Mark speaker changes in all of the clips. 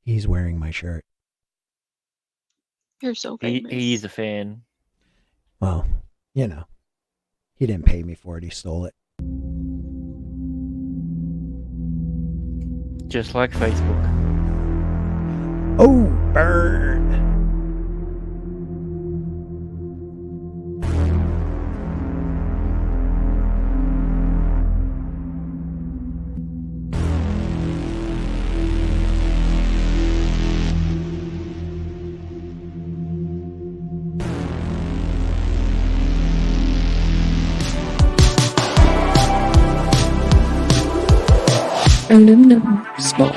Speaker 1: He's wearing my shirt.
Speaker 2: You're so famous.
Speaker 3: He's a fan.
Speaker 1: Well, you know, he didn't pay me for it. He stole it.
Speaker 3: Just like Facebook.
Speaker 1: Oh, burn.
Speaker 2: Aluminum Spork.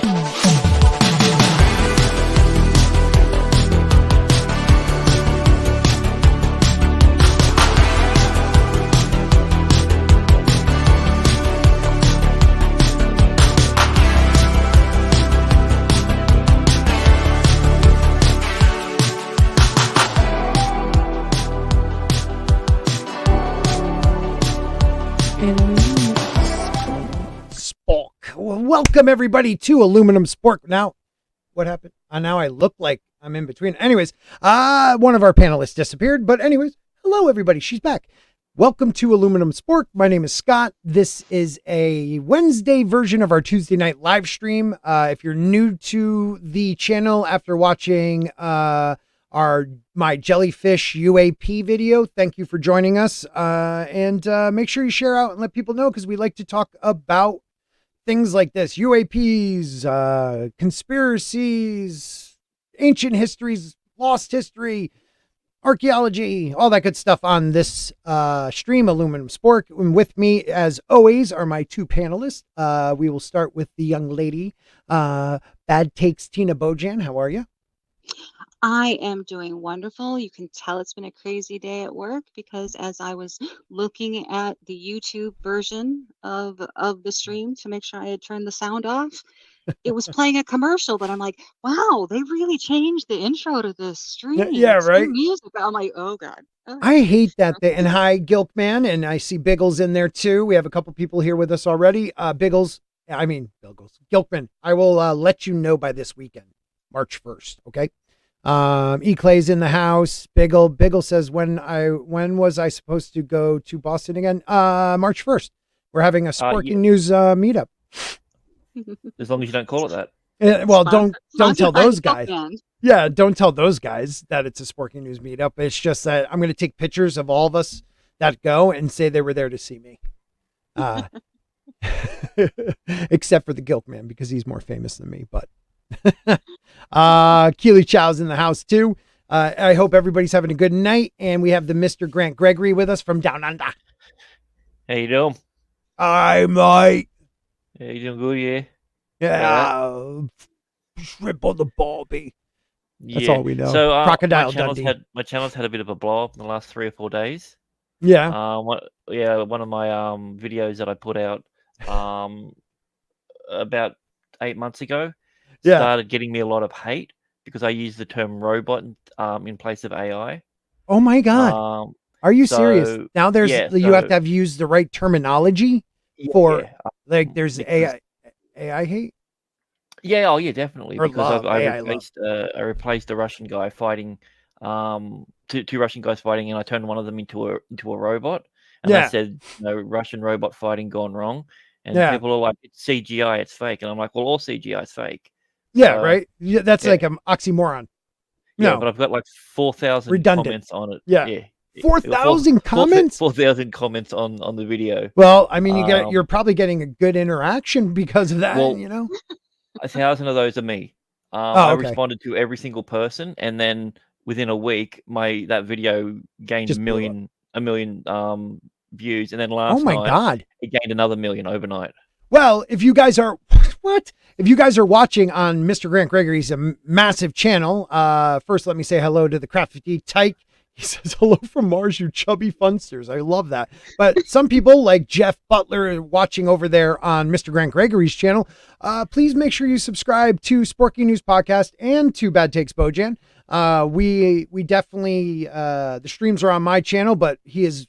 Speaker 1: Welcome everybody to Aluminum Spork. Now, what happened? Now I look like I'm in between. Anyways, one of our panelists disappeared, but anyways, hello everybody. She's back. Welcome to Aluminum Spork. My name is Scott. This is a Wednesday version of our Tuesday night live stream. If you're new to the channel after watching my Jellyfish UAP video, thank you for joining us. And make sure you share out and let people know, because we like to talk about things like this: UAPs, conspiracies, ancient histories, lost history, archaeology, all that good stuff on this stream, Aluminum Spork. And with me, as always, are my two panelists. We will start with the young lady, Bad Takes Tina Bojan. How are you?
Speaker 4: I am doing wonderful. You can tell it's been a crazy day at work, because as I was looking at the YouTube version of the stream to make sure I had turned the sound off, it was playing a commercial, but I'm like, wow, they really changed the intro to this stream.
Speaker 1: Yeah, right.
Speaker 4: Music. I'm like, oh God. Oh.
Speaker 1: I hate that. And hi, Gilkman, and I see Biggles in there too. We have a couple people here with us already. Biggles, Gilkman, I will let you know by this weekend, March 1st. Okay. Clay's in the house. Biggle says, when was I supposed to go to Boston again? March 1st. We're having a Sporking News meetup.
Speaker 3: As long as you don't call it that.
Speaker 1: Well, don't tell those guys. Yeah, don't tell those guys that it's a Sporking News meetup. It's just that I'm going to take pictures of all of us that go and say they were there to see me. Except for the Gilkman, because he's more famous than me, but Keely Chow's in the house too. I hope everybody's having a good night, and we have the Mr. Grant Gregory with us from Down Under.
Speaker 3: How you doing?
Speaker 1: Hi, mate.
Speaker 3: Yeah, you doing good?
Speaker 1: Yeah. Shrimp on the barbie. That's all we know.
Speaker 3: So
Speaker 1: Crocodile Dundee.
Speaker 3: My channel's had a bit of a blow up in the last 3 or 4 days.
Speaker 1: Yeah.
Speaker 3: One of my videos that I put out about 8 months ago started getting me a lot of hate because I used the term robot in place of AI.
Speaker 1: Oh my God. Are you serious? Now you have to have used the right terminology for there's AI hate.
Speaker 3: Yeah, definitely.
Speaker 1: Or
Speaker 3: because
Speaker 1: love,
Speaker 3: I replaced the Russian guy fighting, two Russian guys fighting, and I turned one of them into a robot. And I said, Russian robot fighting gone wrong. And people are like, it's CGI, it's fake. And I'm like, well, all CGI is fake.
Speaker 1: Yeah, right. Yeah, that's like an oxymoron.
Speaker 3: Yeah, but I've got like 4,000 comments on it.
Speaker 1: Yeah. 4,000 comments?
Speaker 3: 4,000 comments on the video.
Speaker 1: Well, I mean, you're probably getting a good interaction because of that,
Speaker 3: well, 1,000 of those are me. I responded to every single person, and then within a week, that video gained a million views, and then last night,
Speaker 1: God,
Speaker 3: it gained another million overnight.
Speaker 1: Well, if you guys are watching on Mr. Grant Gregory's a massive channel, first let me say hello to the Crafty Tyke. He says, hello from Mars, you chubby funsters. I love that. But some people like Jeff Butler watching over there on Mr. Grant Gregory's channel. Please make sure you subscribe to Sporky News Podcast and to Bad Takes Bojan. We definitely, the streams are on my channel, but he is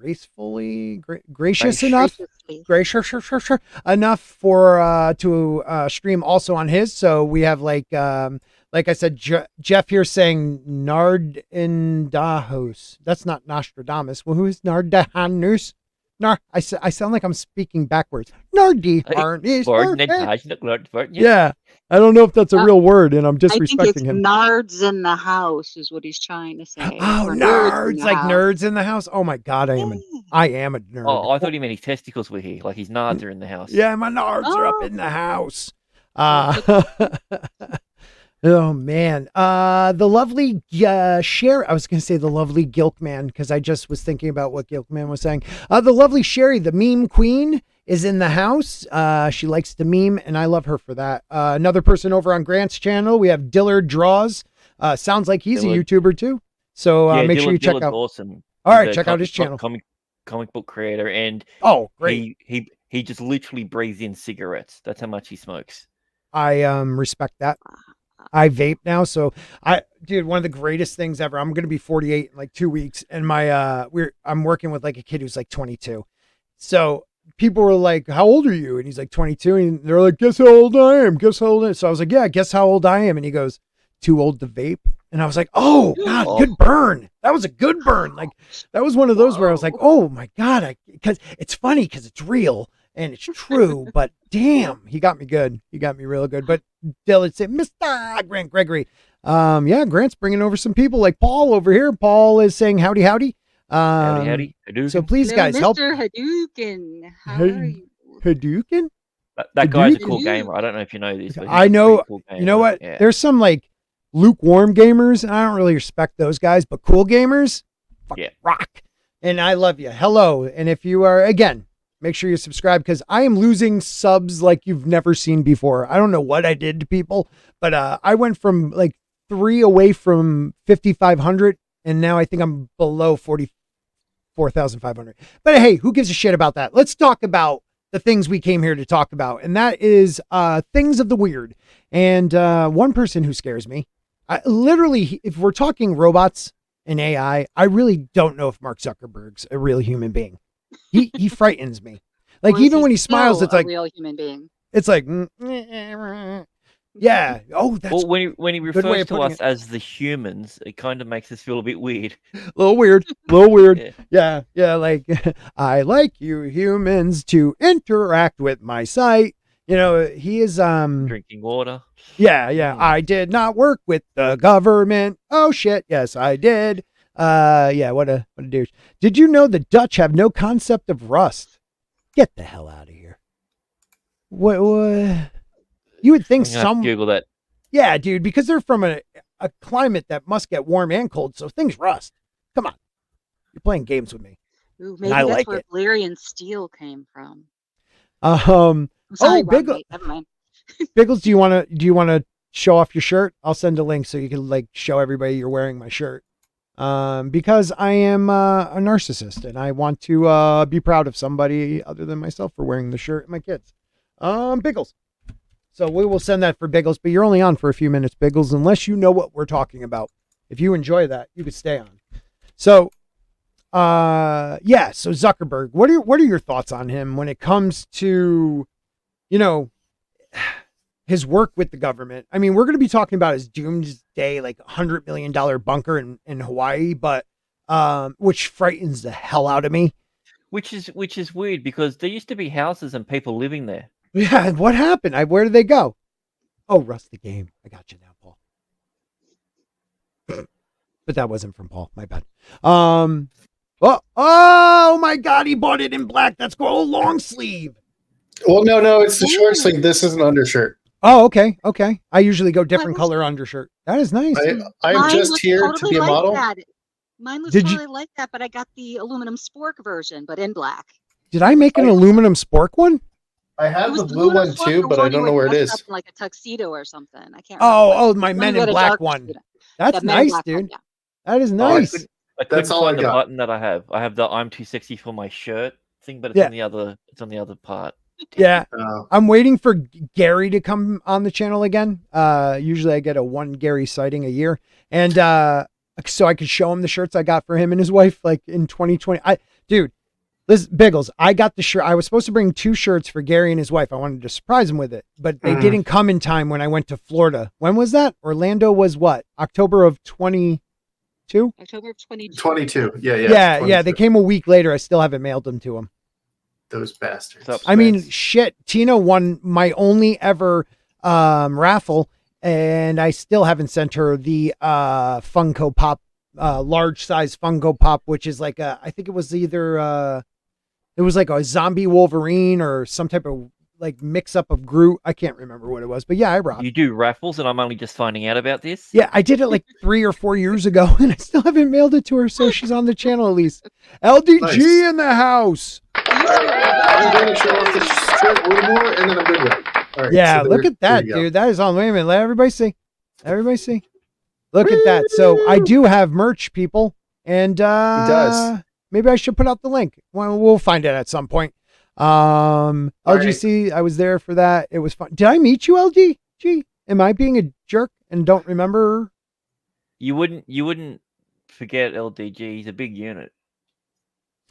Speaker 1: gracious enough,
Speaker 4: Graciously.
Speaker 1: enough for to stream also on his. So we have like I said, Jeff here saying Nard Indahos. That's not Nostradamus. Well, who's Nardahanus? I sound like I'm speaking backwards. Nardi. Yeah. I don't know if that's a real word, and I'm
Speaker 4: I think
Speaker 1: disrespecting
Speaker 4: it's
Speaker 1: him.
Speaker 4: nards in the house is what he's trying to say.
Speaker 1: Oh,
Speaker 4: Or
Speaker 1: nerds, like
Speaker 4: house.
Speaker 1: nerds in the house. Oh my God, I am a nerd.
Speaker 3: Oh, I thought he meant his testicles were here, like his nards are in the house.
Speaker 1: Yeah, my nards are up
Speaker 4: Oh.
Speaker 1: in the house. Oh man, the lovely Sherry. I was going to say the lovely Gilkman because I just was thinking about what Gilkman was saying. The lovely Sherry, the meme queen, is in the house. She likes to meme, and I love her for that. Another person over on Grant's channel, we have Dillard Draws. Sounds like he's
Speaker 3: Dillard.
Speaker 1: a YouTuber too. So
Speaker 3: Yeah,
Speaker 1: make sure you check
Speaker 3: Dillard's
Speaker 1: out.
Speaker 3: awesome.
Speaker 1: All right,
Speaker 3: He's a
Speaker 1: check out his channel.
Speaker 3: Comic book creator, and
Speaker 1: Oh, great.
Speaker 3: he just literally breathes in cigarettes. That's how much he smokes.
Speaker 1: I respect that. I vape now, so dude, one of the greatest things ever. I'm gonna be 48 in like 2 weeks, and I'm working with like a kid who's like 22. So people were like, "How old are you?" And he's like 22, and they're like, "Guess how old I am? Guess how old I am?" So I was like, "Yeah, guess how old I am?" And he goes, "Too old to vape." And I was like, "Oh God, good burn. That was a good burn." Like that was one of those where I was like, "Oh my God," because it's funny because it's real and it's true, but damn, he got me good. He got me real good. But Dylan said, Mr. Grant Gregory. Yeah, Grant's bringing over some people like Paul over here. Paul is saying howdy, howdy.
Speaker 3: Howdy. Hadouken.
Speaker 1: So please,
Speaker 4: Hello,
Speaker 1: guys, help.
Speaker 4: Mr. Hadouken. How
Speaker 1: Hey,
Speaker 4: are you?
Speaker 1: Hadouken?
Speaker 3: That guy's a
Speaker 1: Hadouken?
Speaker 3: cool gamer. I don't know if you know this, but he's
Speaker 1: I
Speaker 3: a
Speaker 1: know.
Speaker 3: pretty cool gamer.
Speaker 1: You know what?
Speaker 3: Yeah.
Speaker 1: There's some like lukewarm gamers, and I don't really respect those guys, but cool gamers, fucking rock. And I love you. Hello. And if you are, again, make sure you subscribe because I am losing subs like you've never seen before. I don't know what I did to people, but I went from like 3 away from 5,500, and now I think I'm below 44,500. But hey, who gives a shit about that? Let's talk about the things we came here to talk about, and that is things of the weird. And one person who scares me, literally, if we're talking robots and AI, I really don't know if Mark Zuckerberg's a real human being. He frightens me. Like
Speaker 4: Or is
Speaker 1: even
Speaker 4: he
Speaker 1: when he smiles,
Speaker 4: still
Speaker 1: it's
Speaker 4: a
Speaker 1: like
Speaker 4: real human being.
Speaker 1: it's like yeah. Oh, that's
Speaker 3: Well, when he
Speaker 1: good way
Speaker 3: refers
Speaker 1: of
Speaker 3: to
Speaker 1: putting
Speaker 3: us as the humans, it kind of makes us feel a bit weird.
Speaker 1: a little weird.
Speaker 3: Yeah.
Speaker 1: Yeah. Like I like you humans to interact with my site. You know, he is
Speaker 3: Drinking water.
Speaker 1: Yeah. I did not work with the government. Oh shit. Yes, I did. Yeah, what a douche. Did you know the Dutch have no concept of rust? Get the hell out of here. What you would think
Speaker 3: I'm gonna have to Google that.
Speaker 1: Yeah, dude, because they're from a climate that must get warm and cold, so things rust. Come on. You're playing games with me.
Speaker 4: Ooh, maybe
Speaker 1: I
Speaker 4: that's
Speaker 1: like
Speaker 4: where
Speaker 1: it.
Speaker 4: Valyrian steel came from.
Speaker 1: I'm
Speaker 4: Sorry,
Speaker 1: Biggle,
Speaker 4: Ron, wait, never mind.
Speaker 1: Biggles, do you wanna show off your shirt? I'll send a link so you can like show everybody you're wearing my shirt. Because I am a narcissist and I want to be proud of somebody other than myself for wearing the shirt and my kids. Biggles. So we will send that for Biggles, but you're only on for a few minutes, Biggles, unless you know what we're talking about. If you enjoy that, you could stay on. So, yeah. So Zuckerberg, what are your thoughts on him when it comes to, you know, his work with the government? I mean, we're going to be talking about his doomsday, like $100 million bunker in Hawaii, but which frightens the hell out of me.
Speaker 3: Which is weird because there used to be houses and people living there.
Speaker 1: Yeah, what happened? Where did they go? Oh, Rust the Game. I got you now, Paul. But that wasn't from Paul. My bad. Oh my God, he bought it in black. That's called a long sleeve.
Speaker 5: Well, no, it's the short sleeve. This is an undershirt.
Speaker 1: Oh, okay. I usually go different color undershirt. That is nice.
Speaker 5: I'm
Speaker 4: Mine
Speaker 5: just
Speaker 4: was
Speaker 5: here to
Speaker 4: totally
Speaker 5: be a
Speaker 4: like
Speaker 5: model.
Speaker 4: that. Mine was
Speaker 1: Did you-
Speaker 4: totally like that, but I got the aluminum spork version, but in black.
Speaker 1: Did I make an aluminum spork one?
Speaker 5: I
Speaker 4: It
Speaker 5: have
Speaker 4: was
Speaker 5: the blue
Speaker 4: aluminum
Speaker 5: one
Speaker 4: spork,
Speaker 5: too,
Speaker 4: the
Speaker 5: but I
Speaker 4: one you
Speaker 5: don't know
Speaker 4: were
Speaker 5: where it
Speaker 4: dressed
Speaker 5: is.
Speaker 4: up in like a tuxedo or something. I can't remember.
Speaker 1: Oh,
Speaker 4: what.
Speaker 1: my
Speaker 4: One
Speaker 1: Men
Speaker 4: you
Speaker 1: in
Speaker 4: had a
Speaker 1: Black
Speaker 4: dark
Speaker 1: one.
Speaker 4: tuxedo.
Speaker 1: That's
Speaker 4: That Men in
Speaker 1: nice,
Speaker 4: Black one,
Speaker 1: dude.
Speaker 4: yeah.
Speaker 1: That is
Speaker 5: I
Speaker 1: nice.
Speaker 3: I couldn't
Speaker 5: That's all I
Speaker 3: find the
Speaker 5: got.
Speaker 3: button that I have. I have the I'm too sexy for my shirt thing, but it's
Speaker 1: Yeah.
Speaker 3: on the other. It's on the other part.
Speaker 1: Yeah.
Speaker 5: Oh.
Speaker 1: I'm waiting for Gary to come on the channel again. Usually I get a one Gary sighting a year. And so I could show him the shirts I got for him and his wife like in 2020. dude. Listen, Biggles, I got the shirt. I was supposed to bring 2 shirts for Gary and his wife. I wanted to surprise him with it, but they didn't come in time when I went to Florida. When was that? Orlando was what? October of 22?
Speaker 4: October of 22.
Speaker 5: 22. Yeah. 22.
Speaker 1: They came a week later. I still haven't mailed them to him.
Speaker 5: Those bastards.
Speaker 3: So-
Speaker 1: I mean, shit. Tina won my only ever raffle, and I still haven't sent her the Funko Pop, large size Funko Pop, which is like I think it was either it was like a zombie Wolverine or some type of like mix up of Groot. I can't remember what it was, but yeah, I rocked.
Speaker 3: You do raffles, and I'm only just finding out about this.
Speaker 1: Yeah, I did it like 3 or 4 years ago, and I still haven't mailed it to her, so she's on the channel at least. LDG
Speaker 5: Nice.
Speaker 1: in the house.
Speaker 5: I'm going to show off the shirt a little more, and then I'm good with it. All right,
Speaker 1: Yeah,
Speaker 5: so
Speaker 1: look at that,
Speaker 5: there you go.
Speaker 1: dude. That is on. Wait a minute. Let everybody see. Everybody see. Look at that. So I do have merch, people, and
Speaker 5: does.
Speaker 1: maybe I should put out the link. Well, we'll find it at some point. LGC, I was there for that. It was fun. Did I meet you, LG? Am I being a jerk and don't remember?
Speaker 3: You wouldn't forget LDG. He's a big unit.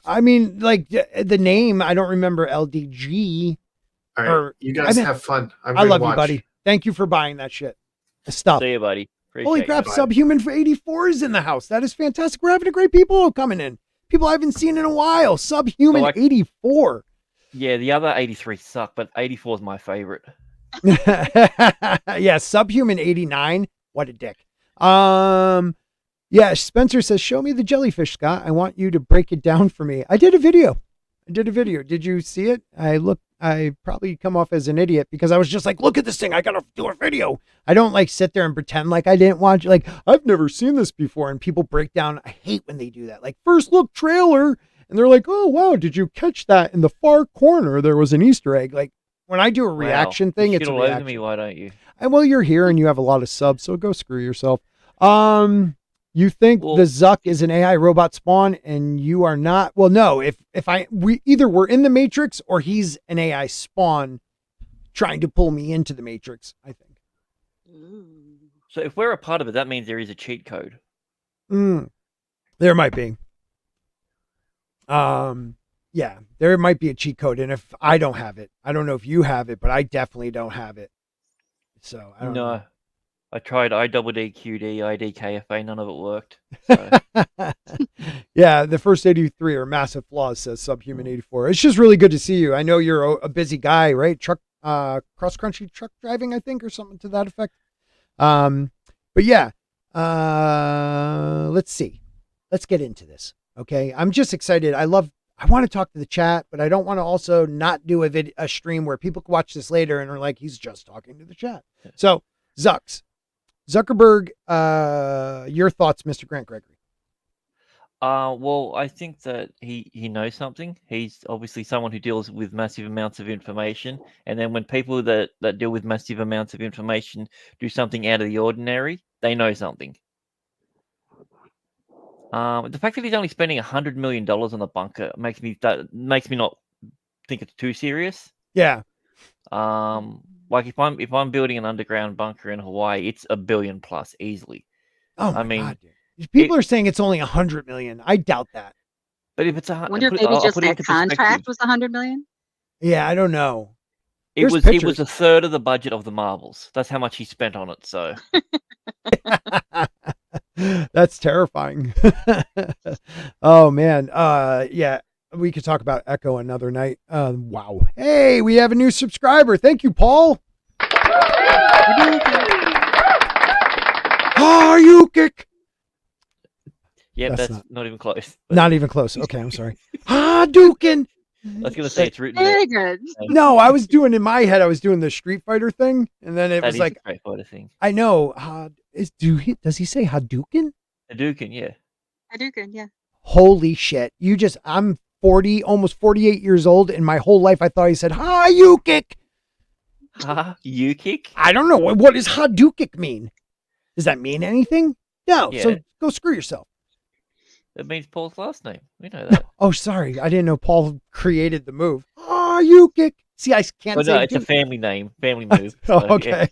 Speaker 1: I mean, like the name, I don't remember LDG.
Speaker 5: All right,
Speaker 1: or-
Speaker 5: you guys
Speaker 1: I mean,
Speaker 5: have fun. I'm
Speaker 1: I
Speaker 5: gonna
Speaker 1: love
Speaker 5: watch.
Speaker 1: you, buddy. Thank you for buying that shit. Stuff.
Speaker 3: See you, buddy. Appreciate
Speaker 1: Holy
Speaker 3: it.
Speaker 1: crap,
Speaker 5: Bye.
Speaker 1: Subhuman for 84 is in the house. That is fantastic. We're having a great people coming in. People I haven't seen in a while. Subhuman 84.
Speaker 3: Yeah, the other 83 suck, but 84 is my favorite.
Speaker 1: Yeah, Subhuman 89. What a dick. Yeah, Spencer says, show me the jellyfish, Scott. I want you to break it down for me. I did a video. Did you see it? I probably come off as an idiot because I was just like, look at this thing. I got to do a video. I don't like sit there and pretend like I didn't watch. Like, I've never seen this before. And people break down. I hate when they do that. Like, first look trailer. And they're like, oh, wow. Did you catch that in the far corner? There was an Easter egg. Like, when I do a reaction thing,
Speaker 3: You
Speaker 1: it's
Speaker 3: shit
Speaker 1: a
Speaker 3: all over
Speaker 1: reaction.
Speaker 3: me, why don't you?
Speaker 1: Well, you're here and you have a lot of subs, so go screw yourself. You think
Speaker 3: Well-
Speaker 1: the Zuck is an AI robot spawn and you are not? Well, no, we either we're in the Matrix or he's an AI spawn trying to pull me into the Matrix, I think.
Speaker 4: Ooh.
Speaker 3: So if we're a part of it, that means there is a cheat code.
Speaker 1: There might be. Yeah, there might be a cheat code. And if I don't have it, I don't know if you have it, but I definitely don't have it. So I don't know.
Speaker 3: No. I tried IDDQD, IDKFA, none of it worked. So.
Speaker 1: Yeah, the first 83 are massive flaws, says Subhuman 84. It's just really good to see you. I know you're a busy guy, right? Cross country truck driving, I think, or something to that effect. But yeah, let's see. Let's get into this. Okay. I'm just excited. I want to talk to the chat, but I don't want to also not do a stream where people can watch this later and are like, he's just talking to the chat. So Zuckerberg, your thoughts, Mr. Grant Gregory?
Speaker 3: Well, I think that he knows something. He's obviously someone who deals with massive amounts of information. And then when people that deal with massive amounts of information do something out of the ordinary, they know something. The fact that he's only spending $100 million on the bunker makes me not think it's too serious.
Speaker 1: Yeah.
Speaker 3: Like if I'm building an underground bunker in Hawaii, it's $1 billion plus easily.
Speaker 1: Oh my
Speaker 3: I mean,
Speaker 1: God, dude. People are saying it's only 100 million. I doubt that.
Speaker 3: But if it's
Speaker 4: I wonder if maybe just that contract was 100 million.
Speaker 1: Yeah, I don't know.
Speaker 3: It
Speaker 1: There's
Speaker 3: was
Speaker 1: pictures.
Speaker 3: a third of the budget of the Marvels. That's how much he spent on it. So
Speaker 1: That's terrifying. Oh man. Yeah, we could talk about Echo another night. Wow. Hey, we have a new subscriber. Thank you, Paul. Are you kick?
Speaker 3: yeah,
Speaker 1: That's
Speaker 3: that's not even close.
Speaker 1: Not even close. Okay, I'm sorry. Hadouken.
Speaker 3: I was gonna say it's written.
Speaker 4: Very good.
Speaker 1: No, I was doing in my head. I was doing the Street Fighter thing, and then it
Speaker 3: That
Speaker 1: was
Speaker 3: is
Speaker 1: like,
Speaker 3: a Street Fighter thing.
Speaker 1: I know. Does he say Hadouken?
Speaker 3: Hadouken, yeah.
Speaker 4: I do good. Yeah.
Speaker 1: Holy shit! I'm 40, almost 48 years old, and my whole life I thought he said Hadouken.
Speaker 3: You kick?
Speaker 1: I don't know what does Hadouken mean. Does that mean anything? No.
Speaker 3: Yeah.
Speaker 1: So go screw yourself.
Speaker 3: It means Paul's last name. We know that.
Speaker 1: Oh, sorry, I didn't know Paul created the move. Hadouken. See, I can't
Speaker 3: But
Speaker 1: say.
Speaker 3: no, it's a
Speaker 1: Duke.
Speaker 3: family name, family move.
Speaker 1: Oh,
Speaker 3: So,
Speaker 1: okay.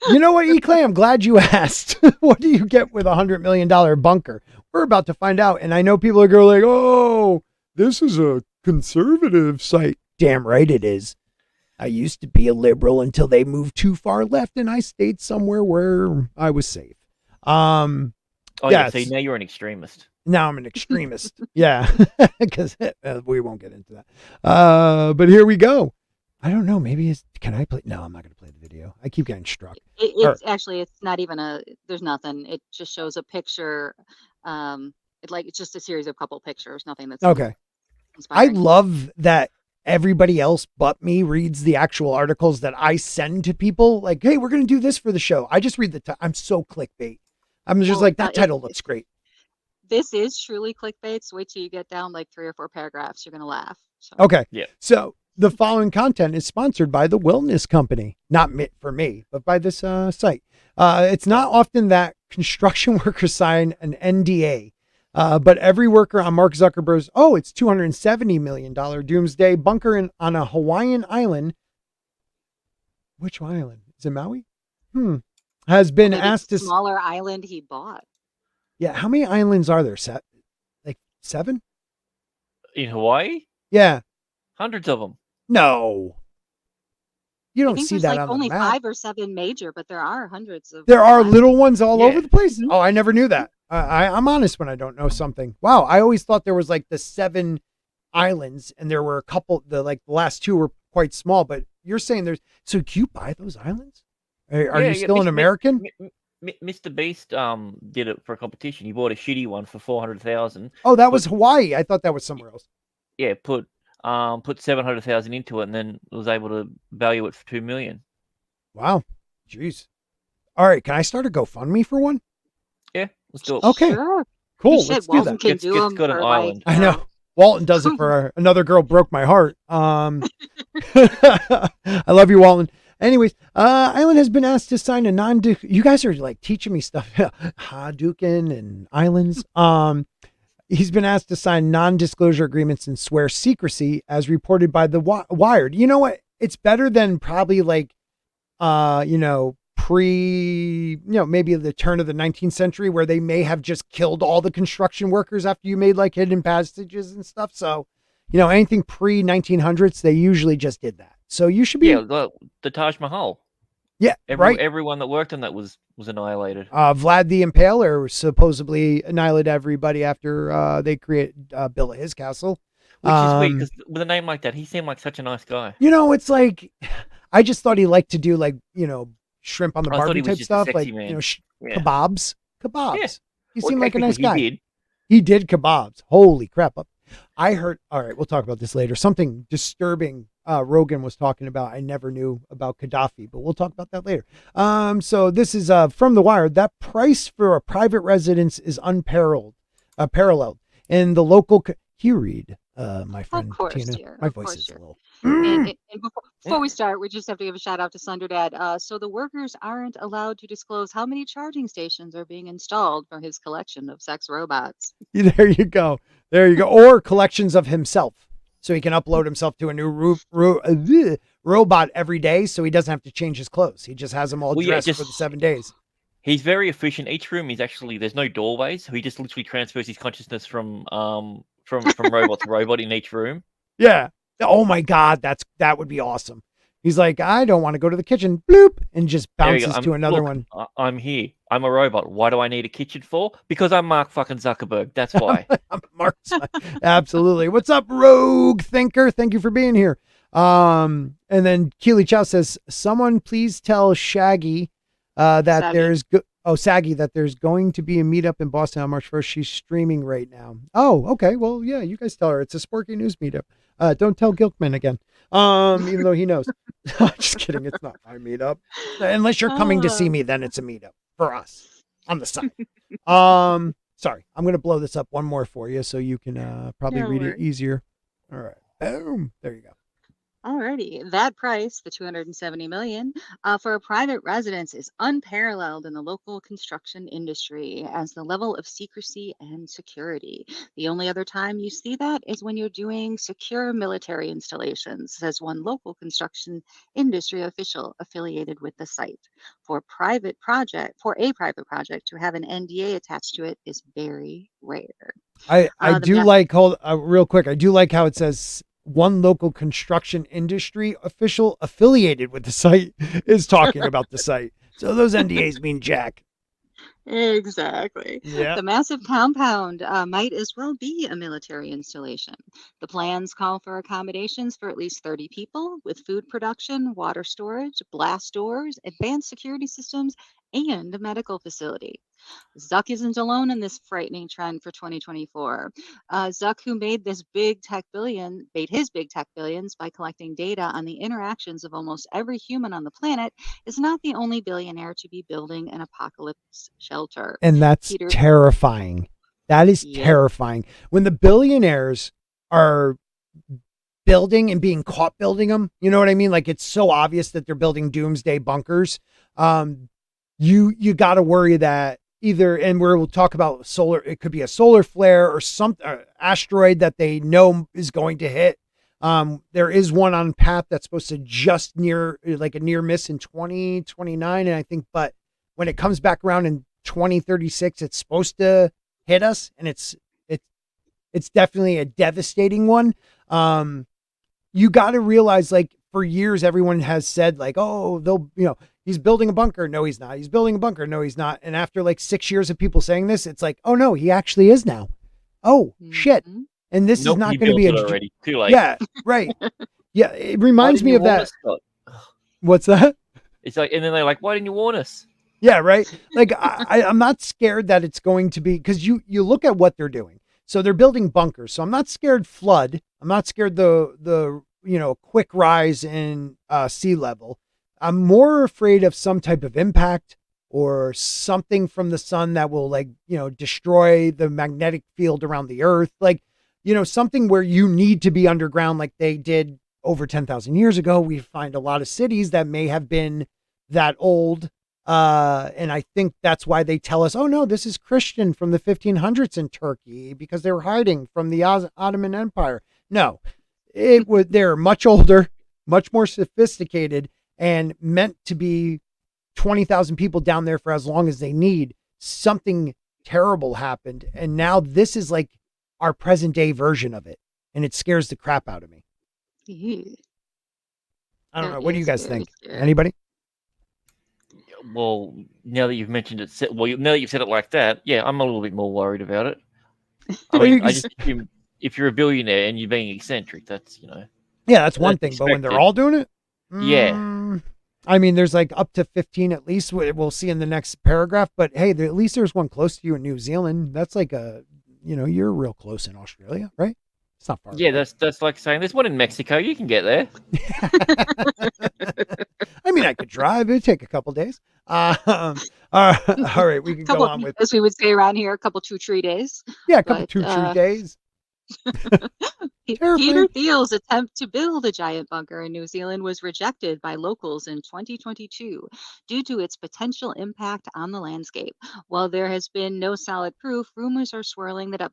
Speaker 1: You know what, E-Clay? I'm glad you asked. What do you get with $100 million bunker? We're about to find out. And I know people are going like, oh, this is a conservative site. Damn right it is. I used to be a liberal until they moved too far left and I stayed somewhere where I was safe.
Speaker 3: Oh, yeah. See, now you're an extremist.
Speaker 1: Now I'm an extremist. Yeah, because we won't get into that. But here we go. I don't know. Maybe can I play? No, I'm not going to play the video. I keep getting struck.
Speaker 4: It's actually, it's not even there's nothing. It just shows a picture. It's just a series of couple pictures. Nothing that's
Speaker 1: okay.
Speaker 4: inspiring.
Speaker 1: I love that everybody else but me reads the actual articles that I send to people. Like, hey, we're going to do this for the show. I just read I'm so clickbait. I'm just like, that title looks great.
Speaker 4: This is truly clickbait. So wait till you get down like 3 or 4 paragraphs. You're going to laugh. So.
Speaker 1: Okay.
Speaker 3: Yeah.
Speaker 1: So the following content is sponsored by the Wellness Company, not for me, but by this site. It's not often that construction workers sign an NDA, but every worker on Mark Zuckerberg's, it's $270 million doomsday bunker on a Hawaiian island. Which island? Is it Maui? Has been asked to
Speaker 4: smaller island he bought.
Speaker 1: Yeah, how many islands are there? Like 7?
Speaker 3: In Hawaii?
Speaker 1: Yeah.
Speaker 3: Hundreds of them.
Speaker 1: No. You don't see that
Speaker 4: like
Speaker 1: on
Speaker 4: only
Speaker 1: the map.
Speaker 4: 5 or 7 major, but there are hundreds of.
Speaker 1: There are little ones all over the place.
Speaker 4: Mm-hmm.
Speaker 1: Oh, I never knew that. I'm honest when I don't know something. Wow, I always thought there was like the 7 islands, and there were a couple. The last 2 were quite small, but you're saying there's. So do you buy those islands? Are you still an American?
Speaker 3: Mr. Beast did it for a competition. He bought a shitty one for $400,000.
Speaker 1: Oh, that was Hawaii. I thought that was somewhere else.
Speaker 3: Yeah, put $700,000 into it, and then was able to value it for $2 million.
Speaker 1: Wow, jeez. All right, can I start a GoFundMe for one?
Speaker 3: Yeah, let's do it.
Speaker 1: Okay,
Speaker 4: sure.
Speaker 1: cool. Let's do that.
Speaker 3: It's got an island.
Speaker 1: I know. Walton does it for another girl broke my heart. I love you, Walton. Anyways, Island has been asked to sign a you guys are like teaching me stuff. Hadouken and islands. He's been asked to sign non-disclosure agreements and swear secrecy as reported by the Wired. You know what? It's better than probably like, maybe the turn of the 19th century where they may have just killed all the construction workers after you made like hidden passages and stuff. So, anything pre 1900s, they usually just did that. So you should be.
Speaker 3: Yeah, the Taj Mahal.
Speaker 1: Yeah,
Speaker 3: right. Everyone that worked on that was annihilated.
Speaker 1: Vlad the Impaler supposedly annihilated everybody after they built his castle.
Speaker 3: Which is weird because with a name like that, he seemed like such a nice guy.
Speaker 1: It's like, I just thought he liked to do like, shrimp on the barbie type stuff, like kebabs. Yeah. He seemed like a nice guy. He did kebabs. Holy crap! I heard. All right, we'll talk about this later. Something disturbing. Rogan was talking about. I never knew about Gaddafi, but we'll talk about that later. So this is from The Wire. That price for a private residence is unparalleled, in the local. You read, my friend Tina.
Speaker 4: Dear.
Speaker 1: My voice is a little.
Speaker 4: And before we start, we just have to give a shout out to Sunderdad. So the workers aren't allowed to disclose how many charging stations are being installed for his collection of sex robots.
Speaker 1: There you go. Or collections of himself. So he can upload himself to a new robot every day, so he doesn't have to change his clothes. He just has them all dressed for the 7 days.
Speaker 3: He's very efficient. Each room is actually, there's no doorways, so he just literally transfers his consciousness from robot to robot in each room.
Speaker 1: Yeah. Oh my God, that would be awesome. He's like, I don't want to go to the kitchen. Bloop, and just bounces to another one.
Speaker 3: I'm here. I'm a robot. Why do I need a kitchen for? Because I'm Mark fucking Zuckerberg. That's why.
Speaker 1: I'm Mark. Absolutely. What's up, Rogue Thinker? Thank you for being here. And then Keely Chow says, someone please tell Shaggy that Saggy that there's going to be a meetup in Boston on March 1st. She's streaming right now. Oh, okay. Well, yeah, you guys tell her. It's a Sporky News meetup. Don't tell Gilkman again. Even though he knows. Just kidding. It's not my meetup. Unless you're coming to see me, then it's a meetup for us on the side. Sorry. I'm going to blow this up one more for you so you can probably read it easier. All right. Boom. There you go.
Speaker 4: Alrighty, that price, the 270 million, for a private residence is unparalleled in the local construction industry as the level of secrecy and security. The only other time you see that is when you're doing secure military installations, says one local construction industry official affiliated with the site. For a private project to have an NDA attached to it is very rare.
Speaker 1: I
Speaker 4: The
Speaker 1: do
Speaker 4: mass
Speaker 1: like, hold real quick. I do like how it says one local construction industry official affiliated with the site is talking about the site. So those NDAs mean jack.
Speaker 4: Exactly.
Speaker 1: Yeah.
Speaker 4: The massive compound might as well be a military installation. The plans call for accommodations for at least 30 people with food production, water storage, blast doors, advanced security systems, and a medical facility. Zuck isn't alone in this frightening trend for 2024. Zuck, who made his big tech billions by collecting data on the interactions of almost every human on the planet, is not the only billionaire to be building an apocalypse shelter.
Speaker 1: And that's
Speaker 4: Peter,
Speaker 1: terrifying. That is
Speaker 4: yeah,
Speaker 1: terrifying. When the billionaires are building and being caught building them, you know what I mean? Like it's so obvious that they're building doomsday bunkers. You got to worry that either, and we'll talk about solar, it could be a solar flare or some asteroid that they know is going to hit. There is one on path that's supposed to just near, like a near miss in 2029. And I think, but when it comes back around in 2036, it's supposed to hit us, and it's definitely a devastating one. You got to realize, like, for years, everyone has said, like, oh, he's building a bunker. No, he's not. He's building a bunker. No, he's not. And after like 6 years of people saying this, it's like, oh no, he actually is now. Oh shit.
Speaker 4: mhm.
Speaker 1: And this is not
Speaker 3: he
Speaker 1: going to
Speaker 3: built
Speaker 1: be
Speaker 3: it already. Too late.
Speaker 1: yeah, right. Yeah. It
Speaker 3: Why
Speaker 1: reminds
Speaker 3: didn't
Speaker 1: me
Speaker 3: you
Speaker 1: of
Speaker 3: warn
Speaker 1: that.
Speaker 3: us, Scott?
Speaker 1: What's that?
Speaker 3: It's like, and then they're like, why didn't you warn us?
Speaker 1: Yeah, right. Like I'm not scared that it's going to be, because you look at what they're doing. So they're building bunkers. So I'm not scared flood. I'm not scared the quick rise in sea level. I'm more afraid of some type of impact or something from the sun that will, like, destroy the magnetic field around the earth. Like, something where you need to be underground like they did over 10,000 years ago. We find a lot of cities that may have been that old. And I think that's why they tell us, oh no, this is Christian from the 1500s in Turkey, because they were hiding from the Ottoman Empire. No, they're much older, much more sophisticated, and meant to be 20,000 people down there for as long as they need. Something terrible happened. And now this is like our present day version of it. And it scares the crap out of me.
Speaker 4: Ew,
Speaker 1: I don't
Speaker 4: that
Speaker 1: know. What do you
Speaker 4: is
Speaker 1: guys
Speaker 4: very
Speaker 1: think?
Speaker 4: scary.
Speaker 1: Anybody?
Speaker 3: Well, now that you've mentioned it, now that you've said it like that, yeah, I'm a little bit more worried about it. I
Speaker 1: Well, you
Speaker 3: mean,
Speaker 1: can
Speaker 3: I just assume if you're a billionaire and you're being eccentric, that's
Speaker 1: Yeah, that's one
Speaker 3: that's
Speaker 1: thing. But when they're
Speaker 3: expected.
Speaker 1: all doing it,
Speaker 3: Yeah.
Speaker 1: I mean, there's like up to 15 at least. We'll see in the next paragraph. But hey, at least there's one close to you in New Zealand. That's like you're real close in Australia, right? It's not far.
Speaker 3: Yeah,
Speaker 1: away.
Speaker 3: that's like saying there's one in Mexico. You can get there.
Speaker 1: I mean, I could drive. It'd take a couple days. All right, we can go
Speaker 4: Couple,
Speaker 1: on with
Speaker 4: as we would say around here, a couple 2 3 days.
Speaker 1: a couple
Speaker 4: But
Speaker 1: 2 3 days.
Speaker 4: Peter
Speaker 1: Terrifying.
Speaker 4: Thiel's attempt to build a giant bunker in New Zealand was rejected by locals in 2022 due to its potential impact on the landscape. While there has been no solid proof, rumors are swirling that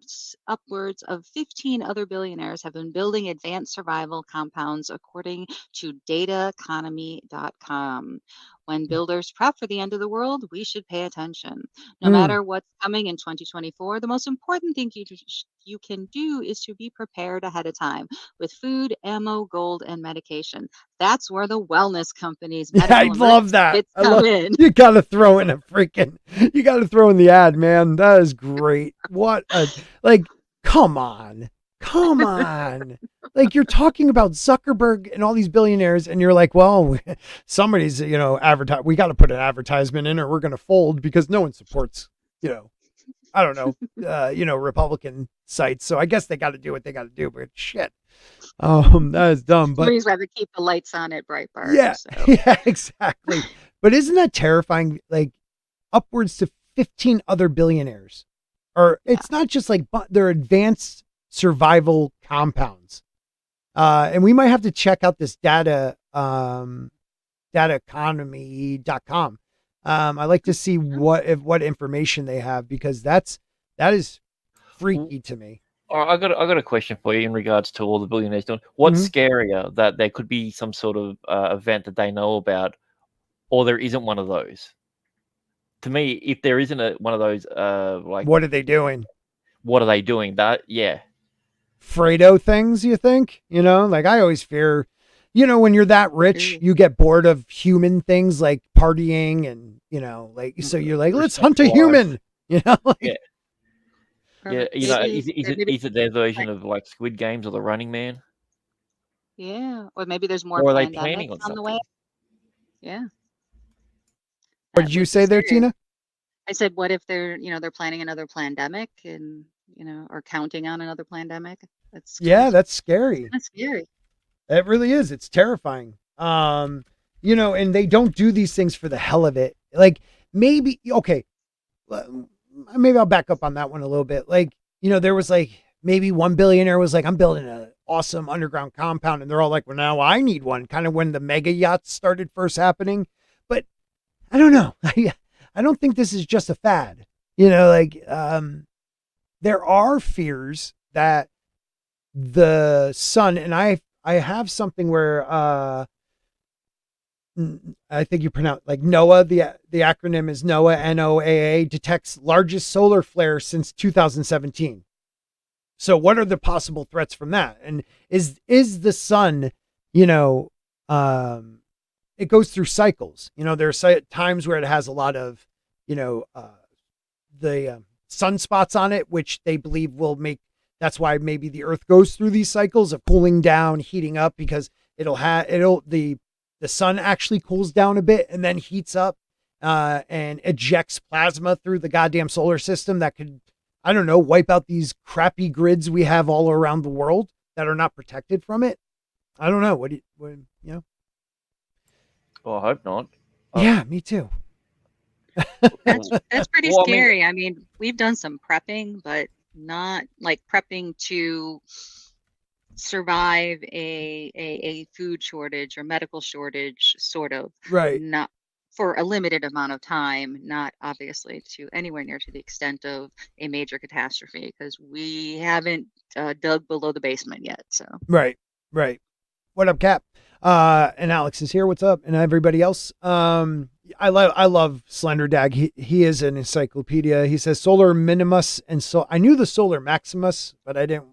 Speaker 4: upwards of 15 other billionaires have been building advanced survival compounds, according to dataeconomy.com. When builders prep for the end of the world, we should pay attention. No
Speaker 1: Mm.
Speaker 4: matter what's coming in 2024, the most important thing you can do is to be prepared ahead of time with food, ammo, gold, and medication. That's where the wellness companies,
Speaker 1: Yeah, I
Speaker 4: medical
Speaker 1: love
Speaker 4: emergency
Speaker 1: that.
Speaker 4: kits
Speaker 1: I
Speaker 4: come
Speaker 1: love.
Speaker 4: in.
Speaker 1: You gotta throw in you gotta throw in the ad, man. That is great. Come on. Like, you're talking about Zuckerberg and all these billionaires, and you're like, well, somebody's, advertise. We got to put an advertisement in, or we're going to fold, because no one supports, I don't know, Republican sites. So I guess they got to do what they got to do. But shit, that is dumb. But
Speaker 4: Somebody's rather keep the lights on at Breitbart.
Speaker 1: yeah,
Speaker 4: So.
Speaker 1: yeah, exactly. But isn't that terrifying? Like, upwards to 15 other billionaires, or it's not just like they're advanced survival compounds. And we might have to check out this dataeconomy.com. I like to see what information they have, because that is freaky to me.
Speaker 3: All right, I got a question for you in regards to all the billionaires doing. What's
Speaker 1: Mm-hmm.
Speaker 3: scarier, that there could be some sort of event that they know about, or there isn't one of those? To me, if there isn't one of those, like,
Speaker 1: What are they doing?
Speaker 3: what are they doing? That, yeah.
Speaker 1: Fredo things, you think? Like, I always fear, when you're that rich, you get bored of human things like partying and, like, so you're like, let's hunt a human, like,
Speaker 3: Yeah. Yeah, is it their version of like Squid Games or The Running Man?
Speaker 4: Yeah, or maybe there's more
Speaker 3: Or are they
Speaker 4: pandemics
Speaker 3: planning on
Speaker 4: on the way.
Speaker 3: something?
Speaker 4: Yeah.
Speaker 1: what
Speaker 4: That
Speaker 1: did you
Speaker 4: would be
Speaker 1: say there,
Speaker 4: scary.
Speaker 1: Tina?
Speaker 4: I said, what if they're planning another pandemic, and or counting on another pandemic? That's
Speaker 1: Yeah, that's scary.
Speaker 4: That's scary.
Speaker 1: It really is. It's terrifying. And they don't do these things for the hell of it. Like, maybe, okay, maybe I'll back up on that one a little bit. Like, there was like maybe one billionaire was like, I'm building an awesome underground compound. And they're all like, well, now I need one, kind of when the mega yachts started first happening. But I don't know. I don't think this is just a fad. Like, there are fears that the sun, and I have something where I think you pronounce like NOAA, the acronym is NOAA, NOAA, detects largest solar flare since 2017. So what are the possible threats from that? And is the sun, it goes through cycles. There are times where it has a lot of, the sunspots on it, which they believe will make, that's why maybe the earth goes through these cycles of cooling down, heating up, because the sun actually cools down a bit and then heats up and ejects plasma through the goddamn solar system that could, I don't know, wipe out these crappy grids we have all around the world that are not protected from it. I don't know. What
Speaker 3: Well, I hope not.
Speaker 1: Yeah, me too.
Speaker 4: That's pretty
Speaker 3: Well,
Speaker 4: scary. I mean, we've done some prepping, but not like prepping to survive a food shortage or medical shortage, sort of.
Speaker 1: Right.
Speaker 4: Not for a limited amount of time, not obviously to anywhere near to the extent of a major catastrophe, because we haven't dug below the basement yet. So
Speaker 1: Right. What up, Cap? And Alex is here. What's up? And everybody else. I love Slender Dag. He is an encyclopedia. He says solar minimus, and so I knew the solar maximus, but I didn't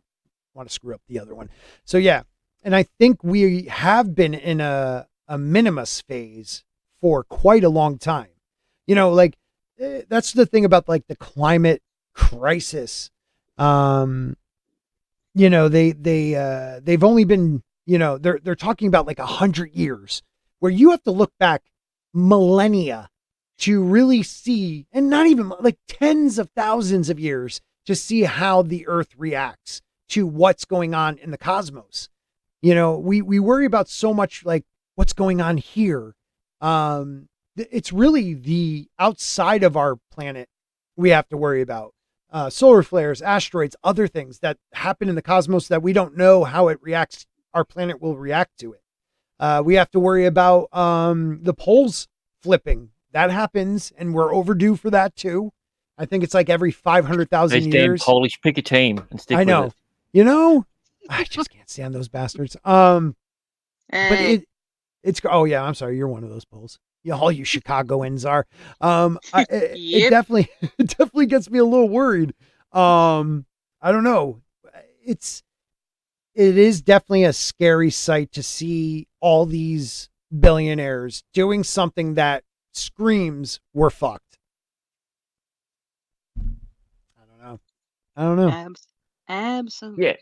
Speaker 1: want to screw up the other one. So yeah, and I think we have been in a minimus phase for quite a long time. Like, that's the thing about like the climate crisis. They've only been, they're talking about like 100 years, where you have to look back millennia to really see, and not even like tens of thousands of years to see how the earth reacts to what's going on in the cosmos. We worry about so much like what's going on here. It's really the outside of our planet we have to worry about. Solar flares, asteroids, other things that happen in the cosmos that we don't know how it reacts. Our planet will react to it. We have to worry about the poles flipping. That happens, and we're overdue for that too. I think it's like every 500,000 years.
Speaker 3: Damn Polish, pick a team and stick
Speaker 1: I know.
Speaker 3: with it.
Speaker 1: I just can't stand those bastards. But it's oh yeah, I'm sorry, you're one of those poles. Yeah, all you Chicagoans are. It
Speaker 4: Yep.
Speaker 1: definitely gets me a little worried. I don't know. It is definitely a scary sight to see all these billionaires doing something that screams we're fucked. I don't know.
Speaker 4: Absolutely.
Speaker 3: Yeah.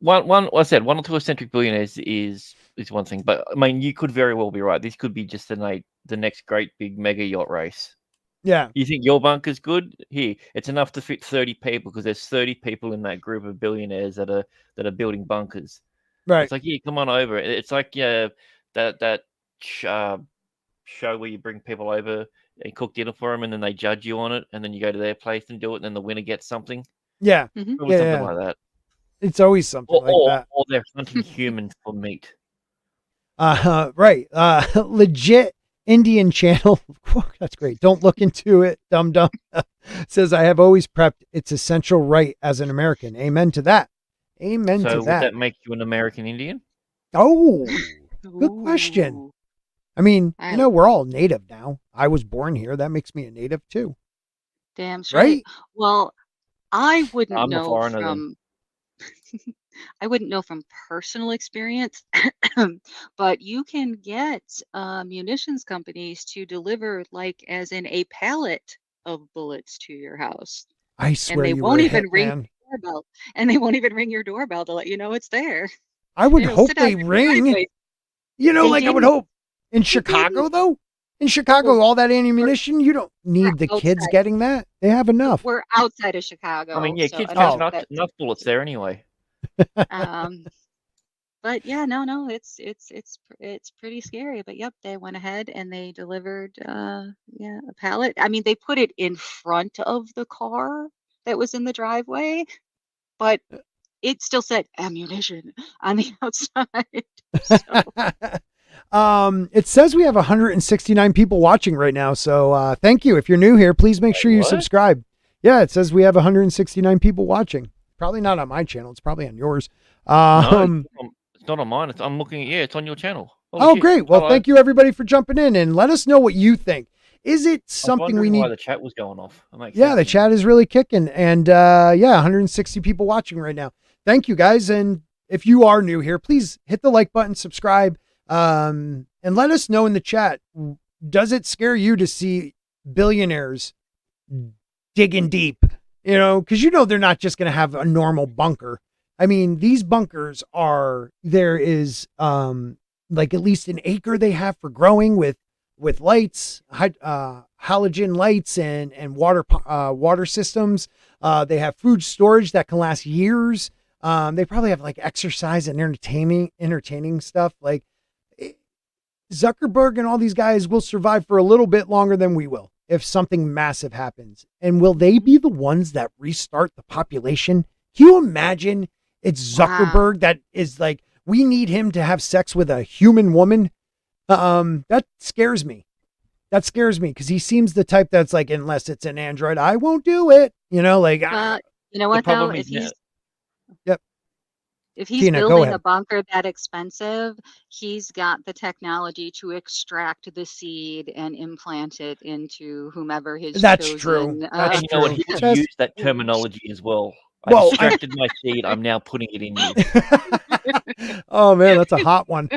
Speaker 3: One I said 1 or 2 eccentric billionaires is one thing, but I mean, you could very well be right. This could be just the next great big mega yacht race.
Speaker 1: Yeah.
Speaker 3: You think your bunker's good? Here, it's enough to fit 30 people, because there's 30 people in that group of billionaires that are building bunkers.
Speaker 1: Right.
Speaker 3: It's like, yeah, come on over. It's like that show where you bring people over and cook dinner for them, and then they judge you on it, and then you go to their place and do it, and then the winner gets something.
Speaker 1: Yeah.
Speaker 3: Probably something like that.
Speaker 1: It's always something like that.
Speaker 3: Or they're hunting humans for meat.
Speaker 1: Right. Legit Indian channel. That's great. Don't look into it. Dum dum. Says, I have always prepped. It's essential right as an American. Amen to that. Amen
Speaker 3: So
Speaker 1: to
Speaker 3: would
Speaker 1: that.
Speaker 3: that make you an American Indian?
Speaker 1: Oh, good question.
Speaker 4: Ooh.
Speaker 1: I mean,
Speaker 4: I-
Speaker 1: we're all native now. I was born here. That makes me a native too.
Speaker 4: Damn straight.
Speaker 1: Right?
Speaker 4: Well, I wouldn't
Speaker 3: I'm a
Speaker 4: know
Speaker 3: foreigner then.
Speaker 4: from I wouldn't know from personal experience, but you can get munitions companies to deliver like as in a pallet of bullets to your house,
Speaker 1: I
Speaker 4: and
Speaker 1: swear
Speaker 4: they
Speaker 1: you were
Speaker 4: won't
Speaker 1: a
Speaker 4: even ring
Speaker 1: hitman.
Speaker 4: your doorbell, and they won't even ring your doorbell to let you know it's there.
Speaker 1: I would
Speaker 4: It'll
Speaker 1: hope
Speaker 4: sit out
Speaker 1: they
Speaker 4: in your
Speaker 1: ring.
Speaker 4: driveway.
Speaker 1: You know,
Speaker 4: They
Speaker 1: like I would
Speaker 4: didn't.
Speaker 1: hope. In Chicago,
Speaker 4: didn't.
Speaker 1: though, in Chicago,
Speaker 4: Well,
Speaker 1: all that ammunition, you don't need the kids
Speaker 4: outside.
Speaker 1: getting that. They have enough.
Speaker 4: We're outside of
Speaker 3: I
Speaker 4: Chicago,
Speaker 3: mean, yeah,
Speaker 4: so
Speaker 3: kids
Speaker 4: enough
Speaker 3: got
Speaker 4: that
Speaker 3: enough bullets there anyway.
Speaker 4: but yeah, no, it's pretty scary. But yep, they went ahead and they delivered a pallet. I mean, they put it in front of the car that was in the driveway, but it still said ammunition on the outside. So
Speaker 1: It says we have 169 people watching right now. So thank you. If you're new here, please make sure you
Speaker 3: what?
Speaker 1: subscribe. Yeah, it says we have 169 people watching. Probably not on my channel. It's probably on yours.
Speaker 3: No, it's not on mine. I'm looking at it's on your channel. Holy
Speaker 1: Oh,
Speaker 3: shit.
Speaker 1: great. Well,
Speaker 3: Hello.
Speaker 1: thank you everybody for jumping in and let us know what you think. Is it
Speaker 3: I was
Speaker 1: something we
Speaker 3: wondering
Speaker 1: need?
Speaker 3: why the chat was going off. That makes
Speaker 1: Yeah,
Speaker 3: sense
Speaker 1: the
Speaker 3: now.
Speaker 1: chat is really kicking. And yeah, 160 people watching right now. Thank you guys. And if you are new here, please hit the like button, subscribe, and let us know in the chat. Does it scare you to see billionaires digging deep? You know, because they're not just going to have a normal bunker. I mean, these bunkers there is like at least an acre they have for growing with lights, halogen lights and water systems. They have food storage that can last years. They probably have like exercise and entertaining stuff. Like Zuckerberg and all these guys will survive for a little bit longer than we will if something massive happens. And will they be the ones that restart the population? Can you imagine it's Zuckerberg that is like, we need him to have sex with a human woman? That scares me. That scares me because he seems the type that's like, unless it's an android, I won't do it. You know, like,
Speaker 4: you know what though?
Speaker 3: problem
Speaker 4: If
Speaker 3: is
Speaker 4: he's
Speaker 1: Yep.
Speaker 4: if he's
Speaker 1: Tina, go
Speaker 4: building
Speaker 1: ahead.
Speaker 4: a bunker that expensive, he's got the technology to extract the seed and implant it into whomever his
Speaker 1: That's
Speaker 4: chosen,
Speaker 1: true. That's
Speaker 3: and you know what?
Speaker 1: true.
Speaker 3: He would
Speaker 1: Just-
Speaker 3: use that terminology as well.
Speaker 1: Well,
Speaker 3: I extracted my seed. I'm now putting it in you.
Speaker 1: Oh man, that's a hot one.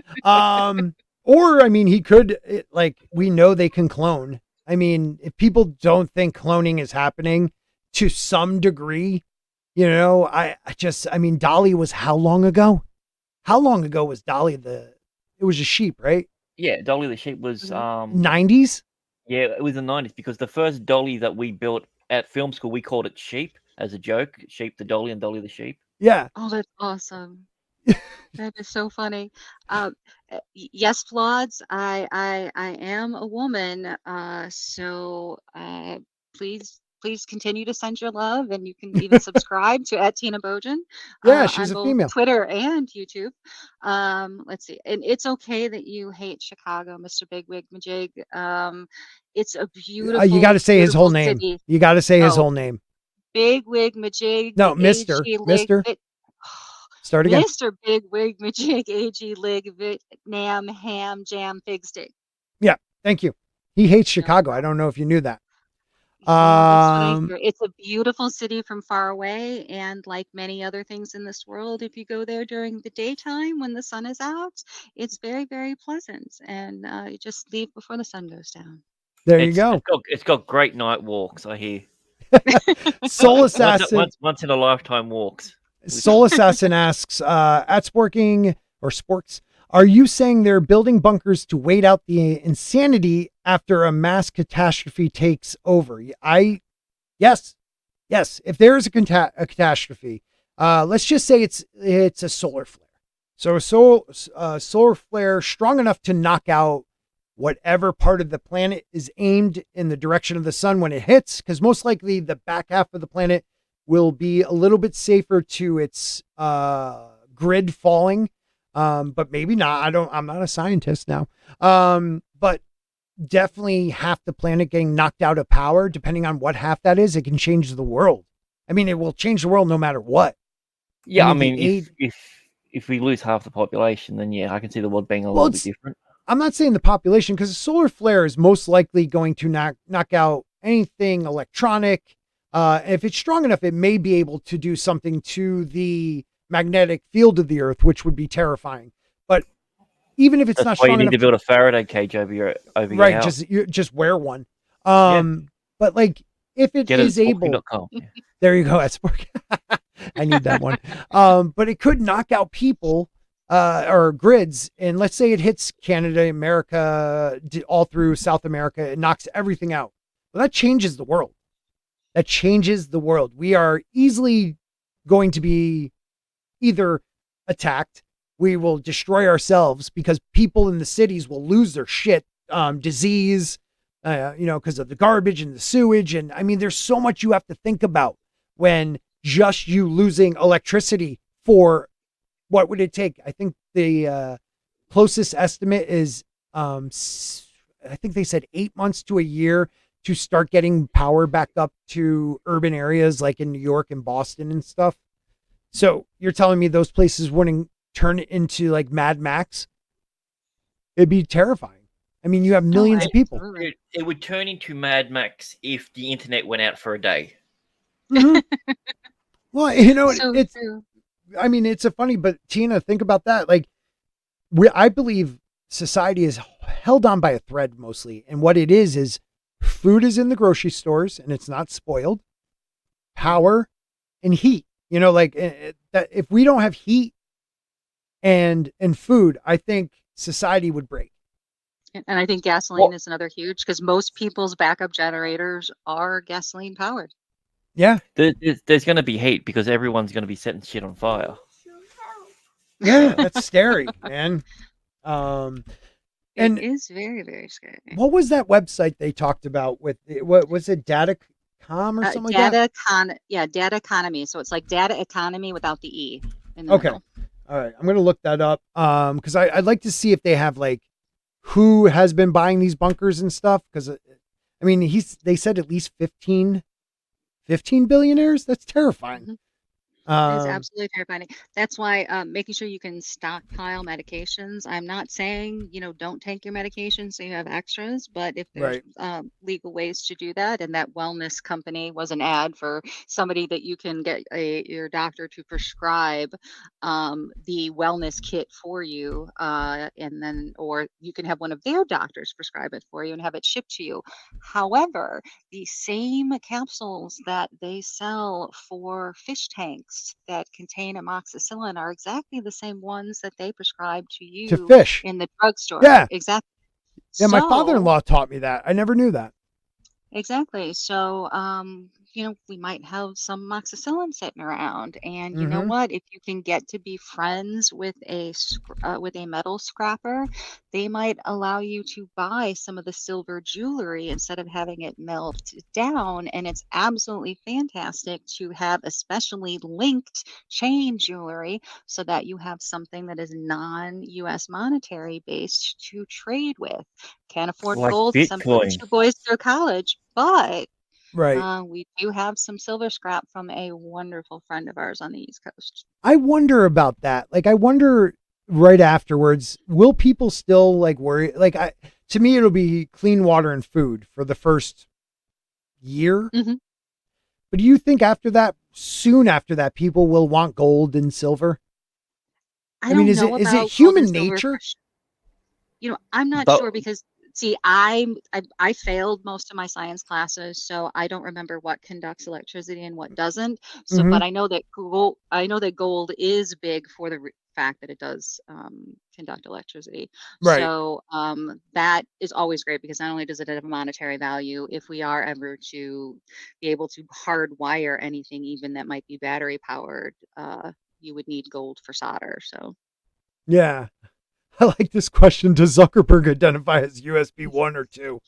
Speaker 1: Or I mean, he could like, we know they can clone. I mean, if people don't think cloning is happening to some degree, I mean, Dolly was how long ago? How long ago was Dolly it was a sheep, right?
Speaker 3: Yeah, Dolly the sheep was
Speaker 1: 90s?
Speaker 3: Yeah, it was the 90s because the first dolly that we built at film school, we called it Sheep as a joke. Sheep the dolly and Dolly the sheep.
Speaker 1: Yeah.
Speaker 4: Oh, that's awesome. That is so funny. Yes, Floods, I am a woman, so please continue to send your love, and you can even subscribe to @TinaBojan.
Speaker 1: Yeah, she's
Speaker 4: on
Speaker 1: a
Speaker 4: both
Speaker 1: female.
Speaker 4: Twitter and YouTube. Let's see, and it's okay that you hate Chicago, Mr. Bigwig Majig. It's a beautiful.
Speaker 1: You got to say his whole
Speaker 4: beautiful
Speaker 1: name.
Speaker 4: city.
Speaker 1: You got to say his
Speaker 4: Oh,
Speaker 1: whole name.
Speaker 4: Bigwig Majig.
Speaker 1: No, Mr.
Speaker 4: AG
Speaker 1: Mr.
Speaker 4: Lig-
Speaker 1: Start again.
Speaker 4: Mr. Bigwig Majig AG Lig Vietnam Ham Jam Fig Stick.
Speaker 1: Yeah, thank you. He hates Chicago. I don't know if you knew that.
Speaker 4: Yeah, that's what I hear. It's a beautiful city from far away, and like many other things in this world, if you go there during the daytime when the sun is out, it's very, very pleasant, and you just leave before the sun goes down.
Speaker 1: There you go.
Speaker 3: It's got great night walks, I hear.
Speaker 1: Soul Assassin.
Speaker 3: Once in a lifetime walks.
Speaker 1: Soul Assassin asks, at Sporking or Sporks, are you saying they're building bunkers to wait out the insanity after a mass catastrophe takes over? Yes. If there is a catastrophe, let's just say it's a solar flare. So a solar flare strong enough to knock out whatever part of the planet is aimed in the direction of the sun when it hits, because most likely the back half of the planet will be a little bit safer to its grid falling, but maybe not. I'm not a scientist now, but definitely half the planet getting knocked out of power, depending on what half that is, it can change the world. I mean, it will change the world no matter what.
Speaker 3: Yeah, I mean, if we lose half the population, then yeah, I can see the world being a little bit different.
Speaker 1: I'm not saying the population, because a solar flare is most likely going to knock out anything electronic. If it's strong enough, it may be able to do something to the magnetic field of the Earth, which would be terrifying. But even if it's not strong enough, you need
Speaker 3: to build a Faraday cage over your
Speaker 1: house. Just wear one. But like, if it is able, there you go. I need that one. But it could knock out people or grids, and let's say it hits Canada, America, all through South America, it knocks everything out. Well, that changes the world. That changes the world. We are easily going to be either attacked, we will destroy ourselves because people in the cities will lose their shit, disease, because of the garbage and the sewage. And I mean, there's so much you have to think about when just you losing electricity for, what would it take? I think the closest estimate is, I think they said 8 months to a year to start getting power back up to urban areas like in New York and Boston and stuff. So you're telling me those places wouldn't turn it into like Mad Max? It'd be terrifying. I mean, you have millions of people.
Speaker 3: It would turn into Mad Max if the internet went out for a day.
Speaker 1: Mm-hmm. Well, it's true. I mean, it's a funny, but Tina, think about that. Like, I believe society is held on by a thread mostly. And what it is food is in the grocery stores and it's not spoiled. Power and heat. That if we don't have heat and food, I think society would break.
Speaker 4: And I think gasoline is another huge, because most people's backup generators are gasoline powered.
Speaker 1: Yeah.
Speaker 3: There's going to be heat because everyone's going to be setting shit on fire.
Speaker 1: Yeah, that's scary, man. And
Speaker 4: it is very, very scary.
Speaker 1: What was that website they talked about with, what was it, Datacom or something like that?
Speaker 4: Data economy. So it's like data economy without the E in the
Speaker 1: Okay.
Speaker 4: middle.
Speaker 1: All right. I'm going to look that up. Because I'd like to see if they have like who has been buying these bunkers and stuff. Because I mean, they said at least 15 billionaires. That's terrifying.
Speaker 4: Mm-hmm. It's absolutely terrifying. That's why making sure you can stockpile medications. I'm not saying, don't take your medications so you have extras, but if there's legal ways to do that, and that wellness company was an ad for somebody that you can get your doctor to prescribe the wellness kit for you, and then, or you can have one of their doctors prescribe it for you and have it shipped to you. However, the same capsules that they sell for fish tanks that contain amoxicillin are exactly the same ones that they prescribe to you
Speaker 1: to fish
Speaker 4: in the drugstore.
Speaker 1: Yeah,
Speaker 4: exactly.
Speaker 1: Yeah, my father-in-law taught me that. I never knew that.
Speaker 4: Exactly. So, we might have some amoxicillin sitting around, and you know what? If you can get to be friends with a metal scrapper, they might allow you to buy some of the silver jewelry instead of having it melt down. And it's absolutely fantastic to have especially linked chain jewelry so that you have something that is non-US monetary based to trade with. Can't afford
Speaker 3: like
Speaker 4: gold. Some two boys through college, but we do have some silver scrap from a wonderful friend of ours on the East Coast.
Speaker 1: I wonder about that. Like, I wonder right afterwards, will people still like worry? Like, to me, it'll be clean water and food for the first year.
Speaker 4: Mm-hmm.
Speaker 1: But do you think soon after that, people will want gold and silver?
Speaker 4: I mean, is
Speaker 1: it human nature?
Speaker 4: I'm not sure, because see, I failed most of my science classes, so I don't remember what conducts electricity and what doesn't. So, but I know that gold is big for the fact that it does conduct electricity.
Speaker 1: Right.
Speaker 4: So that is always great, because not only does it have a monetary value, if we are ever to be able to hardwire anything, even that might be battery powered, you would need gold for solder. So. Yeah.
Speaker 1: I like this question. Does Zuckerberg identify as USB 1 or 2?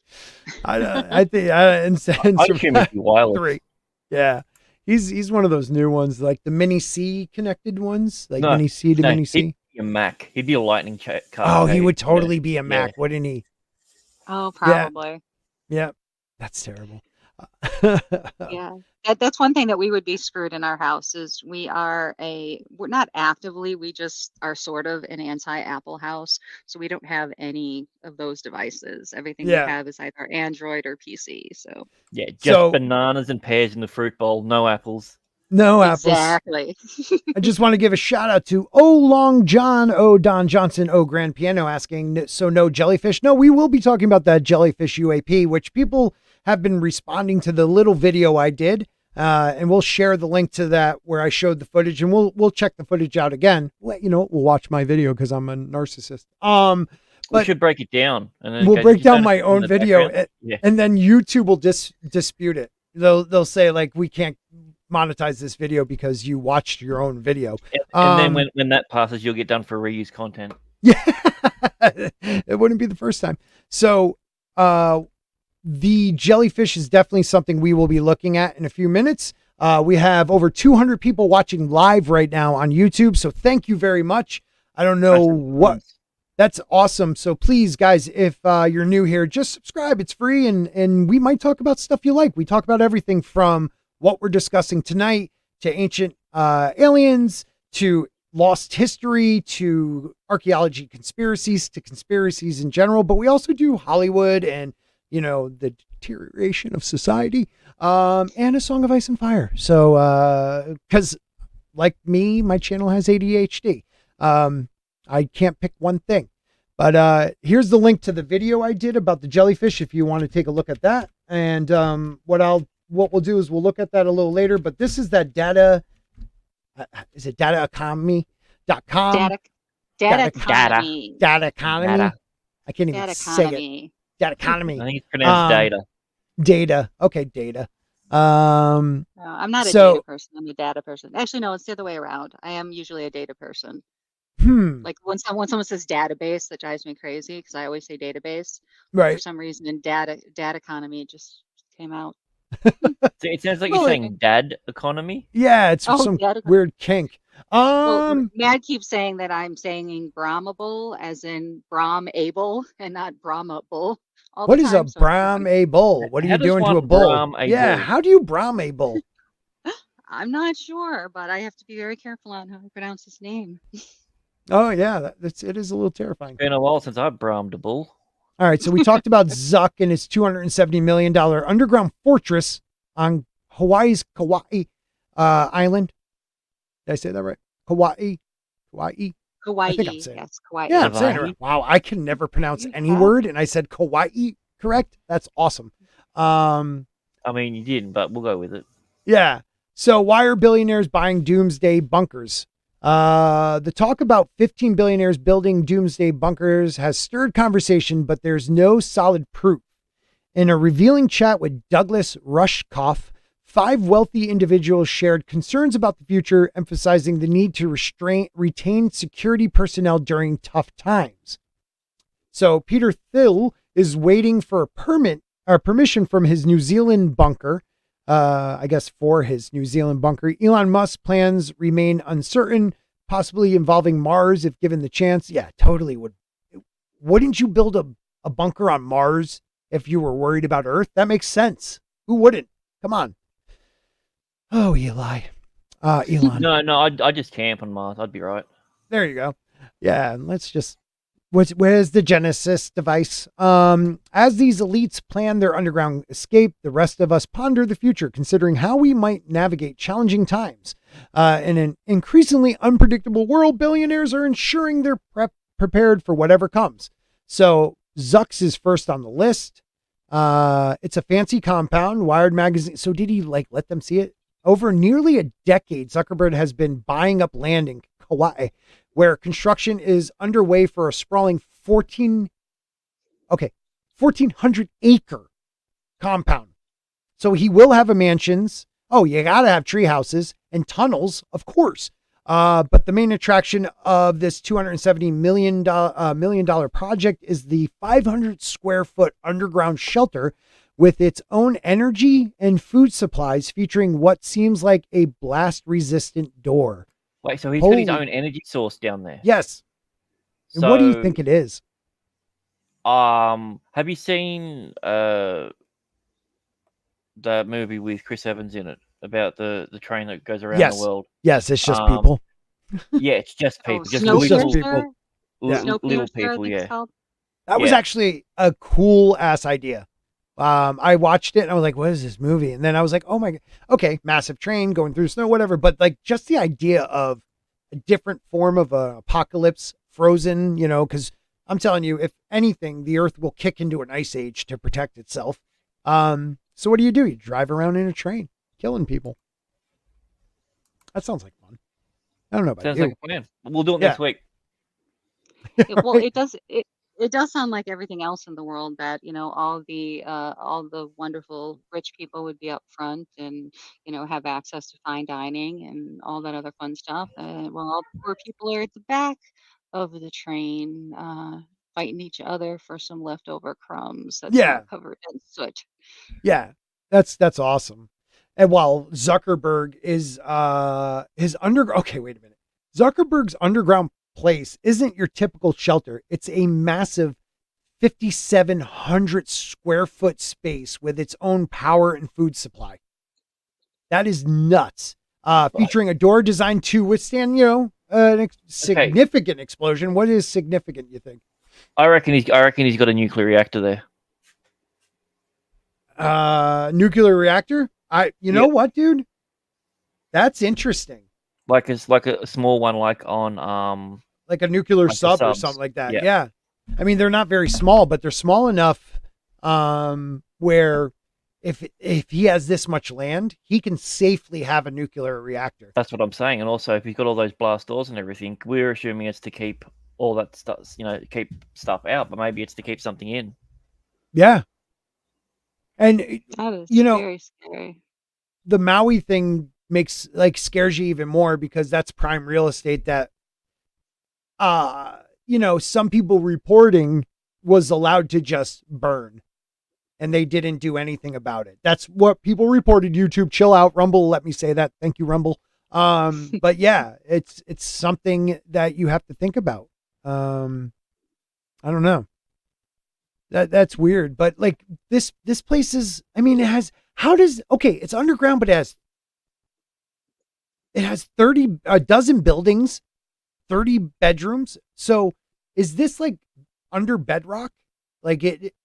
Speaker 1: I think and
Speaker 3: wireless.
Speaker 1: 3. Yeah. He's one of those new ones, like the mini C connected ones, like
Speaker 3: No,
Speaker 1: mini C to
Speaker 3: no,
Speaker 1: mini C.
Speaker 3: he'd be a Mac. He'd be a lightning card.
Speaker 1: Oh, he would
Speaker 3: yeah.
Speaker 1: totally be a Mac, wouldn't he?
Speaker 4: Oh,
Speaker 1: Yeah.
Speaker 4: probably.
Speaker 1: Yeah, that's terrible.
Speaker 4: Yeah. That's one thing that we would be screwed in our house is we're not actively, we just are sort of an anti-Apple house. So we don't have any of those devices. Everything we
Speaker 1: Yeah.
Speaker 4: have is either Android or PC. So
Speaker 3: Yeah, just
Speaker 1: So-
Speaker 3: bananas and pears in the fruit bowl, no apples.
Speaker 1: No apples.
Speaker 4: exactly.
Speaker 1: I just want to give a shout out to O Long John, O Don Johnson, O Grand Piano asking, so no jellyfish? No, we will be talking about that Jellyfish UAP, which people have been responding to the little video I did. And we'll share the link to that where I showed the footage, and we'll check the footage out again. We'll watch my video because I'm a narcissist.
Speaker 3: We
Speaker 1: But
Speaker 3: should break it down. And then
Speaker 1: we'll break down my
Speaker 3: in
Speaker 1: own
Speaker 3: the
Speaker 1: video,
Speaker 3: background. Yeah.
Speaker 1: and then YouTube will dispute it. They'll say like, we can't monetize this video because you watched your own video.
Speaker 3: And then when that passes, you'll get done for reuse content.
Speaker 1: Yeah, it wouldn't be the first time. So, the jellyfish is definitely something we will be looking at in a few minutes. We have over 200 people watching live right now on YouTube. So thank you very much. I don't know what. That's awesome. So please, guys, if you're new here, just subscribe. It's free, and we might talk about stuff you like. We talk about everything from what we're discussing tonight to ancient aliens, to lost history, to archaeology conspiracies, to conspiracies in general. But we also do Hollywood and, the deterioration of society, and A Song of Ice and Fire. So, because like me, my channel has ADHD. I can't pick one thing. But here's the link to the video I did about the jellyfish if you want to take a look at that. And what we'll do is we'll look at that a little later. But this is that data. Is it dataeconomy.com?
Speaker 4: Data economy.
Speaker 1: Data economy.
Speaker 3: Data.
Speaker 1: I can't even
Speaker 4: Data
Speaker 1: say it.
Speaker 4: economy.
Speaker 1: Data economy.
Speaker 3: I think it's pronounced data.
Speaker 1: Data. Okay, data.
Speaker 4: No, I'm not a
Speaker 1: So-
Speaker 4: data person. I'm a data person. Actually, no, it's the other way around. I am usually a data person. Like when someone says database, that drives me crazy because I always say database. For
Speaker 1: Right.
Speaker 4: some reason, in data economy, it just came out.
Speaker 3: So it sounds like
Speaker 1: Well,
Speaker 3: you're saying dad economy.
Speaker 1: Yeah, it's
Speaker 4: Oh,
Speaker 1: some
Speaker 4: data.
Speaker 1: weird kink.
Speaker 4: Well, Mad keeps saying that I'm saying Brahmable as in Brahm able and not Brahmable. All
Speaker 1: What
Speaker 4: the
Speaker 1: is a
Speaker 4: time, so
Speaker 1: Brahm a bull? What are
Speaker 3: How
Speaker 1: you
Speaker 3: does
Speaker 1: doing to
Speaker 3: one
Speaker 1: a bull?
Speaker 3: Brahm a
Speaker 1: Yeah,
Speaker 3: bull?
Speaker 1: how do you Brahm a bull?
Speaker 4: I'm not sure, but I have to be very careful on how I pronounce his name.
Speaker 1: Oh yeah, it is a little terrifing.
Speaker 3: Been a while since I've brahmed a bull.
Speaker 1: All right, so we talked about Zuck and his $270 million underground fortress on Hawaii's Kauai Island. Did I say that right? Kauai.
Speaker 4: Kawaii.
Speaker 1: think I'm saying it.
Speaker 4: Yes, Kawaii.
Speaker 1: Yeah, I'm saying it
Speaker 3: Hawaii.
Speaker 1: right. Wow, I can never pronounce
Speaker 4: You
Speaker 1: any
Speaker 4: have.
Speaker 1: word, and I said Kauai correct. That's awesome.
Speaker 3: I mean, you didn't, but we'll go with it.
Speaker 1: Yeah. So why are billionaires buying doomsday bunkers? The talk about 15 billionaires building doomsday bunkers has stirred conversation, but there's no solid proof. In a revealing chat with Douglas Rushkoff, 5 wealthy individuals shared concerns about the future, emphasizing the need to retain security personnel during tough times. So Peter Thiel is waiting for permission from his New Zealand bunker. I guess for his New Zealand bunker. Elon Musk's plans remain uncertain, possibly involving Mars if given the chance. Yeah, totally would. Wouldn't you build a bunker on Mars if you were worried about Earth? That makes sense. Who wouldn't? Come on. Oh, Eli. Elon.
Speaker 3: No, I'd just camp on Mars. I'd be right.
Speaker 1: There you go. Yeah, and let's just. Where's the Genesis device? As these elites plan their underground escape, the rest of us ponder the future, considering how we might navigate challenging times. In an increasingly unpredictable world, billionaires are ensuring they're prepared for whatever comes. So Zuck's is first on the list. It's a fancy compound, Wired magazine. So did he let them see it? Over nearly a decade, Zuckerberg has been buying up land in Kauai, where construction is underway for a sprawling 1,400 acre compound. So he will have mansions. Oh, you got to have tree houses and tunnels, of course. But the main attraction of this $270 million project is the 500 square foot underground shelter, with its own energy and food supplies, featuring what seems like a blast-resistant door.
Speaker 3: Wait, so he's got his
Speaker 1: Holy-
Speaker 3: own energy source down there.
Speaker 1: Yes. And
Speaker 3: So,
Speaker 1: what do you think it is?
Speaker 3: have you seen that movie with Chris Evans in it about the train that goes around
Speaker 1: Yes.
Speaker 3: the world?
Speaker 1: Yes, it's just
Speaker 3: Um,
Speaker 1: people.
Speaker 3: Yeah, it's just people,
Speaker 4: Oh,
Speaker 3: just
Speaker 1: little
Speaker 3: little,
Speaker 1: people.
Speaker 3: little
Speaker 4: Snowpiercer, I
Speaker 3: people.
Speaker 4: think it's
Speaker 3: Yeah,
Speaker 4: called.
Speaker 1: That was
Speaker 3: Yeah.
Speaker 1: actually a cool ass idea. I watched it and I was like, what is this movie? And then I was like, oh my God, okay, massive train going through snow, whatever. But like just the idea of a different form of an apocalypse, frozen, you know, because I'm telling you, if anything, the earth will kick into an ice age to protect itself. So what do? You drive around in a train, killing people. That sounds like fun. I don't know about
Speaker 3: sounds
Speaker 1: you.
Speaker 3: like a plan. We'll do it
Speaker 1: Yeah.
Speaker 3: next week.
Speaker 4: Well, it does. It does sound like everything else in the world that, all the wonderful rich people would be up front and, have access to fine dining and all that other fun stuff. Well, all the poor people are at the back of the train, fighting each other for some leftover crumbs that's
Speaker 1: Yeah.
Speaker 4: not covered in soot.
Speaker 1: Yeah, that's awesome. And while Zuckerberg is his underground, okay, wait a minute. Zuckerberg's underground place isn't your typical shelter. It's a massive 5,700 square foot space with its own power and food supply. That is nuts. Featuring a door designed to withstand, significant explosion. What is significant, you think?
Speaker 3: I reckon he's got a nuclear reactor there.
Speaker 1: Nuclear reactor? You know what, dude? That's interesting.
Speaker 3: Like it's like a small one, like on
Speaker 1: Like a nuclear
Speaker 3: like the
Speaker 1: sub or
Speaker 3: subs.
Speaker 1: something like that.
Speaker 3: Yeah.
Speaker 1: Yeah. I mean, they're not very small, but they're small enough where if he has this much land, he can safely have a nuclear reactor.
Speaker 3: That's what I'm saying. And also, if he's got all those blast doors and everything, we're assuming it's to keep all that stuff, keep stuff out, but maybe it's to keep something in.
Speaker 1: Yeah. And
Speaker 4: That is very scary.
Speaker 1: the Maui thing scares you even more because that's prime real estate that some people reporting was allowed to just burn and they didn't do anything about it. That's what people reported. YouTube, chill out. Rumble, let me say that. Thank you, Rumble. But yeah, it's something that you have to think about. I don't know. That's weird, but like this place is, I mean, it's underground, but it has a dozen buildings, 30 bedrooms. So is this like under bedrock? Like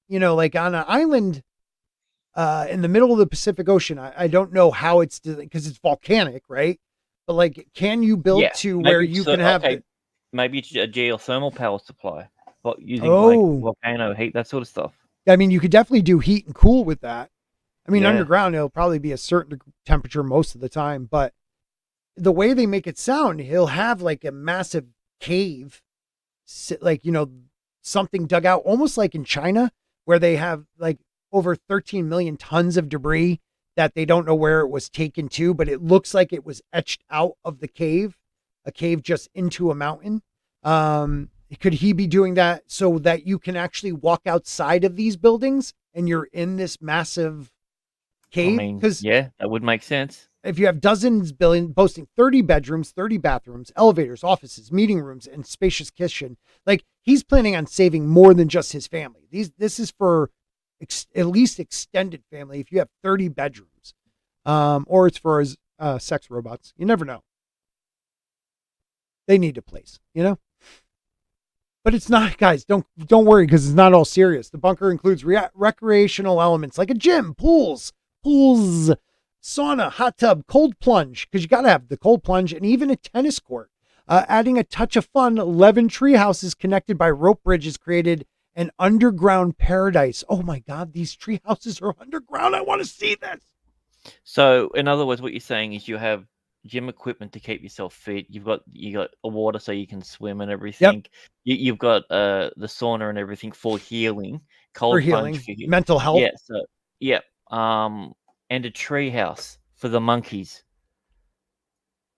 Speaker 1: like on an island in the middle of the Pacific Ocean. I don't know how it's because it's volcanic, right? But like, can you build to where you can have
Speaker 3: maybe it's a geothermal power supply, but using like volcano heat, that sort of stuff.
Speaker 1: I mean, you could definitely do heat and cool with that. I mean,
Speaker 3: Yeah.
Speaker 1: underground, it'll probably be a certain temperature most of the time, but the way they make it sound, he'll have like a massive cave, like, something dug out, almost like in China, where they have like over 13 million tons of debris that they don't know where it was taken to, but it looks like it was etched out of the cave, a cave just into a mountain. Could he be doing that so that you can actually walk outside of these buildings and you're in this massive cave?
Speaker 3: I mean,
Speaker 1: Because
Speaker 3: yeah, that would make sense.
Speaker 1: if you have dozens boasting 30 bedrooms, 30 bathrooms, elevators, offices, meeting rooms, and spacious kitchen, like he's planning on saving more than just his family. This is for at least extended family. If you have 30 bedrooms, or it's for his sex robots, you never know. They need a place, But it's not, guys. Don't worry because it's not all serious. The bunker includes recreational elements like a gym, pools, sauna, hot tub, cold plunge, because you got to have the cold plunge, and even a tennis court. Adding a touch of fun, 11 tree houses connected by rope bridges created an underground paradise. Oh my God, these tree houses are underground. I want to see this.
Speaker 3: So, in other words, what you're saying is you have gym equipment to keep yourself fit. You got a water so you can swim and everything. You've got the sauna and everything for healing, cold
Speaker 1: For healing,
Speaker 3: plunge for
Speaker 1: mental health.
Speaker 3: Yeah. So and a tree house for the monkeys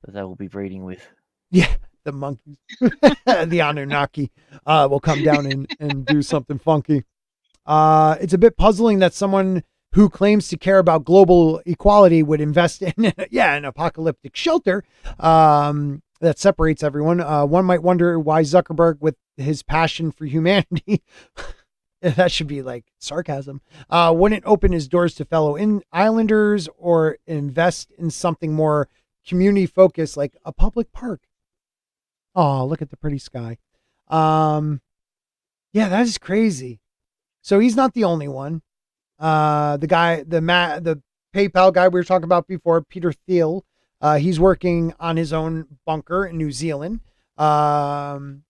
Speaker 3: that they will be breeding with.
Speaker 1: Yeah, the monkeys, the Anunnaki will come down and do something funky. It's a bit puzzling that someone who claims to care about global equality would invest in, an apocalyptic shelter that separates everyone. One might wonder why Zuckerberg, with his passion for humanity, that should be like sarcasm, wouldn't open his doors to fellow islanders or invest in something more community focused, like a public park. Oh, look at the pretty sky. Yeah, that is crazy. So he's not the only one. The PayPal guy we were talking about before, Peter Thiel, he's working on his own bunker in New Zealand. Sam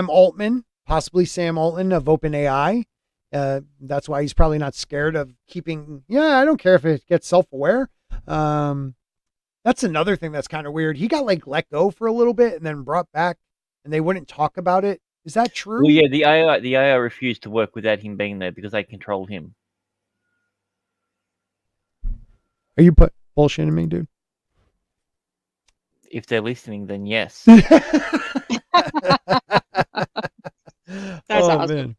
Speaker 1: Altman, possibly Sam Altman of OpenAI. That's why he's probably not scared of keeping. Yeah, I don't care if it gets self-aware. That's another thing that's kind of weird. He got like let go for a little bit and then brought back, and they wouldn't talk about it. Is that true?
Speaker 3: Well, yeah, the AI refused to work without him being there because they control him.
Speaker 1: Are you bullshitting me, dude?
Speaker 3: If they're listening, then yes.
Speaker 4: That's awesome.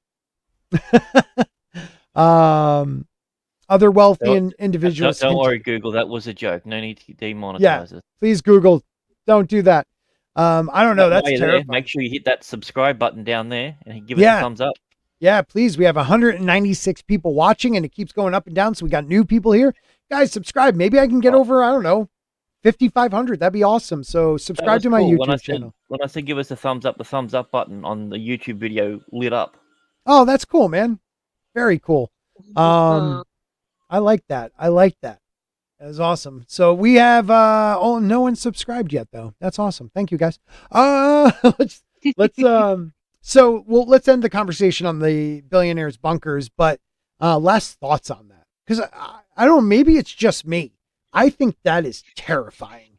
Speaker 1: Man. Other wealthy individuals.
Speaker 3: Don't worry, Google. That was a joke. No need to demonetize
Speaker 1: Yeah,
Speaker 3: it.
Speaker 1: please, Google. Don't do that. I don't know. That's terrifying.
Speaker 3: Make sure you hit that subscribe button down there and give it a thumbs up.
Speaker 1: Yeah, please. We have 196 people watching, and it keeps going up and down. So we got new people here. Guys, subscribe. Maybe I can get over, I don't know, 5,500. That'd be awesome. So subscribe to my YouTube channel.
Speaker 3: When I said give us a thumbs up, the thumbs up button on the YouTube video lit up.
Speaker 1: Oh, that's cool, man. Very cool. I like that. That was awesome. So we have no one subscribed yet though. That's awesome. Thank you guys. Let's let's end the conversation on the billionaires bunkers, but last thoughts on that. Because I don't know, maybe it's just me. I think that is terrifying.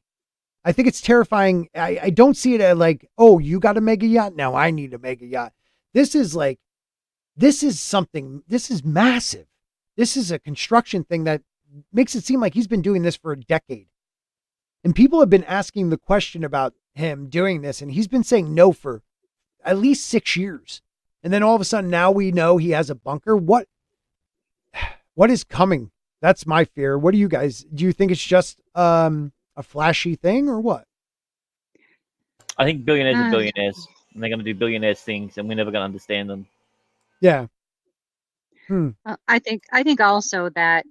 Speaker 1: I think it's terrifying. I don't see it as like, oh, you got a mega yacht, now I need a mega yacht. This is massive. This is a construction thing that makes it seem like he's been doing this for a decade. And people have been asking the question about him doing this, and he's been saying no for at least 6 years. And then all of a sudden now we know he has a bunker. What is coming? That's my fear. What do you guys, do you think it's just a flashy thing or what?
Speaker 3: I think billionaires are billionaires, and they're going to do billionaires things, and we're never going to understand them.
Speaker 1: Yeah.
Speaker 6: I think also that,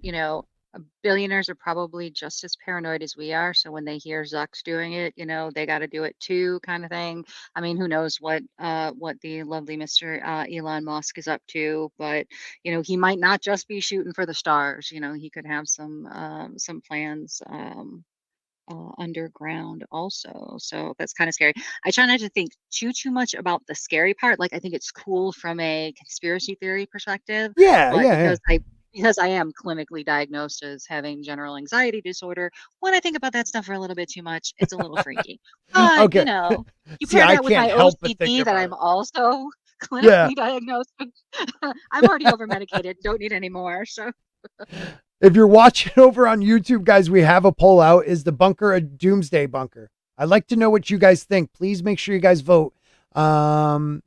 Speaker 6: billionaires are probably just as paranoid as we are. So when they hear Zuck's doing it, they got to do it too, kind of thing. I mean, who knows what the lovely Mr. Elon Musk is up to, but he might not just be shooting for the stars. He could have some plans underground also. So that's kind of scary. I try not to think too much about the scary part. Like, I think it's cool from a conspiracy theory perspective. Because I am clinically diagnosed as having general anxiety disorder. When I think about that stuff for a little bit too much, it's a little freaky. But,
Speaker 1: Okay.
Speaker 6: You pair that with my OCD that I'm also clinically diagnosed with. I'm already over medicated. Don't need any more. So.
Speaker 1: If you're watching over on YouTube, guys, we have a poll out. Is the bunker a doomsday bunker? I'd like to know what you guys think. Please make sure you guys vote. Because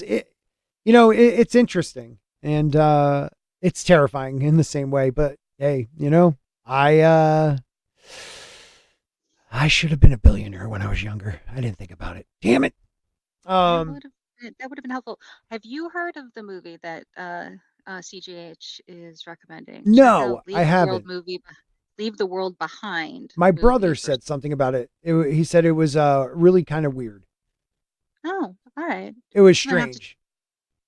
Speaker 1: it's interesting and it's terrifying in the same way. But hey, I should have been a billionaire when I was younger. I didn't think about it. Damn it.
Speaker 6: That would have been helpful. Have you heard of the movie that CGH is recommending?
Speaker 1: No, I haven't.
Speaker 6: Leave the World Behind.
Speaker 1: My brother said something about it. He said it was really kind of weird.
Speaker 6: Oh, all right.
Speaker 1: It was strange.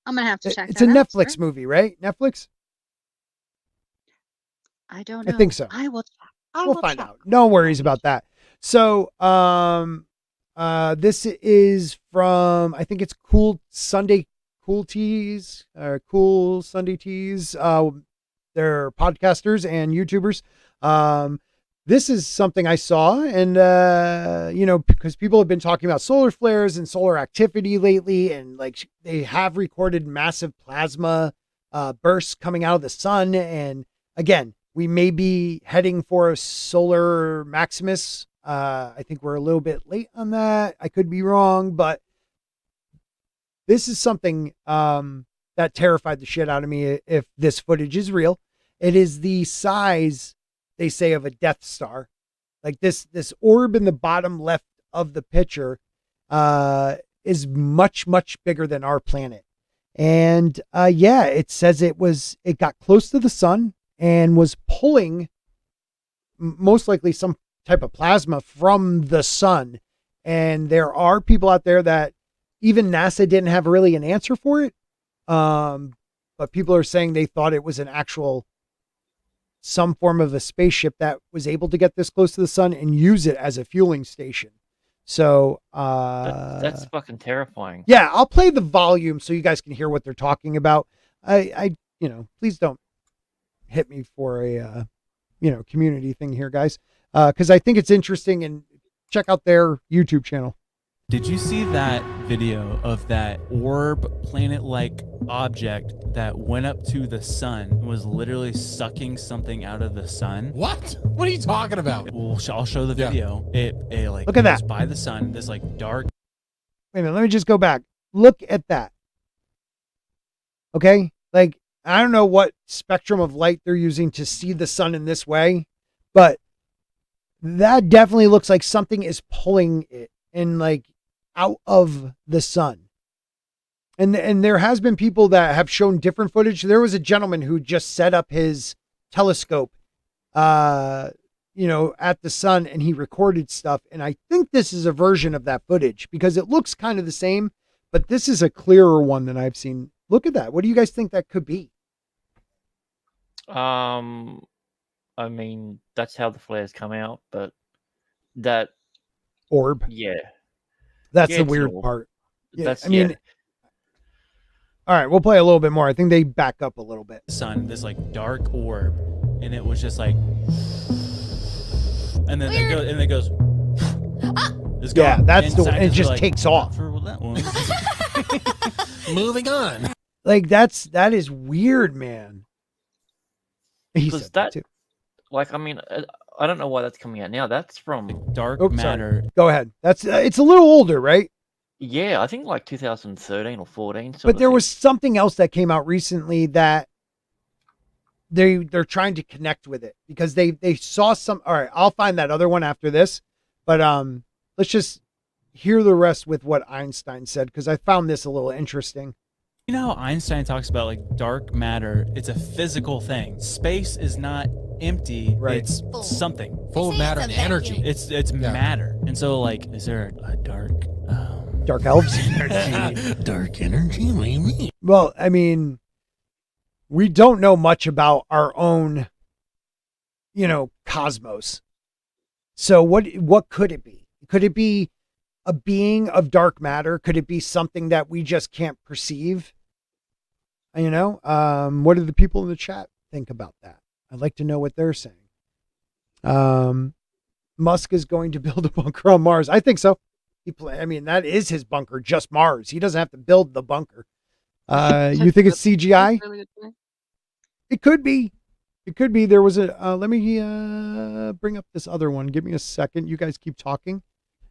Speaker 6: I'm gonna have to check.
Speaker 1: It's a Netflix movie, right? Netflix?
Speaker 6: I don't know.
Speaker 1: I think so.
Speaker 6: I will check.
Speaker 1: We'll find out. No worries about that. So, this is from, I think it's Cool Sunday Teas. They're podcasters and YouTubers. This is something I saw, and because people have been talking about solar flares and solar activity lately, and like they have recorded massive plasma bursts coming out of the sun, and again, we may be heading for a solar maximus. I think we're a little bit late on that. I could be wrong, but this is something that terrified the shit out of me if this footage is real. It is the size, they say, of a Death Star. Like this orb in the bottom left of the picture is much, much bigger than our planet. And yeah, it says it got close to the sun and was pulling most likely some type of plasma from the sun. And there are people out there that even NASA didn't have really an answer for it. But people are saying they thought it was an actual, some form of a spaceship that was able to get this close to the sun and use it as a fueling station. So
Speaker 3: that's fucking terrifying.
Speaker 1: Yeah, I'll play the volume so you guys can hear what they're talking about. I please don't hit me for a community thing here, guys, because I think it's interesting, and check out their YouTube channel.
Speaker 7: Did you see that video of that orb planet-like object that went up to the sun and was literally sucking something out of the sun?
Speaker 8: What? What are you talking about?
Speaker 7: Well, I'll show the video. It like
Speaker 1: look at that
Speaker 7: goes by the sun. This like dark.
Speaker 1: Wait a minute. Let me just go back. Look at that. Okay, like I don't know what spectrum of light they're using to see the sun in this way, but that definitely looks like something is pulling it and like out of the sun. And there has been people that have shown different footage. There was a gentleman who just set up his telescope, at the sun, and he recorded stuff. And I think this is a version of that footage because it looks kind of the same, but this is a clearer one than I've seen. Look at that. What do you guys think that could be?
Speaker 3: I mean, that's how the flares come out, but that
Speaker 1: orb.
Speaker 3: Yeah.
Speaker 1: That's the weird part. Yeah,
Speaker 3: I mean,
Speaker 1: all right, we'll play a little bit more. I think they back up a little bit.
Speaker 7: Sun, this like dark orb, and it was just like, and then it goes. It's
Speaker 1: yeah,
Speaker 7: gone.
Speaker 1: that's the one. It just
Speaker 7: like,
Speaker 1: takes off.
Speaker 7: For that one.
Speaker 8: Moving on.
Speaker 1: Like that is weird, man. He said that too.
Speaker 3: Like, I mean, I don't know why that's coming out now. That's from
Speaker 7: dark matter.
Speaker 1: Sorry. Go ahead. That's it's a little older, right?
Speaker 3: Yeah, I think like 2013 or 14.
Speaker 1: But there was something else that came out recently that they're trying to connect with it because they saw some. All right, I'll find that other one after this. But let's just hear the rest with what Einstein said because I found this a little interesting.
Speaker 7: You know how Einstein talks about like dark matter? It's a physical thing. Space is not empty.
Speaker 1: Right.
Speaker 7: It's something
Speaker 8: full of matter and energy.
Speaker 7: It's matter. And so like, is there a dark
Speaker 1: elves?
Speaker 8: Dark energy, maybe.
Speaker 1: Well, I mean, we don't know much about our own, cosmos. So what could it be? Could it be a being of dark matter? Could it be something that we just can't perceive? What do the people in the chat think about that? I'd like to know what they're saying. Musk is going to build a bunker on Mars. I think so. That is his bunker, just Mars. He doesn't have to build the bunker. You think it's CGI? It could be. It could be. There was let me bring up this other one. Give me a second. You guys keep talking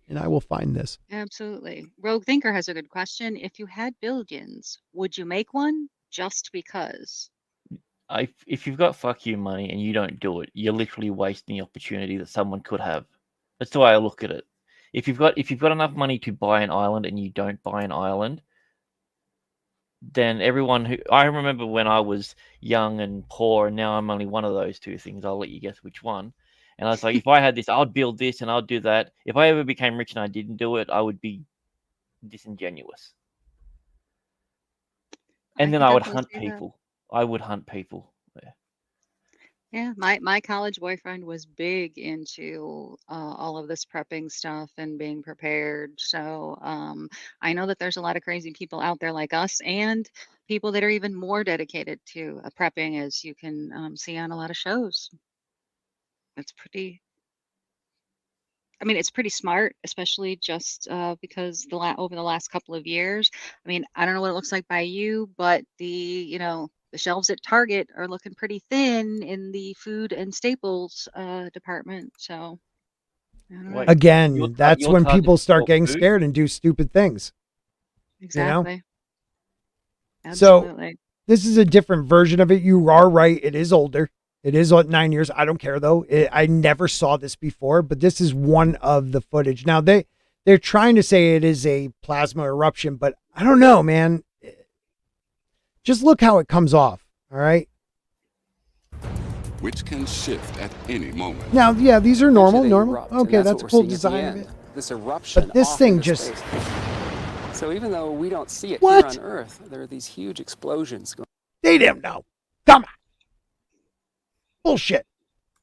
Speaker 1: and I will find this.
Speaker 6: Absolutely. Rogue Thinker has a good question. If you had billions, would you make one just because?
Speaker 3: If you've got fuck you money and you don't do it, you're literally wasting the opportunity that someone could have. That's the way I look at it. If you've got enough money to buy an island and you don't buy an island, then I remember when I was young and poor, and now I'm only one of those two things. I'll let you guess which one. And I was like, if I had this, I'd build this and I'd do that. If I ever became rich and I didn't do it, I would be disingenuous. And then I would hunt people. I would hunt people.
Speaker 6: Yeah, my college boyfriend was big into all of this prepping stuff and being prepared. So I know that there's a lot of crazy people out there like us and people that are even more dedicated to prepping, as you can see on a lot of shows. It's pretty smart, especially just because over the last couple of years. I mean, I don't know what it looks like by you, but the shelves at Target are looking pretty thin in the food and staples department. So
Speaker 1: again, that's when people start getting
Speaker 3: food?
Speaker 1: scared and do stupid things.
Speaker 6: Exactly.
Speaker 1: So this is a different version of it. You are right. It is older. It is 9 years. I don't care though. I never saw this before, but this is one of the footage. Now they're trying to say it is a plasma eruption, but I don't know, man. Just look how it comes off. All right.
Speaker 9: Which can shift at any moment.
Speaker 1: Now, yeah, these are normal.
Speaker 10: Erupt,
Speaker 1: Okay, that's a cool design of it.
Speaker 10: This eruption.
Speaker 1: But this thing just.
Speaker 10: So even though we don't see it
Speaker 1: What?
Speaker 10: here on Earth, there are these huge explosions going.
Speaker 1: They didn't know. Come on. Bullshit.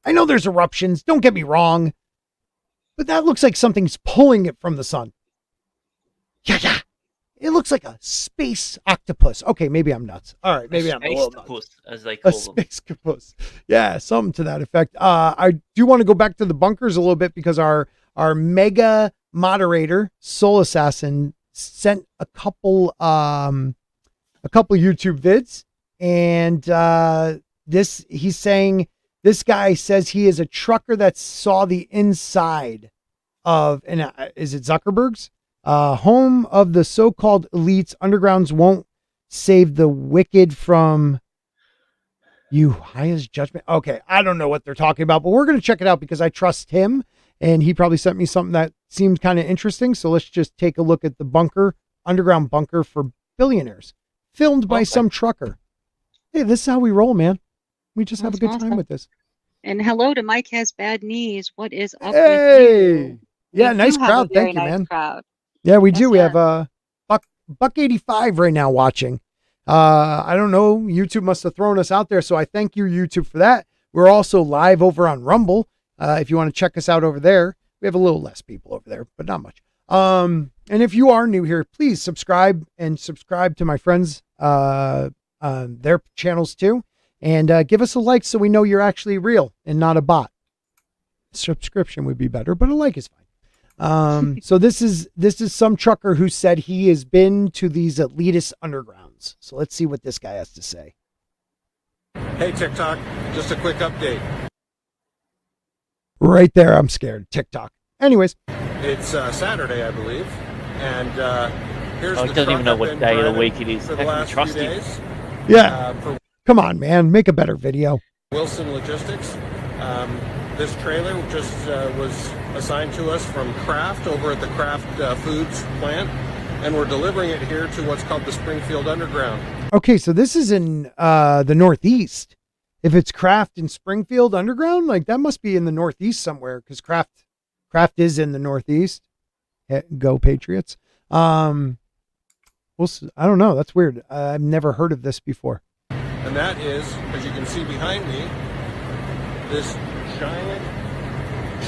Speaker 1: I know there's eruptions. Don't get me wrong. But that looks like something's pulling it from the sun. Yeah. It looks like a space octopus. Okay, maybe I'm nuts. All right, maybe I'm a little nuts.
Speaker 3: As they call
Speaker 1: A
Speaker 3: them.
Speaker 1: space octopus. Yeah, something to that effect. I do want to go back to the bunkers a little bit because our mega moderator, Soul Assassin, sent a couple YouTube vids, and he's saying this guy says he is a trucker that saw the inside of, and is it Zuckerberg's? Home of the so-called elites. Undergrounds won't save the wicked from you. Highest judgment. Okay, I don't know what they're talking about, but we're going to check it out because I trust him, and he probably sent me something that seemed kind of interesting. So let's just take a look at the bunker, underground bunker for billionaires, filmed by some trucker. Hey, this is how we roll, man. We just have a good time with this.
Speaker 6: And hello to Mike Has Bad Knees. What is up with
Speaker 1: Hey,
Speaker 6: you?
Speaker 1: yeah,
Speaker 6: We
Speaker 1: nice
Speaker 6: do have a
Speaker 1: crowd.
Speaker 6: very
Speaker 1: Thank you,
Speaker 6: nice
Speaker 1: man.
Speaker 6: crowd.
Speaker 1: Yeah, we do.
Speaker 6: Yes,
Speaker 1: We
Speaker 6: sir.
Speaker 1: have buck 85 right now watching. I don't know. YouTube must have thrown us out there. So I thank you, YouTube, for that. We're also live over on Rumble. If you want to check us out over there, we have a little less people over there, but not much. And if you are new here, please subscribe to my friends, their channels too. And give us a like so we know you're actually real and not a bot. Subscription would be better, but a like is fine. So this is some trucker who said he has been to these elitist undergrounds. So let's see what this guy has to say.
Speaker 11: Hey TikTok, just a quick update.
Speaker 1: Right there, I'm scared. TikTok. Anyways,
Speaker 11: It's Saturday, I believe, and here's
Speaker 3: Oh,
Speaker 11: the
Speaker 3: he doesn't
Speaker 11: truck
Speaker 3: even know
Speaker 11: I've
Speaker 3: what
Speaker 11: been
Speaker 3: day of the
Speaker 11: driving
Speaker 3: week it is.
Speaker 11: for
Speaker 3: How
Speaker 11: the
Speaker 3: can we
Speaker 11: last
Speaker 3: trust
Speaker 11: few
Speaker 3: him?
Speaker 11: days.
Speaker 1: yeah,
Speaker 11: For
Speaker 1: come on, man, make a better video.
Speaker 11: Wilson Logistics. This trailer just was assigned to us from Kraft over at the Kraft Foods plant, and we're delivering it here to what's called the Springfield Underground.
Speaker 1: Okay, so this is in the Northeast. If it's Kraft in Springfield Underground, like that must be in the Northeast somewhere because Kraft is in the Northeast. Go Patriots. I don't know. That's weird. I've never heard of this before.
Speaker 11: And that is, as you can see behind me, this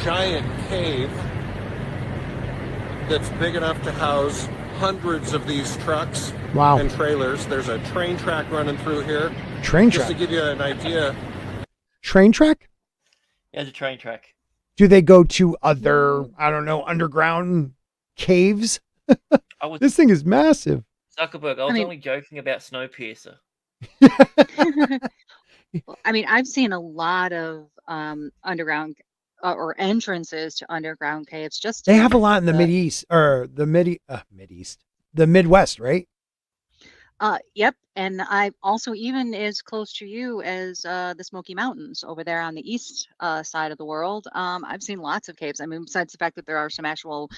Speaker 11: giant cave that's big enough to house hundreds of these trucks and trailers. There's a train track running through here.
Speaker 1: Train
Speaker 11: Just
Speaker 1: track?
Speaker 11: to give you an idea.
Speaker 1: Train track?
Speaker 3: Yeah, it's a train track.
Speaker 1: Do they go to other, I don't know, underground caves? This thing is massive.
Speaker 3: Zuckerberg, I was only joking about Snowpiercer.
Speaker 6: I mean, I've seen a lot of underground or entrances to underground caves. Just
Speaker 1: They have a lot in the Mideast or the the Midwest, right?
Speaker 6: Yep, and I also even as close to you as the Smoky Mountains over there on the east side of the world. I've seen lots of caves. I mean, besides the fact that there are some actual,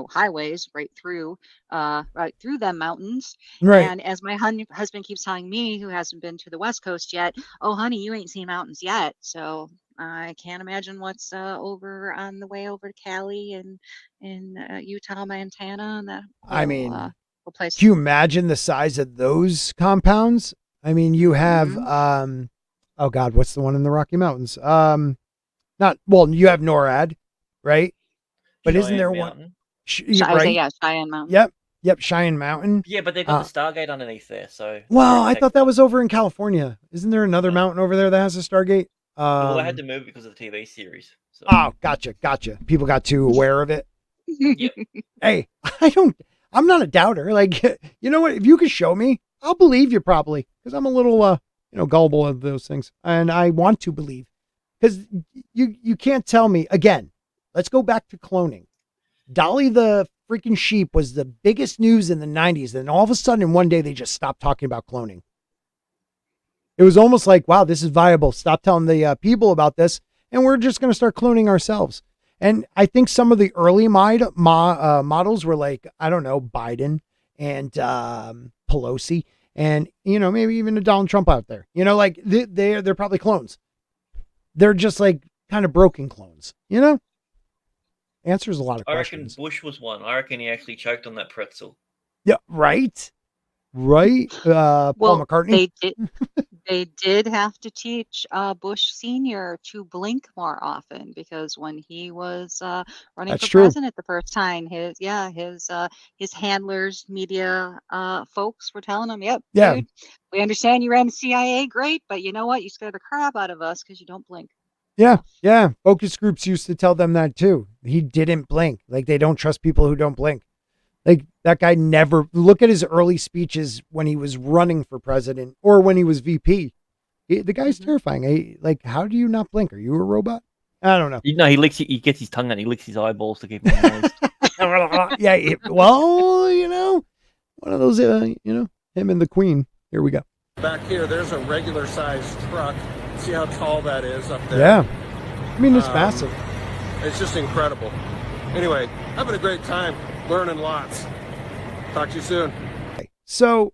Speaker 6: highways right through them mountains.
Speaker 1: Right.
Speaker 6: And as my husband keeps telling me, who hasn't been to the West Coast yet, oh, honey, you ain't seen mountains yet. So I can't imagine what's over on the way over to Cali and in Utah, Montana, and that.
Speaker 1: I mean,
Speaker 6: place.
Speaker 1: can you imagine the size of those compounds? I mean, you have, oh God, what's the one in the Rocky Mountains? You have NORAD, right? But
Speaker 3: Cheyenne
Speaker 1: isn't there
Speaker 3: Mountain.
Speaker 1: one?
Speaker 6: Cheyenne Mountain.
Speaker 1: Yep, Cheyenne Mountain.
Speaker 3: Yeah, but they've got the Stargate underneath there, so.
Speaker 1: Well, I thought that was over in California. Isn't there another mountain over there that has a Stargate?
Speaker 3: Well, they had to move because of the TV series. So.
Speaker 1: Oh, gotcha. People got too aware of it.
Speaker 3: Yep.
Speaker 1: Hey, I'm not a doubter. Like, you know what? If you could show me, I'll believe you probably because I'm a little, gullible of those things. And I want to believe because you can't tell me again. Let's go back to cloning. Dolly the freaking sheep was the biggest news in the 90s. Then all of a sudden, one day they just stopped talking about cloning. It was almost like, wow, this is viable. Stop telling the people about this, and we're just going to start cloning ourselves. And I think some of the early models were like, I don't know, Biden and Pelosi, and maybe even a Donald Trump out there. Like they're probably clones. They're just like kind of broken clones. Answers a lot of questions.
Speaker 3: I reckon Bush was one. I reckon he actually choked on that pretzel.
Speaker 1: Yeah, right. Paul McCartney.
Speaker 6: They did have to teach Bush Senior to blink more often, because when he was running
Speaker 1: That's
Speaker 6: for
Speaker 1: true.
Speaker 6: president the first time, his handlers, media folks were telling him, "Yep,
Speaker 1: Yeah.
Speaker 6: dude, we understand you ran the CIA, great, but you know what? You scared the crap out of us because you don't blink."
Speaker 1: Yeah. Focus groups used to tell them that too. He didn't blink. Like, they don't trust people who don't blink. Like, that guy never, look at his early speeches when he was running for president or when he was VP. The guy's terrifying. Like, how do you not blink? Are you a robot? I don't know.
Speaker 3: He gets his tongue out and he licks his eyeballs to keep him moist.
Speaker 1: Yeah. One of those, him and the Queen. Here we go.
Speaker 11: Back here, there's a regular sized truck. See how tall that is up there?
Speaker 1: Yeah. I mean, it's massive.
Speaker 11: It's just incredible. Anyway, having a great time, learning lots. Talk to you soon.
Speaker 1: So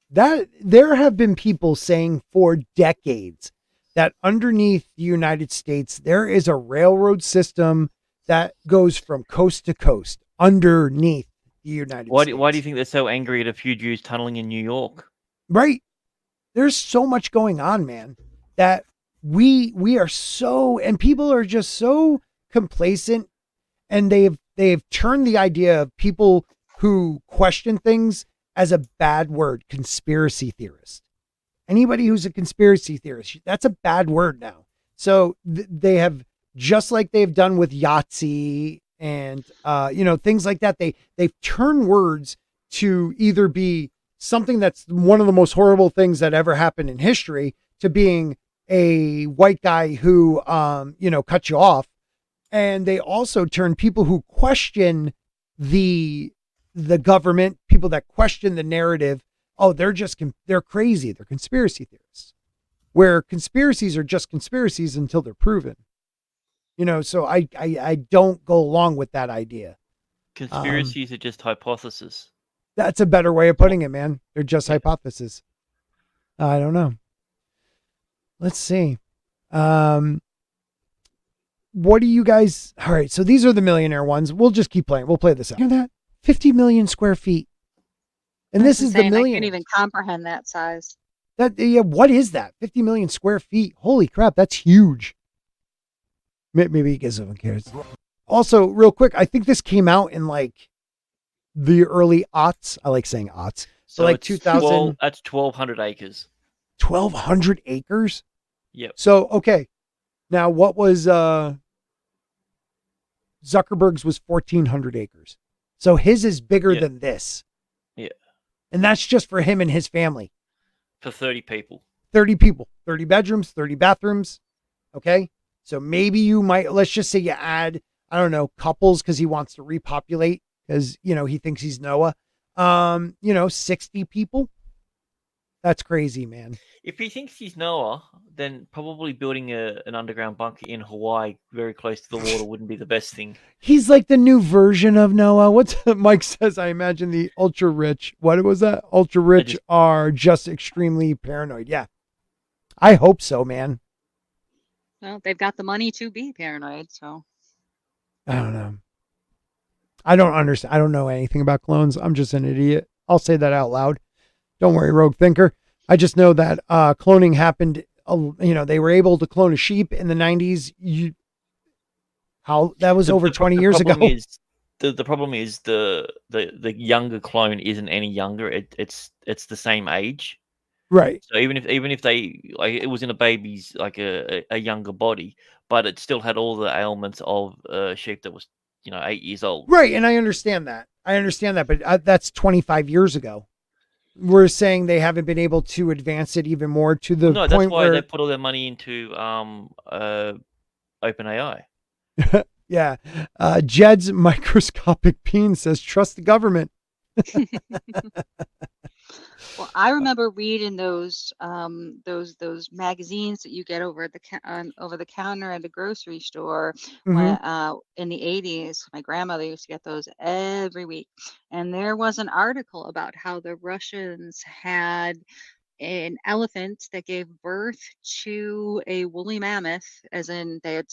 Speaker 1: that there have been people saying for decades that underneath the United States, there is a railroad system that goes from coast to coast underneath the United States.
Speaker 3: Why do you think they're so angry at a few Jews tunneling in New York?
Speaker 1: Right. There's so much going on, man, that we are so, and people are just so complacent, and they've turned the idea of people who question things as a bad word, conspiracy theorist. Anybody who's a conspiracy theorist, that's a bad word now. So they have, just like they've done with Yahtzee and things like that, they've turned words to either be something that's one of the most horrible things that ever happened in history to being a white guy who cut you off. And they also turn people who question the government, people that question the narrative, they're crazy. They're conspiracy theorists, where conspiracies are just conspiracies until they're proven. So I don't go along with that idea.
Speaker 3: Conspiracies are just hypotheses.
Speaker 1: That's a better way of putting it, man. They're just hypotheses. I don't know. Let's see. What do you guys? All right. So these are the millionaire ones. We'll just keep playing. We'll play this out. Hear that? 50 million square feet. And
Speaker 6: That's
Speaker 1: this is
Speaker 6: insane.
Speaker 1: the million.
Speaker 6: I can't even comprehend that size.
Speaker 1: What is that? 50 million square feet. Holy crap. That's huge. Maybe because no one cares. Also, real quick, I think this came out in like the early aughts. I like saying aughts. So like 2000.
Speaker 3: That's 1,200 acres.
Speaker 1: 1,200 acres?
Speaker 3: Yep.
Speaker 1: So, okay. Now, what was Zuckerberg's was 1,400 acres. So his is bigger than this.
Speaker 3: Yeah.
Speaker 1: And that's just for him and his family.
Speaker 3: For 30 people.
Speaker 1: 30 people. 30 bedrooms, 30 bathrooms. Okay. So maybe you might, let's just say you add, I don't know, couples because he wants to repopulate because, he thinks he's Noah. 60 people. That's crazy, man.
Speaker 3: If he thinks he's Noah, then probably building an underground bunker in Hawaii very close to the water wouldn't be the best thing.
Speaker 1: He's like the new version of Noah. What's Mike says? I imagine the ultra rich. What was that? Ultra rich are just extremely paranoid. Yeah. I hope so, man.
Speaker 6: Well, they've got the money to be paranoid, so.
Speaker 1: I don't know. I don't understand. I don't know anything about clones. I'm just an idiot. I'll say that out loud. Don't worry, Rogue Thinker. I just know that cloning happened. They were able to clone a sheep in the 90s. That was over 20 years ago.
Speaker 3: The problem is the younger clone isn't any younger. It's the same age.
Speaker 1: Right.
Speaker 3: So even if they it was in a baby's a younger body, but it still had all the ailments of a sheep that was 8 years old.
Speaker 1: Right, and I understand that. But that's 25 years ago. We're saying they haven't been able to advance it even more to the point
Speaker 3: that's why
Speaker 1: where
Speaker 3: they put all their money into OpenAI.
Speaker 1: Yeah. Jed's microscopic bean says, trust the government.
Speaker 6: Well, I remember reading those magazines that you get over at over the counter at the grocery store when
Speaker 1: Mhm.
Speaker 6: in the 80s. My grandmother used to get those every week, and there was an article about how the Russians had an elephant that gave birth to a woolly mammoth, as in they had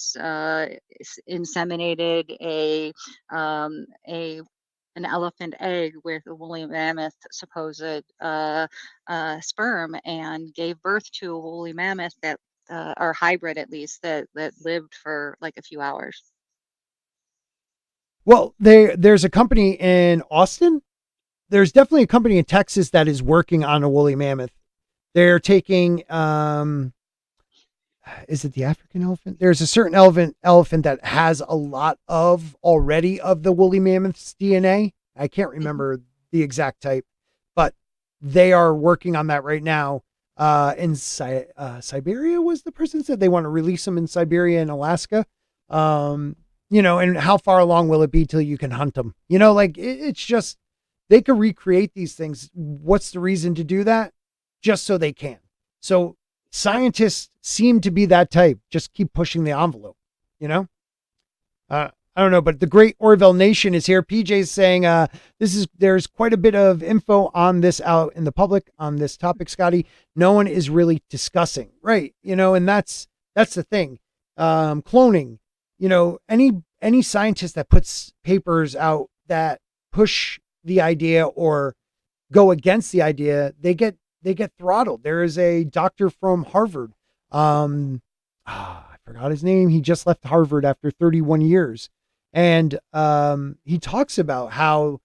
Speaker 6: inseminated a an elephant egg with a woolly mammoth supposed sperm, and gave birth to a woolly mammoth that or hybrid at least that lived for like a few hours.
Speaker 1: Well, there's a company in Austin. There's definitely a company in Texas that is working on a woolly mammoth. They're taking is it the African elephant? There's a certain elephant that has a lot of already of the woolly mammoth's DNA. I can't remember the exact type, but they are working on that right now. In Siberia was the person said they want to release them in Siberia and Alaska. And how far along will it be till you can hunt them? It's just, they could recreate these things. What's the reason to do that? Just so they can. So scientists seem to be that type. Just keep pushing the envelope, I don't know, but the great Orville Nation is here. PJ's saying, there's quite a bit of info on this out in the public on this topic, Scotty. No one is really discussing. Right. And that's the thing. Cloning, any scientist that puts papers out that push the idea or go against the idea, they get throttled. There is a doctor from Harvard. I forgot his name. He just left Harvard after 31 years. And he talks about how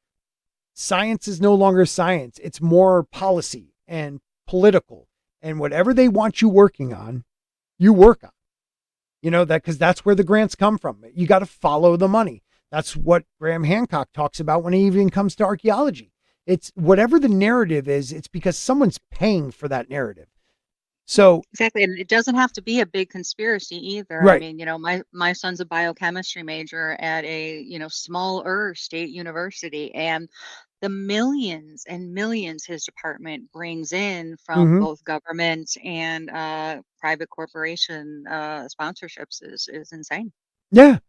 Speaker 1: science is no longer science. It's more policy and political, and whatever they want you working on, you work on, because that's where the grants come from. You got to follow the money. That's what Graham Hancock talks about when he even comes to archaeology. It's whatever the narrative is, it's because someone's paying for that narrative. So
Speaker 6: exactly, and it doesn't have to be a big conspiracy either.
Speaker 1: Right.
Speaker 6: I mean, my son's a biochemistry major at a smaller state university, and the millions and millions his department brings in from both government and private corporation sponsorships is insane.
Speaker 1: Yeah.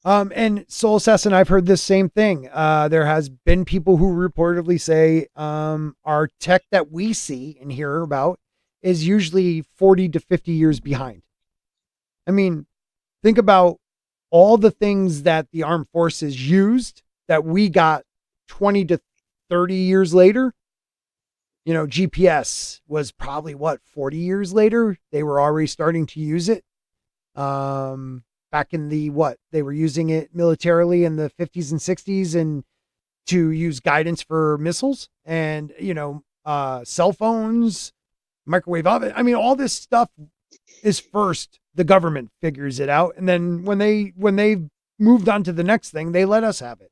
Speaker 1: And Soul Assassin, I've heard this same thing. There has been people who reportedly say our tech that we see and hear about is usually 40 to 50 years behind. I mean, think about all the things that the armed forces used that we got 20 to 30 years later. GPS was probably 40 years later. They were already starting to use it. Back in they were using it militarily in the 50s and 60s and to use guidance for missiles and, cell phones, microwave oven. I mean, all this stuff is first the government figures it out. And then when they moved on to the next thing, they let us have it.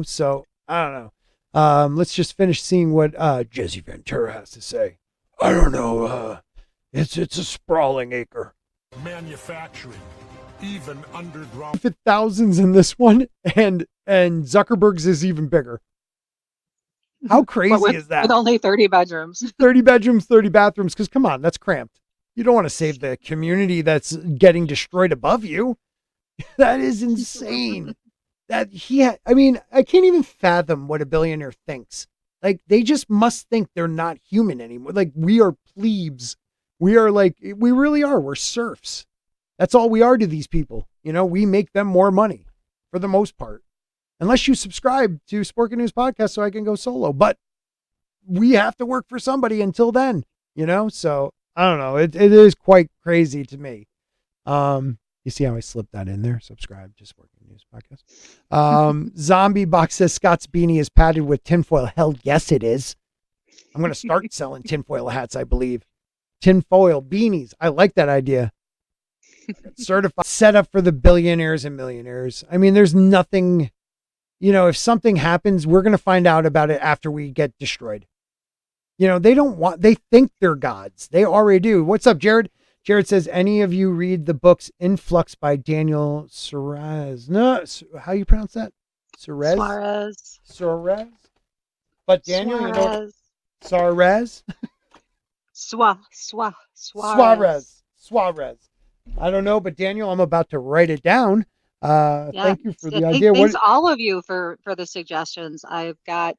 Speaker 1: So I don't know. Let's just finish seeing what Jesse Ventura has to say. I don't know. It's a sprawling acre.
Speaker 12: Manufacturing, even underground.
Speaker 1: Fit thousands in this one, and Zuckerberg's is even bigger. How crazy is that?
Speaker 6: With only 30 bedrooms.
Speaker 1: 30 bedrooms, 30 bathrooms. Because come on, that's cramped. You don't want to save the community that's getting destroyed above you. That is insane. I can't even fathom what a billionaire thinks. Like, they just must think they're not human anymore. Like, we are plebes. We really are. We're serfs. That's all we are to these people. We make them more money for the most part. Unless you subscribe to Spork News Podcast so I can go solo. But we have to work for somebody until then, So I don't know. It is quite crazy to me. You see how I slipped that in there? Subscribe to Spork News Podcast. Zombie Box says Scott's beanie is padded with tinfoil. Hell yes, it is. I'm going to start selling tinfoil hats, I believe. Tinfoil beanies. I like that idea. Certified, set up for the billionaires and millionaires. I mean, there's nothing, if something happens, we're going to find out about it after we get destroyed. They think they're gods. They already do. What's up, Jared? Jared says, any of you read the books Influx by Daniel Suarez? No, how you pronounce that? Suarez?
Speaker 6: Suarez.
Speaker 1: Suarez? But Daniel, you know, Suarez, Suarez. I don't know, but Daniel, I'm about to write it down. Thank you for the idea.
Speaker 6: Thanks all of you for the suggestions. I've got,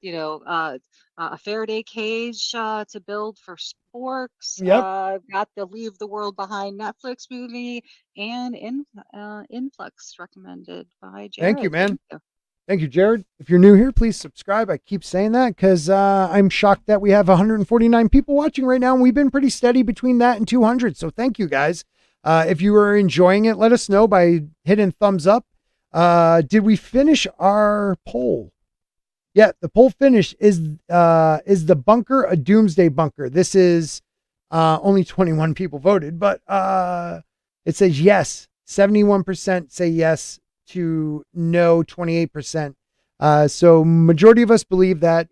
Speaker 6: a Faraday cage to build for sporks.
Speaker 1: Yep.
Speaker 6: I've got the Leave the World Behind Netflix movie and Influx recommended by Jared.
Speaker 1: Thank you, man. Thank you, Jared. If you're new here, please subscribe. I keep saying that because I'm shocked that we have 149 people watching right now, and we've been pretty steady between that and 200. So thank you, guys. If you are enjoying it, let us know by hitting thumbs up. Did we finish our poll? Yeah, the poll finish is the bunker a doomsday bunker? This is only 21 people voted, but it says yes. 71% say yes to no, 28%. So majority of us believe that,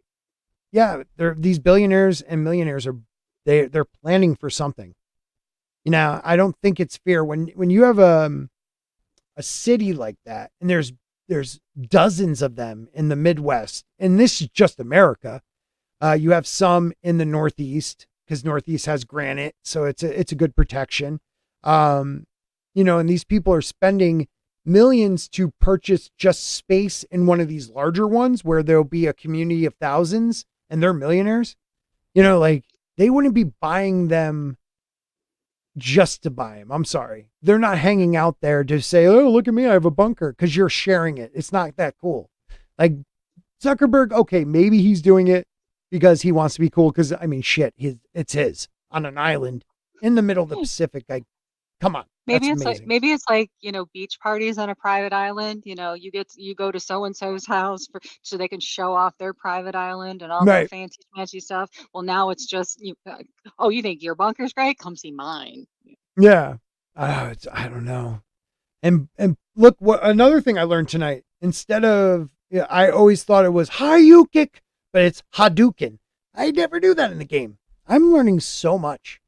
Speaker 1: yeah, these billionaires and millionaires they're planning for something. You know, I don't think it's fair when you have a city like that, and there's dozens of them in the Midwest, and this is just America. You have some in the Northeast because Northeast has granite, so it's a good protection. And these people are spending millions to purchase just space in one of these larger ones where there'll be a community of thousands, and they're millionaires. Like they wouldn't be buying them just to buy them. I'm sorry. They're not hanging out there to say, oh, look at me, I have a bunker, because you're sharing it. It's not that cool. Like Zuckerberg, okay, maybe he's doing it because he wants to be cool. Because it's his on an island in the middle of the Pacific. Like, come on.
Speaker 6: Maybe it's like beach parties on a private island. You go to so and so's house so they can show off their private island and all their fancy stuff. Well, now it's just you think your bunker's great? Come see mine.
Speaker 1: Yeah, I don't know. And look, another thing I learned tonight. Instead of I always thought it was Hayukik, but it's Hadouken. I never knew that in the game. I'm learning so much.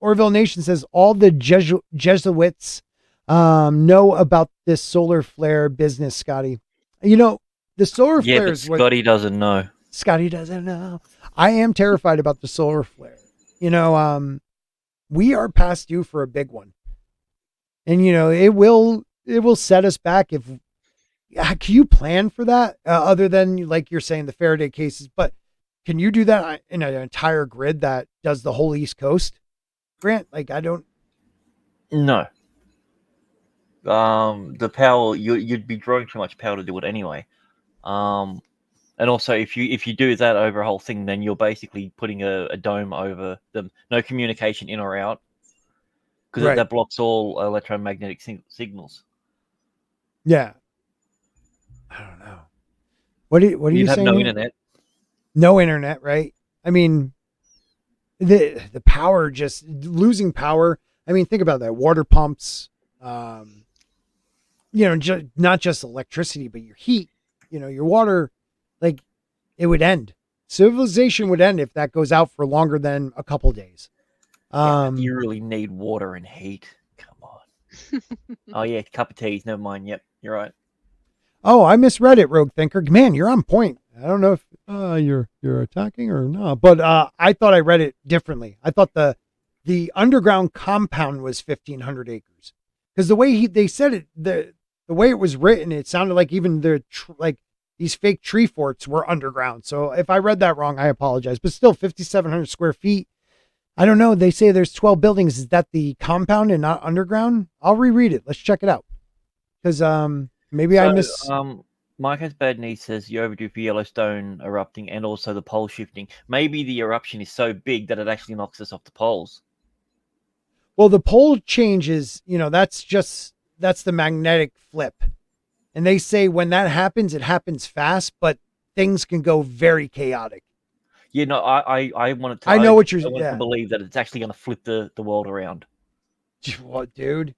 Speaker 1: Orville Nation says all the Jesuits know about this solar flare business, Scotty. The solar flare is what
Speaker 3: Scotty doesn't know.
Speaker 1: Scotty doesn't know. I am terrified about the solar flare. We are past due for a big one. And it will set us back can you plan for that other than like you're saying the Faraday cases, but can you do that in an entire grid that does the whole East Coast? Grant, I don't.
Speaker 3: No. The power you'd be drawing too much power to do it anyway. And also if you do that over a whole thing, then you're basically putting a dome over them. No communication in or out, because that blocks all electromagnetic signals.
Speaker 1: Yeah. I don't know. What are you saying?
Speaker 3: No internet.
Speaker 1: No internet, right? I mean. The power, just losing power. I mean, think about that. Water pumps, not just electricity, but your heat, your water, like it would end. Civilization would end if that goes out for longer than a couple days.
Speaker 3: You really need water and heat. Come on. Oh yeah, cup of teas. Never mind. Yep, you're right.
Speaker 1: Oh, I misread it, Rogue Thinker. Man, you're on point. I don't know if you're attacking or not, but I thought I read it differently. I thought the underground compound was 1,500 acres because the way they said it, the way it was written, it sounded like even these fake tree forts were underground. So if I read that wrong, I apologize. But still, 5,700 square feet. I don't know. They say there's 12 buildings. Is that the compound and not underground? I'll reread it. Let's check it out because maybe I miss.
Speaker 3: Mike has bad knees says you overdue for Yellowstone erupting and also the pole shifting. Maybe the eruption is so big that it actually knocks us off the poles.
Speaker 1: Well, the pole changes, that's the magnetic flip. And they say when that happens, it happens fast, but things can go very chaotic.
Speaker 3: I wanted to.
Speaker 1: I know what you're
Speaker 3: saying. I want to believe that it's actually going to flip the world around.
Speaker 1: What, dude?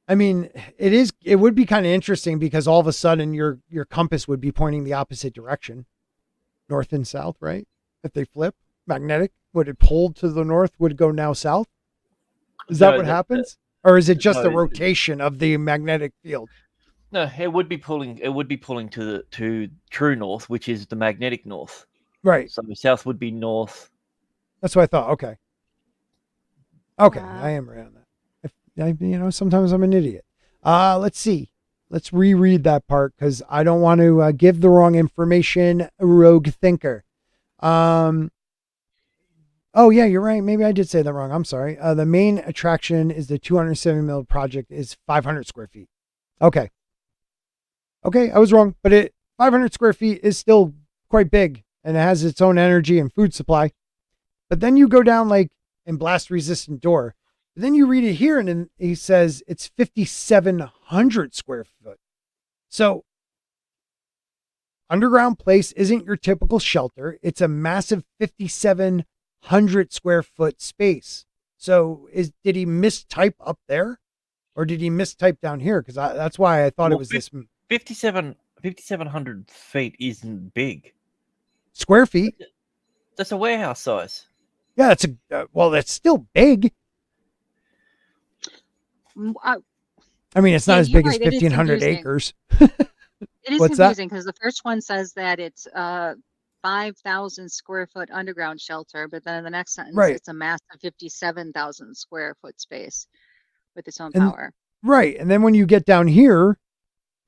Speaker 1: I mean, it would be kind of interesting because all of a sudden your compass would be pointing the opposite direction, north and south, right? If they flip magnetic, would it pull to the north? Would it go now south? Is that what happens? Or is it just the rotation of the magnetic field?
Speaker 3: No, it would be pulling. It would be pulling to true north, which is the magnetic north.
Speaker 1: Right.
Speaker 3: So the south would be north.
Speaker 1: That's what I thought. Okay. Okay, I am right on that. Sometimes I'm an idiot. Let's see. Let's reread that part because I don't want to give the wrong information. Rogue thinker. Oh yeah, you're right. Maybe I did say that wrong. I'm sorry. The main attraction is the 270 mil project is 500 square feet. Okay. Okay, I was wrong, but 500 square feet is still quite big and it has its own energy and food supply. But then you go down and blast resistant door. But then you read it here and then he says it's 5,700 square foot. So underground place isn't your typical shelter. It's a massive 5,700 square foot space. So did he mistype up there or did he mistype down here? Because that's why I thought it was this
Speaker 3: 5,700 feet isn't big.
Speaker 1: Square feet.
Speaker 3: That's a warehouse size.
Speaker 1: Yeah, that's that's still big. I mean, it's not as big as 1,500 acres.
Speaker 6: It is
Speaker 1: What's
Speaker 6: confusing because the first one says that it's 5,000 square foot underground shelter, but then in the next sentence, it's a massive 57,000 square foot space with its own power.
Speaker 1: Right. And then when you get down here,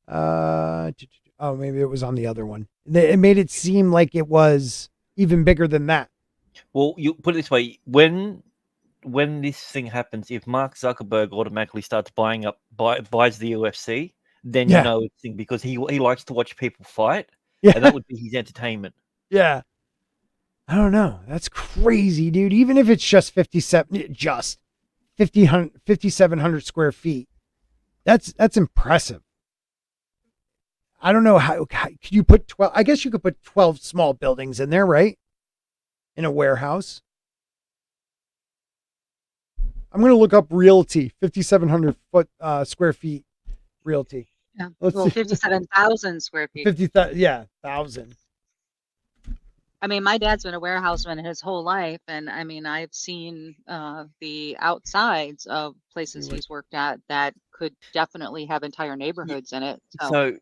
Speaker 1: maybe it was on the other one. It made it seem like it was even bigger than that.
Speaker 3: Well, you put it this way: when this thing happens, if Mark Zuckerberg automatically starts buys the UFC, then you know it's thing because he likes to watch people fight, and that would be his entertainment.
Speaker 1: Yeah, I don't know. That's crazy, dude. Even if it's just 5,700 square feet, that's impressive. I don't know how could you put 12. I guess you could put 12 small buildings in there, right? In a warehouse. I'm going to look up realty, 5,700 square feet realty.
Speaker 6: Yeah. 57,000 square feet.
Speaker 1: 1,000.
Speaker 6: I mean, my dad's been a warehouseman his whole life. And I mean, I've seen the outsides of places he's worked at that could definitely have entire neighborhoods in it.
Speaker 3: So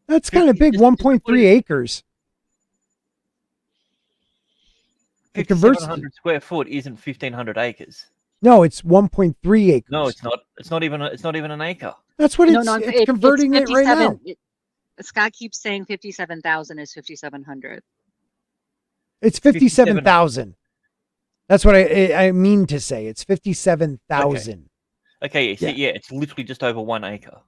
Speaker 1: that's kind of big, 1.3 acres.
Speaker 3: 5,700 square foot isn't 1,500 acres.
Speaker 1: No, it's 1.3 acres.
Speaker 3: No, it's not. It's not even an acre.
Speaker 1: That's what it's converting it right now.
Speaker 6: Scott keeps saying 57,000 is 5,700.
Speaker 1: It's 57,000. That's what I mean to say. It's 57,000.
Speaker 3: Okay. It's literally just over 1 acre.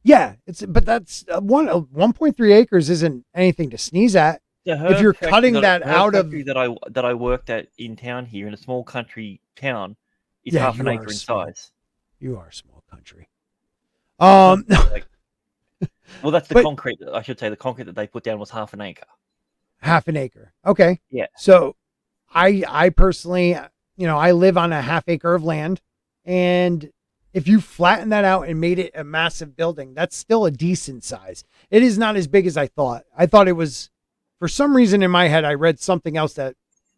Speaker 1: Yeah, but that's 1.3 acres isn't anything to sneeze at. If you're cutting that out of
Speaker 3: that I worked at in town here in a small country town, it's half an acre in size.
Speaker 1: You are a small country.
Speaker 3: Well, that's the concrete. I should say the concrete that they put down was half an acre.
Speaker 1: Half an acre. Okay.
Speaker 3: Yeah.
Speaker 1: So I personally, I live on a half acre of land, and if you flatten that out and made it a massive building, that's still a decent size. It is not as big as I thought. I thought it was. For some reason in my head, I read something else that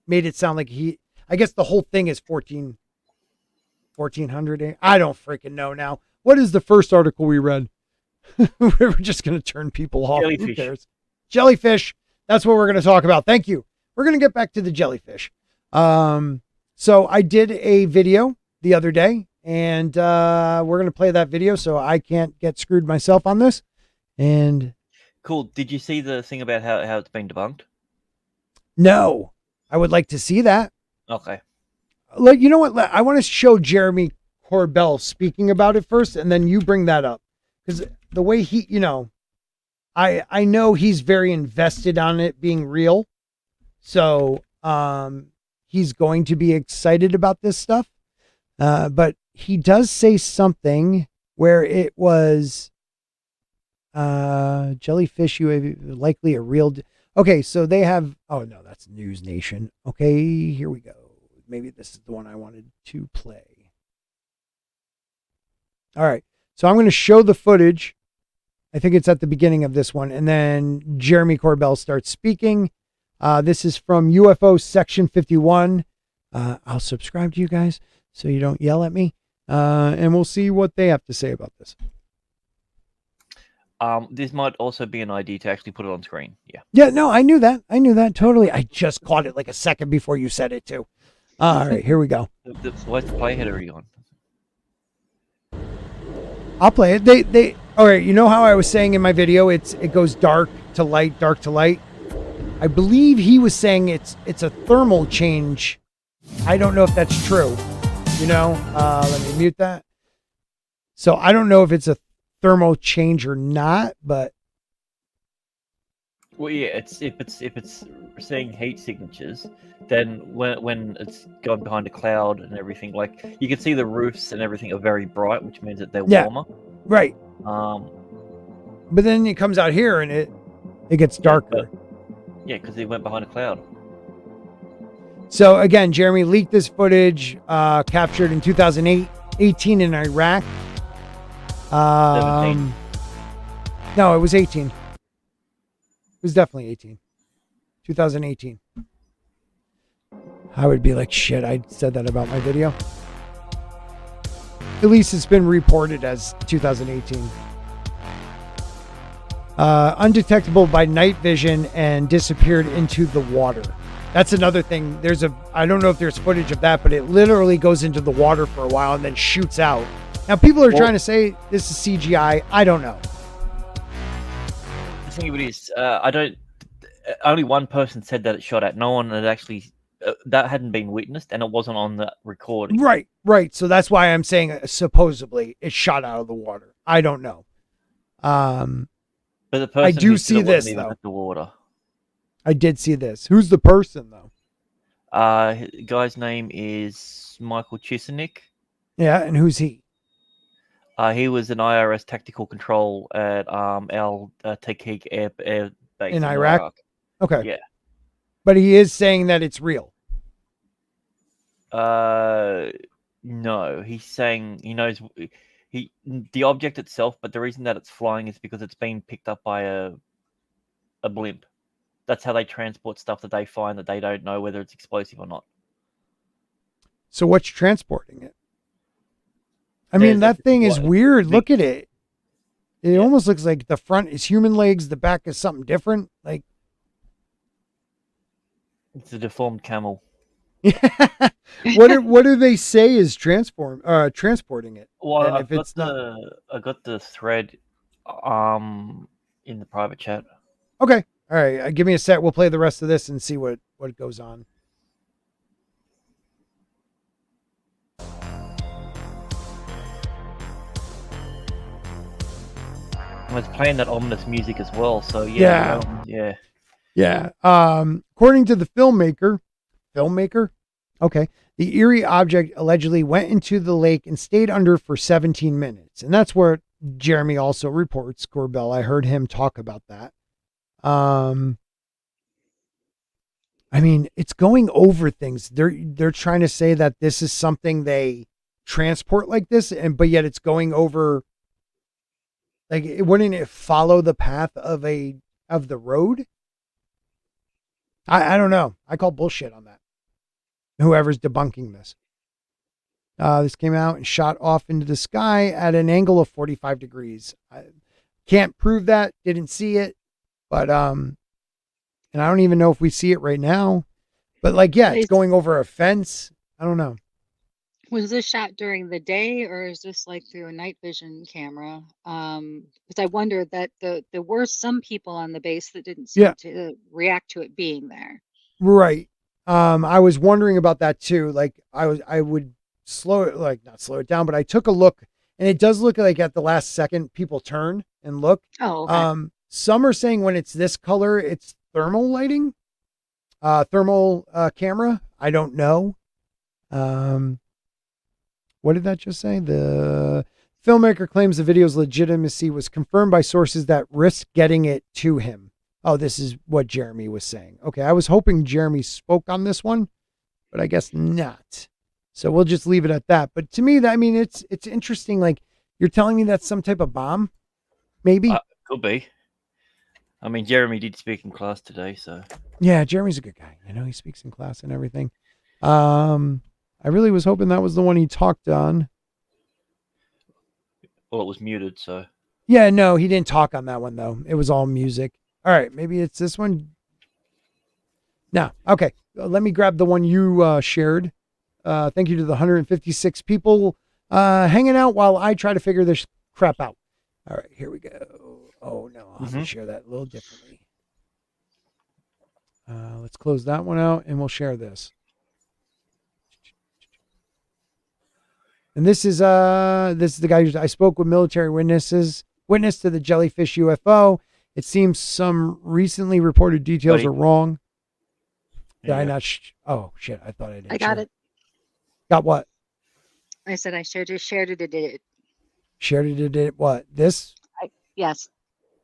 Speaker 1: made it sound like I guess the whole thing is 1,400. I don't freaking know now. What is the first article we read? We're just going to turn people off.
Speaker 3: Jellyfish.
Speaker 1: Who cares? Jellyfish. That's what we're going to talk about. Thank you. We're going to get back to the jellyfish. So I did a video the other day and we're going to play that video so I can't get screwed myself on this. And
Speaker 3: cool. Did you see the thing about how it's been debunked?
Speaker 1: No, I would like to see that.
Speaker 3: Okay.
Speaker 1: You know what? I want to show Jeremy Corbell speaking about it first, and then you bring that up because the way he, I know he's very invested on it being real, so he's going to be excited about this stuff. But he does say something where it was. Jellyfish UAP, likely a real. Okay, so they have. Oh no, that's News Nation. Okay, here we go. Maybe this is the one I wanted to play. All right, so I'm going to show the footage. I think it's at the beginning of this one, and then Jeremy Corbell starts speaking. This is from UFO Section 51. I'll subscribe to you guys so you don't yell at me, and we'll see what they have to say about this.
Speaker 3: This might also be an idea to actually put it on screen. Yeah.
Speaker 1: Yeah, no, I knew that. I knew that totally. I just caught it like a second before you said it too. All right, here we go.
Speaker 3: Why's the playhead already on?
Speaker 1: I'll play it. They all right, you know how I was saying in my video it goes dark to light, dark to light? I believe he was saying it's a thermal change. I don't know if that's true. You know, let me mute that. So I don't know if it's a thermal change or not, but
Speaker 3: Well, yeah, if it's seeing heat signatures, then when it's gone behind a cloud and everything, like you can see the roofs and everything are very bright, which means that they're warmer.
Speaker 1: Right.
Speaker 3: But
Speaker 1: then it comes out here and it gets darker.
Speaker 3: Yeah, because it went behind a cloud.
Speaker 1: So again, Jeremy leaked this footage captured in 2018 in Iraq.
Speaker 3: 17.
Speaker 1: No, it was 18. It was definitely 18. 2018. I would be like, shit, I said that about my video. At least it's been reported as 2018. Undetectable by night vision and disappeared into the water. That's another thing. I don't know if there's footage of that, but it literally goes into the water for a while and then shoots out. Now, people are trying to say this is CGI. I don't know.
Speaker 3: The thing of it is, only one person said that it shot at. No one had actually. That hadn't been witnessed, and it wasn't on the recording.
Speaker 1: Right. So that's why I'm saying supposedly it shot out of the water. I don't know.
Speaker 3: But the person
Speaker 1: I do
Speaker 3: who
Speaker 1: see
Speaker 3: did it
Speaker 1: this
Speaker 3: wasn't even
Speaker 1: though.
Speaker 3: at the water.
Speaker 1: I did see this. Who's the person though?
Speaker 3: Guy's name is Michael Chisenik.
Speaker 1: Yeah, and who's he?
Speaker 3: He was an IRS tactical control at Al Takik Air Base
Speaker 1: In Iraq? Okay.
Speaker 3: Yeah.
Speaker 1: But he is saying that it's real.
Speaker 3: No, he's saying he knows the object itself, but the reason that it's flying is because it's been picked up by a blimp. That's how they transport stuff that they find that they don't know whether it's explosive or not.
Speaker 1: So what's transporting it? I mean, that thing is weird. Look at it. It almost looks like the front is human legs, the back is something different. Like
Speaker 3: it's a deformed camel.
Speaker 1: What do they say is transporting it?
Speaker 3: Well,
Speaker 1: I
Speaker 3: got the thread in the private chat.
Speaker 1: Okay. All right. Give me a sec. We'll play the rest of this and see what goes on.
Speaker 3: And it's playing that ominous music as well. So
Speaker 1: Yeah. According to the filmmaker. Okay. The eerie object allegedly went into the lake and stayed under for 17 minutes. And that's where Jeremy also reports, Corbell. I heard him talk about that. I mean, it's going over things. They're trying to say that this is something they transport like this, but yet it's going over. Like, wouldn't it follow the path of the road? I don't know. I call bullshit on that. Whoever's debunking this. This came out and shot off into the sky at an angle of 45 degrees. I can't prove that. Didn't see it. But, and I don't even know if we see it right now. But like, yeah, it's going over a fence. I don't know.
Speaker 6: Was this shot during the day or is this like through a night vision camera? Because I wonder that there were some people on the base that didn't seem to react to it being there.
Speaker 1: Right. I was wondering about that too. Like I would not slow it down, but I took a look and it does look like at the last second people turn and look.
Speaker 6: Oh, okay.
Speaker 1: Some are saying when it's this color, it's thermal lighting, thermal camera. I don't know. What did that just say? The filmmaker claims the video's legitimacy was confirmed by sources that risked getting it to him. Oh, this is what Jeremy was saying. Okay, I was hoping Jeremy spoke on this one, but I guess not. So we'll just leave it at that. But to me, it's interesting. Like, you're telling me that's some type of bomb? Maybe?
Speaker 3: Could be. I mean, Jeremy did speak in class today, so.
Speaker 1: Yeah, Jeremy's a good guy. I know he speaks in class and everything. I really was hoping that was the one he talked on.
Speaker 3: Well, it was muted, so.
Speaker 1: Yeah, no, he didn't talk on that one though. It was all music. All right, maybe it's this one. No, okay. Let me grab the one you shared. Thank you to the 156 people hanging out while I try to figure this crap out. All right, here we go. Oh no, I'll have to share that a little differently. Let's close that one out and we'll share this. And this is the guy who I spoke with military witness to the Jellyfish UFO. It seems some recently reported details are wrong. Did I not? Oh shit! I thought I did.
Speaker 6: I got it.
Speaker 1: Got what?
Speaker 6: I said I shared it. Shared it.
Speaker 1: Shared it. Did it? What? This?
Speaker 6: Yes.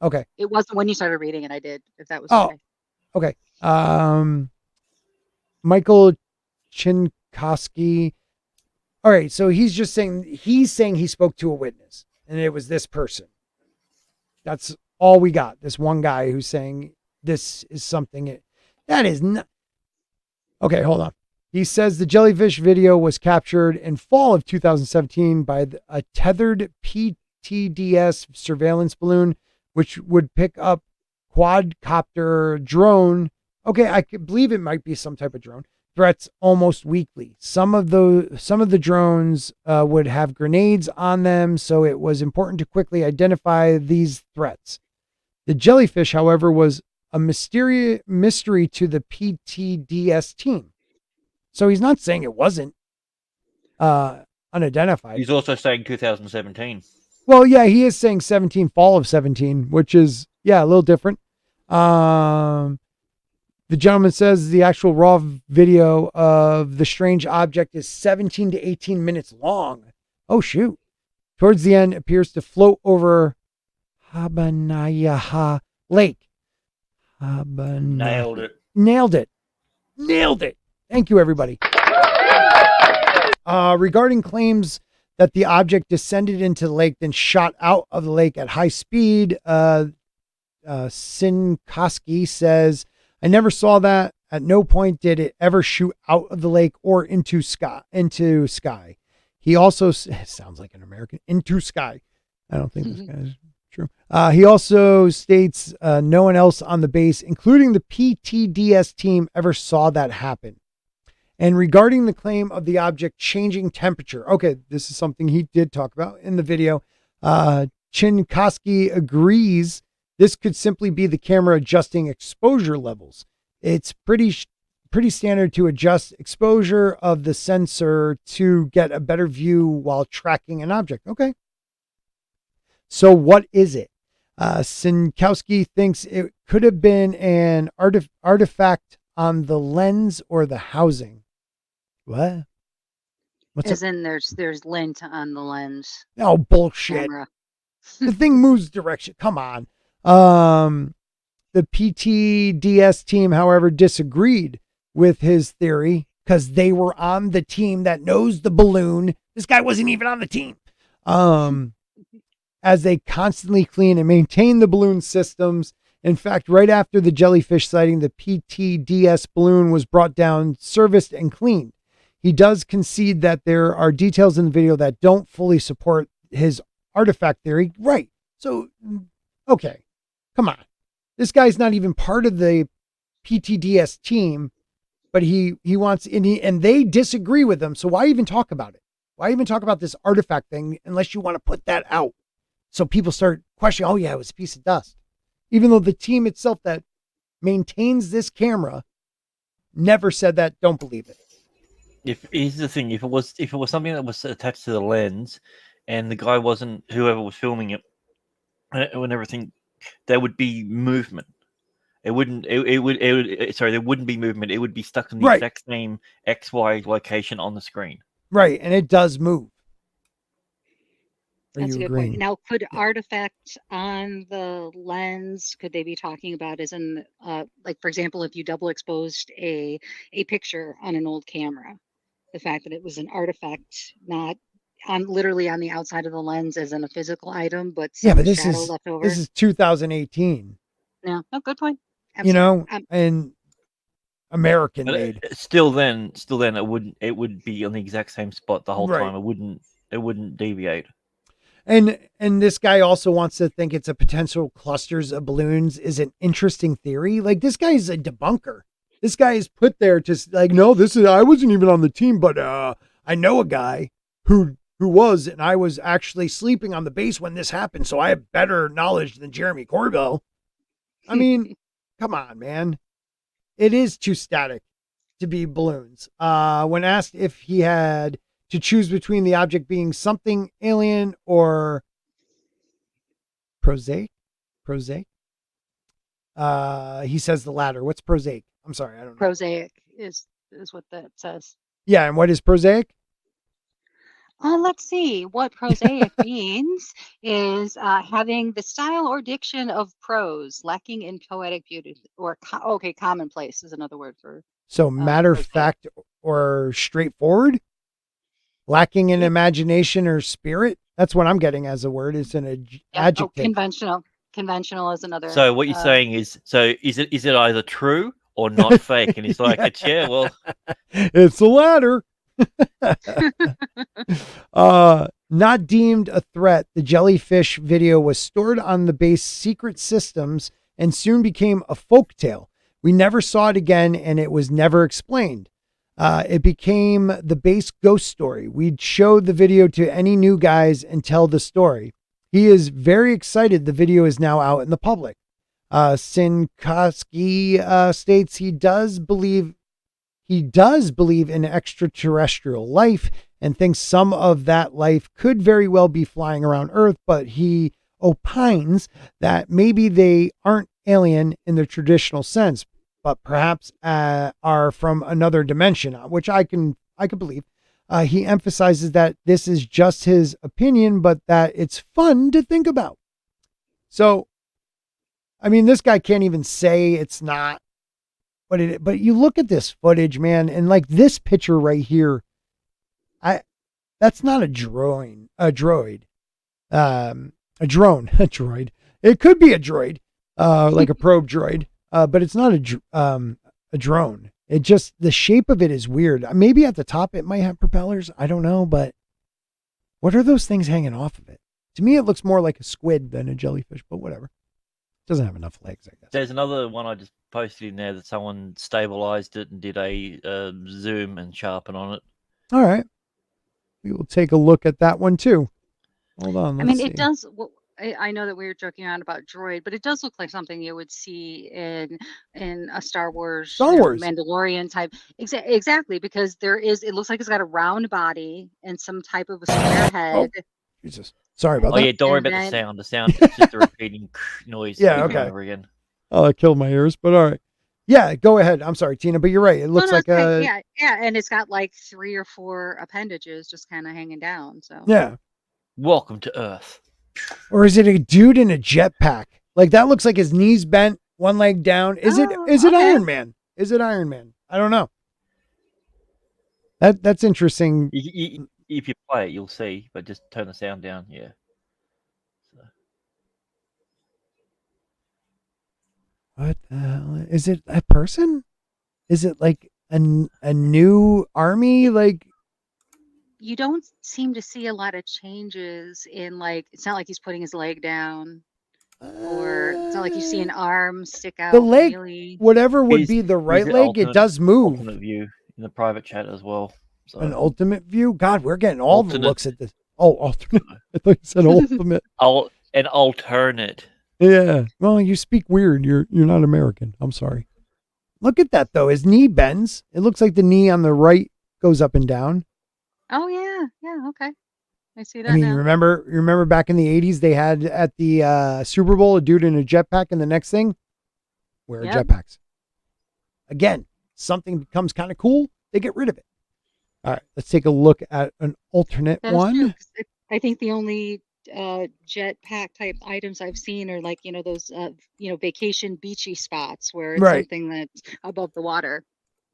Speaker 1: Okay.
Speaker 6: It wasn't when you started reading it. I did. If that was
Speaker 1: okay. Okay. Michael Chinkoski. All right. So he's saying he spoke to a witness, and it was this person. That's all we got. This one guy who's saying this is something. That is not. Okay, hold on. He says the jellyfish video was captured in fall of 2017 by a tethered PTDS surveillance balloon, which would pick up quadcopter drone. Okay, I could believe it might be some type of drone. Threats almost weekly. Some of the drones would have grenades on them, so it was important to quickly identify these threats. The jellyfish, however, was a mystery to the PTDS team. So he's not saying it wasn't unidentified.
Speaker 3: He's also saying 2017.
Speaker 1: Well, yeah, he is saying 17, fall of 17, which is, yeah, a little different. The gentleman says the actual raw video of the strange object is 17 to 18 minutes long. Oh, shoot. Towards the end, appears to float over Habanayaha Lake.
Speaker 3: Nailed it.
Speaker 1: Nailed it. Thank you, everybody. Regarding claims that the object descended into the lake, then shot out of the lake at high speed, Sinkoski says, I never saw that. At no point did it ever shoot out of the lake or into sky. He also sounds like an American. Into sky. I don't think this guy's true. He also states no one else on the base, including the PTDS team, ever saw that happen. And regarding the claim of the object changing temperature, okay, this is something he did talk about in the video. Chinkoski agrees this could simply be the camera adjusting exposure levels. It's pretty standard to adjust exposure of the sensor to get a better view while tracking an object. Okay. So what is it? Sinkowski thinks it could have been an artifact on the lens or the housing. What?
Speaker 6: As in there's lint on the lens.
Speaker 1: Oh, bullshit. The thing moves direction. Come on. The PTDS team, however, disagreed with his theory because they were on the team that knows the balloon. This guy wasn't even on the team. As they constantly clean and maintain the balloon systems. In fact, right after the jellyfish sighting, the PTDS balloon was brought down, serviced, and cleaned. He does concede that there are details in the video that don't fully support his artifact theory. Right. So, okay. Come on. This guy's not even part of the PTDS team, but he wants, and they disagree with him. So why even talk about it? Why even talk about this artifact thing unless you want to put that out? So people start questioning, oh yeah, it was a piece of dust. Even though the team itself that maintains this camera never said that, don't believe it.
Speaker 3: Here's the thing, if it was something that was attached to the lens and the guy wasn't, whoever was filming it and everything, there would be movement. There wouldn't be movement. It would be stuck in the exact same XY location on the screen.
Speaker 1: Right, and it does move.
Speaker 6: That's a good point. Now, could artifacts on the lens, could they be talking about as in, like, for example, if you double exposed a picture on an old camera, the fact that it was an artifact, not literally on the outside of the lens as in a physical item, but
Speaker 1: this
Speaker 6: left over.
Speaker 1: This is 2018.
Speaker 6: No, good point.
Speaker 1: Absolutely. You know, and American made.
Speaker 3: Still then it would be on the exact same spot the whole time. It wouldn't deviate.
Speaker 1: And this guy also wants to think it's a potential clusters of balloons is an interesting theory. Like, this guy is a debunker. This guy is put there to like, no, I wasn't even on the team, but I know a guy who was, and I was actually sleeping on the base when this happened, so I have better knowledge than Jeremy Corbell. I mean, come on, man. It is too static to be balloons. When asked if he had to choose between the object being something alien or prosaic, he says the latter. What's prosaic? I'm sorry, I don't know.
Speaker 6: Prosaic is what that says.
Speaker 1: Yeah, and what is prosaic?
Speaker 6: Let's see. What prosaic means is having the style or diction of prose, lacking in poetic beauty, or commonplace is another word for.
Speaker 1: So matter of
Speaker 6: prosaic.
Speaker 1: fact or straightforward, lacking in imagination or spirit. That's what I'm getting as a word. It's an adjective.
Speaker 6: Conventional. Conventional is another.
Speaker 3: So what you're saying is it either true or not fake? And he's like, well,
Speaker 1: it's the latter. Not deemed a threat, the jellyfish video was stored on the base secret systems and soon became a folktale. We never saw it again, and it was never explained. It became the base ghost story. We'd show the video to any new guys and tell the story. He is very excited the video is now out in the public. Sinkoski states he does believe in extraterrestrial life and thinks some of that life could very well be flying around Earth, but he opines that maybe they aren't alien in the traditional sense, but perhaps are from another dimension, which I can believe. He emphasizes that this is just his opinion, but that it's fun to think about. So, I mean, this guy can't even say it's not. But you look at this footage, man, and like this picture right here, that's not a droid. A drone. It could be a droid, like a probe droid, but it's not a drone. It just, the shape of it is weird. Maybe at the top it might have propellers. I don't know, but what are those things hanging off of it? To me, it looks more like a squid than a jellyfish, but whatever. Doesn't have enough legs, I guess.
Speaker 3: There's another one I just posted in there that someone stabilized it and did a zoom and sharpen on it.
Speaker 1: All right. We will take a look at that one too. Hold on.
Speaker 6: It does. Well, I know that we were joking around about droid, but it does look like something you would see in a Star Wars Mandalorian type. Exactly, because it looks like it's got a round body and some type of a square head.
Speaker 1: Oh, Jesus. Sorry about that.
Speaker 3: Oh, yeah, don't worry about the sound. The sound is just a repeating noise.
Speaker 1: Yeah, okay.
Speaker 3: Over again.
Speaker 1: Oh, that killed my ears, but all right. Yeah, go ahead. I'm sorry, Tina, but you're right. It looks like a...
Speaker 6: Yeah, and it's got like 3 or 4 appendages just kind of hanging down, so...
Speaker 1: Yeah.
Speaker 3: Welcome to Earth.
Speaker 1: Or is it a dude in a jetpack? Like, that looks like his knees bent, one leg down. Is it Iron Man? Is it Iron Man? I don't know. That's interesting.
Speaker 3: If you play it, you'll see, but just turn the sound down. Yeah. So.
Speaker 1: What the hell? Is it a person? Is it like a new army? Like,
Speaker 6: you don't seem to see a lot of changes in, like, it's not like he's putting his leg down, or it's not like you see an arm stick out.
Speaker 1: The leg,
Speaker 6: really.
Speaker 1: whatever would be the right leg, it does move.
Speaker 3: Ultimate view in the private chat as well. So.
Speaker 1: An ultimate view? God, we're getting all the looks at this. Oh, alternate. I thought you said ultimate.
Speaker 3: An alternate.
Speaker 1: Yeah. Well, you speak weird. You're not American. I'm sorry. Look at that though. His knee bends. It looks like the knee on the right goes up and down.
Speaker 6: Oh yeah. Yeah. Okay. I see that.
Speaker 1: I mean,
Speaker 6: now.
Speaker 1: you remember back in the 80s, they had at the Super Bowl a dude in a jetpack, and the next thing, wear jetpacks. Again, something becomes kind of cool, they get rid of it. All right, let's take a look at an alternate one.
Speaker 6: True, I think the only jetpack type items I've seen are like, those, vacation beachy spots where it's something that's above the water.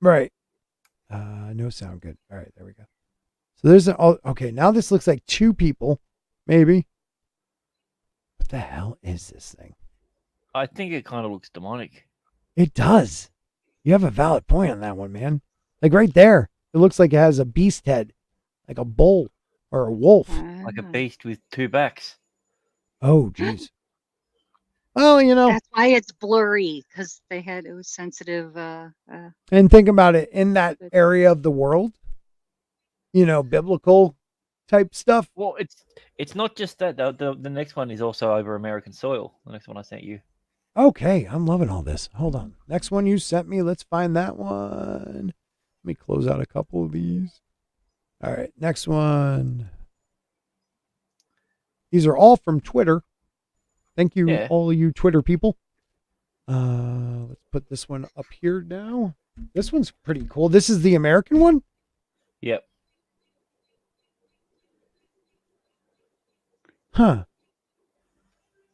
Speaker 1: Right. No sound good. All right, there we go. So there's okay, now this looks like 2 people, maybe. What the hell is this thing?
Speaker 3: I think it kind of looks demonic.
Speaker 1: It does. You have a valid point on that one, man. Like right there. It looks like it has a beast head, like a bull or a wolf.
Speaker 3: like a beast with two backs.
Speaker 1: Oh, geez. Well,
Speaker 6: That's why it's blurry, because it was sensitive.
Speaker 1: and think about it, in that area of the world, biblical type stuff.
Speaker 3: Well, it's not just that. The next one is also over American soil. The next one I sent you.
Speaker 1: Okay, I'm loving all this. Hold on. Next one you sent me. Let's find that one. Let me close out a couple of these. All right, next one. These are all from Twitter. Thank you, all you Twitter people. Let's put this one up here now. This one's pretty cool. This is the American one?
Speaker 3: Yep.
Speaker 1: Huh.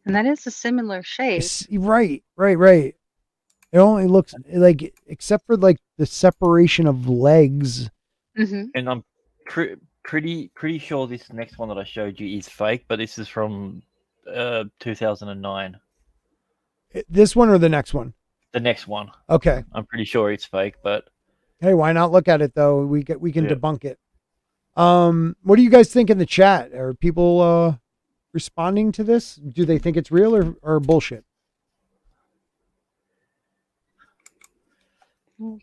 Speaker 6: And that is a similar shape.
Speaker 1: Right. It only looks like, except for like the separation of legs.
Speaker 6: Mm-hmm.
Speaker 3: And I'm pretty sure this next one that I showed you is fake, but this is from 2009.
Speaker 1: This one or the next one?
Speaker 3: The next one.
Speaker 1: Okay.
Speaker 3: I'm pretty sure it's fake, but
Speaker 1: hey, why not look at it though? We can debunk it. What do you guys think in the chat? Are people responding to this? Do they think it's real or bullshit?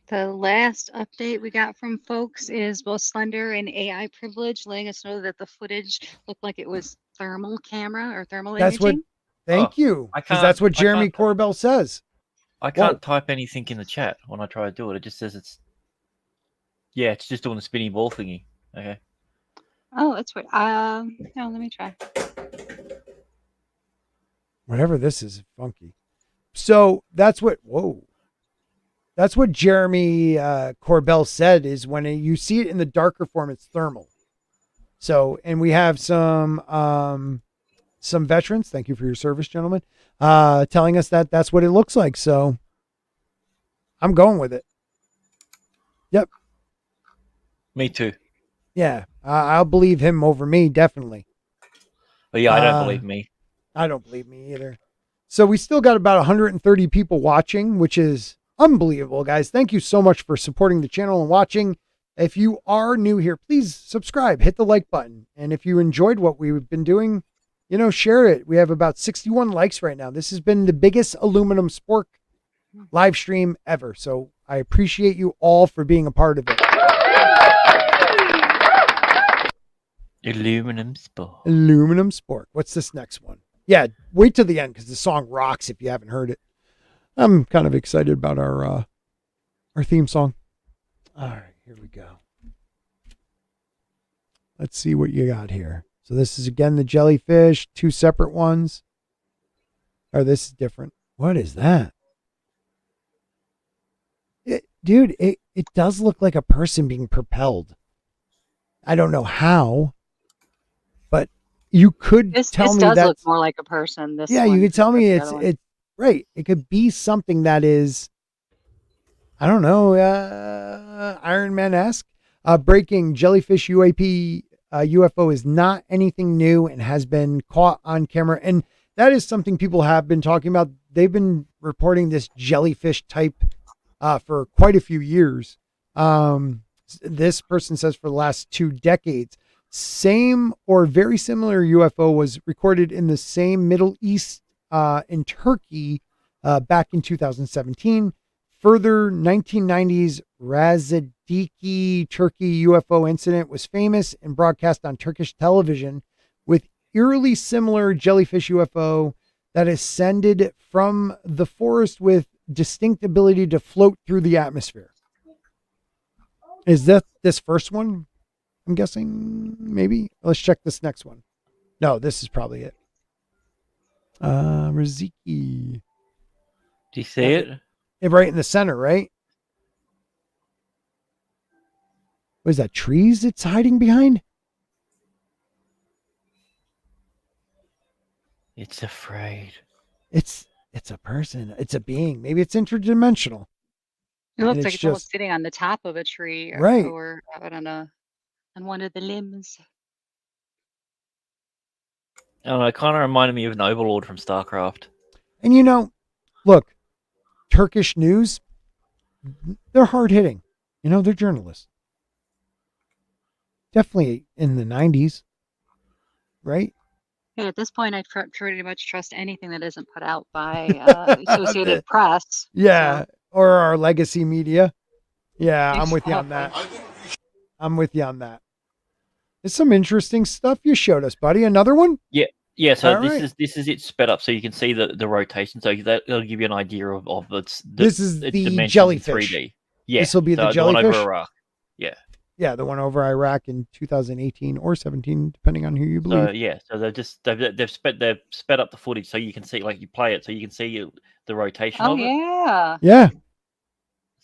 Speaker 6: The last update we got from folks is both Slender and AI Privilege letting us know that the footage looked like it was thermal camera or thermal imaging.
Speaker 1: Thank you. Because that's what Jeremy Corbell says.
Speaker 3: I can't type anything in the chat when I try to do it. It just says it's just doing the spinning ball thingy. Okay.
Speaker 6: Oh, that's weird. No, let me try.
Speaker 1: Whatever this is funky. So that's what Jeremy Corbell said is when you see it in the darker form, it's thermal. So, and we have some veterans, thank you for your service, gentlemen, telling us that that's what it looks like. So I'm going with it. Yep.
Speaker 3: Me too.
Speaker 1: Yeah. I'll believe him over me. Definitely.
Speaker 3: But yeah, I don't believe me.
Speaker 1: I don't believe me either. So we still got about 130 people watching, which is unbelievable, guys. Thank you so much for supporting the channel and watching. If you are new here, please subscribe, hit the like button. And if you enjoyed what we've been doing, share it. We have about 61 likes right now. This has been the biggest Aluminum Spork live stream ever. So I appreciate you all for being a part of it.
Speaker 3: Aluminum Spork.
Speaker 1: Aluminum Spork. What's this next one? Yeah, wait till the end because the song rocks if you haven't heard it. I'm kind of excited about our theme song. All right, here we go. Let's see what you got here. So this is again the jellyfish, two separate ones. Or this is different. What is that? Dude, it does look like a person being propelled. I don't know how, but you could tell me that
Speaker 6: this does look more like a person. This
Speaker 1: you could tell me it's right. It could be something that is, I don't know, Iron Man-esque. Breaking Jellyfish UAP UFO is not anything new and has been caught on camera. And that is something people have been talking about. They've been reporting this jellyfish type for quite a few years. This person says for the last 2 decades. Same or very similar UFO was recorded in the same Middle East in Turkey back in 2017. Further, 1990s Razadiki Turkey UFO incident was famous and broadcast on Turkish television, with eerily similar jellyfish UFO that ascended from the forest with distinct ability to float through the atmosphere. Is that this first one? I'm guessing maybe. Let's check this next one. No, this is probably it. Raziki.
Speaker 3: Do you see it?
Speaker 1: Right in the center, right? What is that? Trees it's hiding behind?
Speaker 3: It's afraid.
Speaker 1: It's a person. It's a being. Maybe it's interdimensional.
Speaker 6: It looks like it's almost sitting on the top of a tree, or I don't know, on one of the limbs.
Speaker 3: I don't know, it kind of reminded me of an Overlord from StarCraft.
Speaker 1: And look, Turkish news, they're hard hitting. They're journalists. Definitely in the 90s. right?
Speaker 6: Yeah, at this point, I pretty much trust anything that isn't put out by Associated Press.
Speaker 1: Yeah,
Speaker 6: So.
Speaker 1: or our legacy media. Yeah, I'm with you on
Speaker 6: Exactly.
Speaker 1: that. I'm with you on that. There's some interesting stuff you showed us, buddy. Another one?
Speaker 3: Yeah. Yeah, so
Speaker 1: All right.
Speaker 3: this is it sped up, so you can see the rotation. So that'll give you an idea of its
Speaker 1: This is
Speaker 3: its
Speaker 1: the
Speaker 3: dimensions
Speaker 1: jellyfish.
Speaker 3: in 3D. Yeah,
Speaker 1: This will be the
Speaker 3: so one over
Speaker 1: jellyfish?
Speaker 3: Iraq. Yeah.
Speaker 1: Yeah, the one over Iraq in 2018 or 17, depending on who you believe.
Speaker 3: So yeah, so they've sped up the footage so you can see, like, you play it so you can see the rotation
Speaker 6: Oh
Speaker 3: of it.
Speaker 6: yeah.
Speaker 1: Yeah.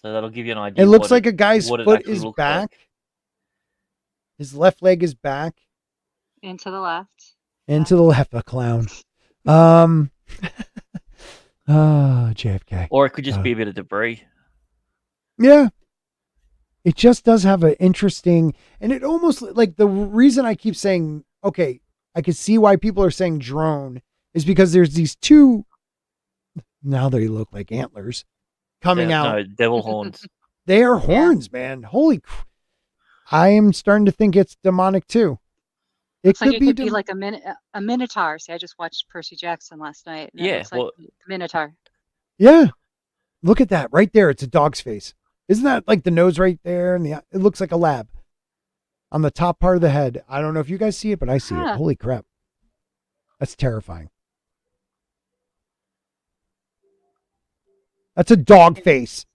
Speaker 3: So that'll give you an idea.
Speaker 1: It looks like a guy's
Speaker 3: what it
Speaker 1: foot
Speaker 3: actually
Speaker 1: is
Speaker 3: looks
Speaker 1: back.
Speaker 3: like.
Speaker 1: His left leg is back.
Speaker 6: Into the left.
Speaker 1: Into the left, a clown. JFK.
Speaker 3: Or it could just be a bit of debris.
Speaker 1: Yeah. It just does have an interesting, and it almost, like, the reason I keep saying, okay, I can see why people are saying drone is because there's these two, now they look like antlers coming out.
Speaker 3: No, devil horns.
Speaker 1: They are horns, man. Holy I am starting to think it's demonic too.
Speaker 6: It could be like a minotaur. See, I just watched Percy Jackson last night. And
Speaker 3: Yeah,
Speaker 6: it looks like the minotaur.
Speaker 1: Yeah. Look at that right there. It's a dog's face. Isn't that like the nose right there? And it looks like a lab on the top part of the head. I don't know if you guys see it, but I see it. Holy crap. That's terrifying. That's a dog face.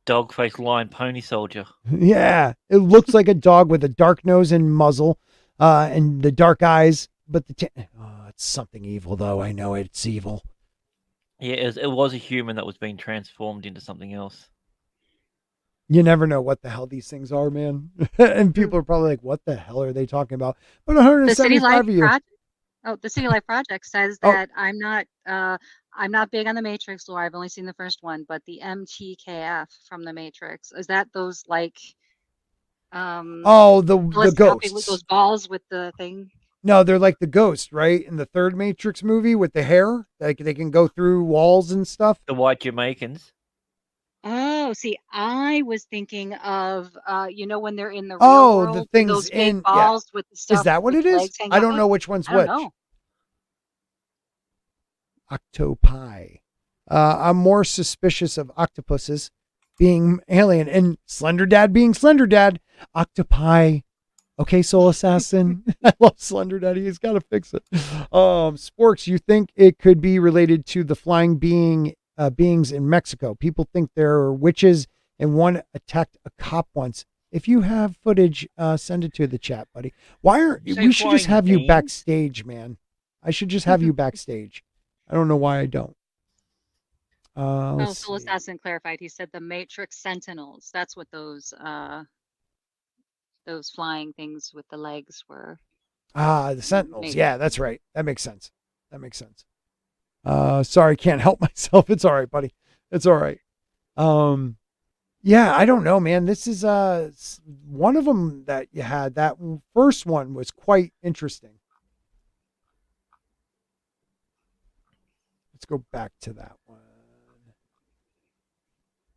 Speaker 3: Dog face lion pony soldier.
Speaker 1: Yeah. It looks like a dog with a dark nose and muzzle, and the dark eyes, but it's something evil though. I know it's evil.
Speaker 3: Yeah, it was a human that was being transformed into something else.
Speaker 1: You never know what the hell these things are, man. And people are probably like, what the hell are they talking about? But 175 of you.
Speaker 6: The City Life Project says that I'm not big on the Matrix lore. I've only seen the first one, but the MTKF from the Matrix, is that those like
Speaker 1: the ghosts
Speaker 6: with those balls with the thing?
Speaker 1: No, they're like the ghost, right? In the third Matrix movie with the hair, like they can go through walls and stuff.
Speaker 3: The white Jamaicans.
Speaker 6: Oh, see, I was thinking of when they're in the real world,
Speaker 1: the things
Speaker 6: those big
Speaker 1: in
Speaker 6: balls with the stuff.
Speaker 1: Is that what
Speaker 6: with
Speaker 1: it is?
Speaker 6: legs hanging
Speaker 1: I don't
Speaker 6: out?
Speaker 1: know which one's
Speaker 6: I don't
Speaker 1: which.
Speaker 6: know.
Speaker 1: Octopi. I'm more suspicious of octopuses being alien and Slender Dad being Slender Dad. Octopi. Okay, Soul Assassin. I love Slender Daddy. He's got to fix it. Sporks, you think it could be related to the flying beings in Mexico? People think they're witches, and one attacked a cop once. If you have footage, send it to the chat, buddy. We should just have you backstage, man. I should just have you backstage. I don't know why I don't.
Speaker 6: Soul Assassin clarified. He said the Matrix Sentinels. That's what those flying things with the legs were.
Speaker 1: The Sentinels. Yeah, that's right. That makes sense. Sorry, can't help myself. It's all right, buddy. It's all right. Yeah, I don't know, man. This is one of them that you had. That first one was quite interesting. Let's go back to that one.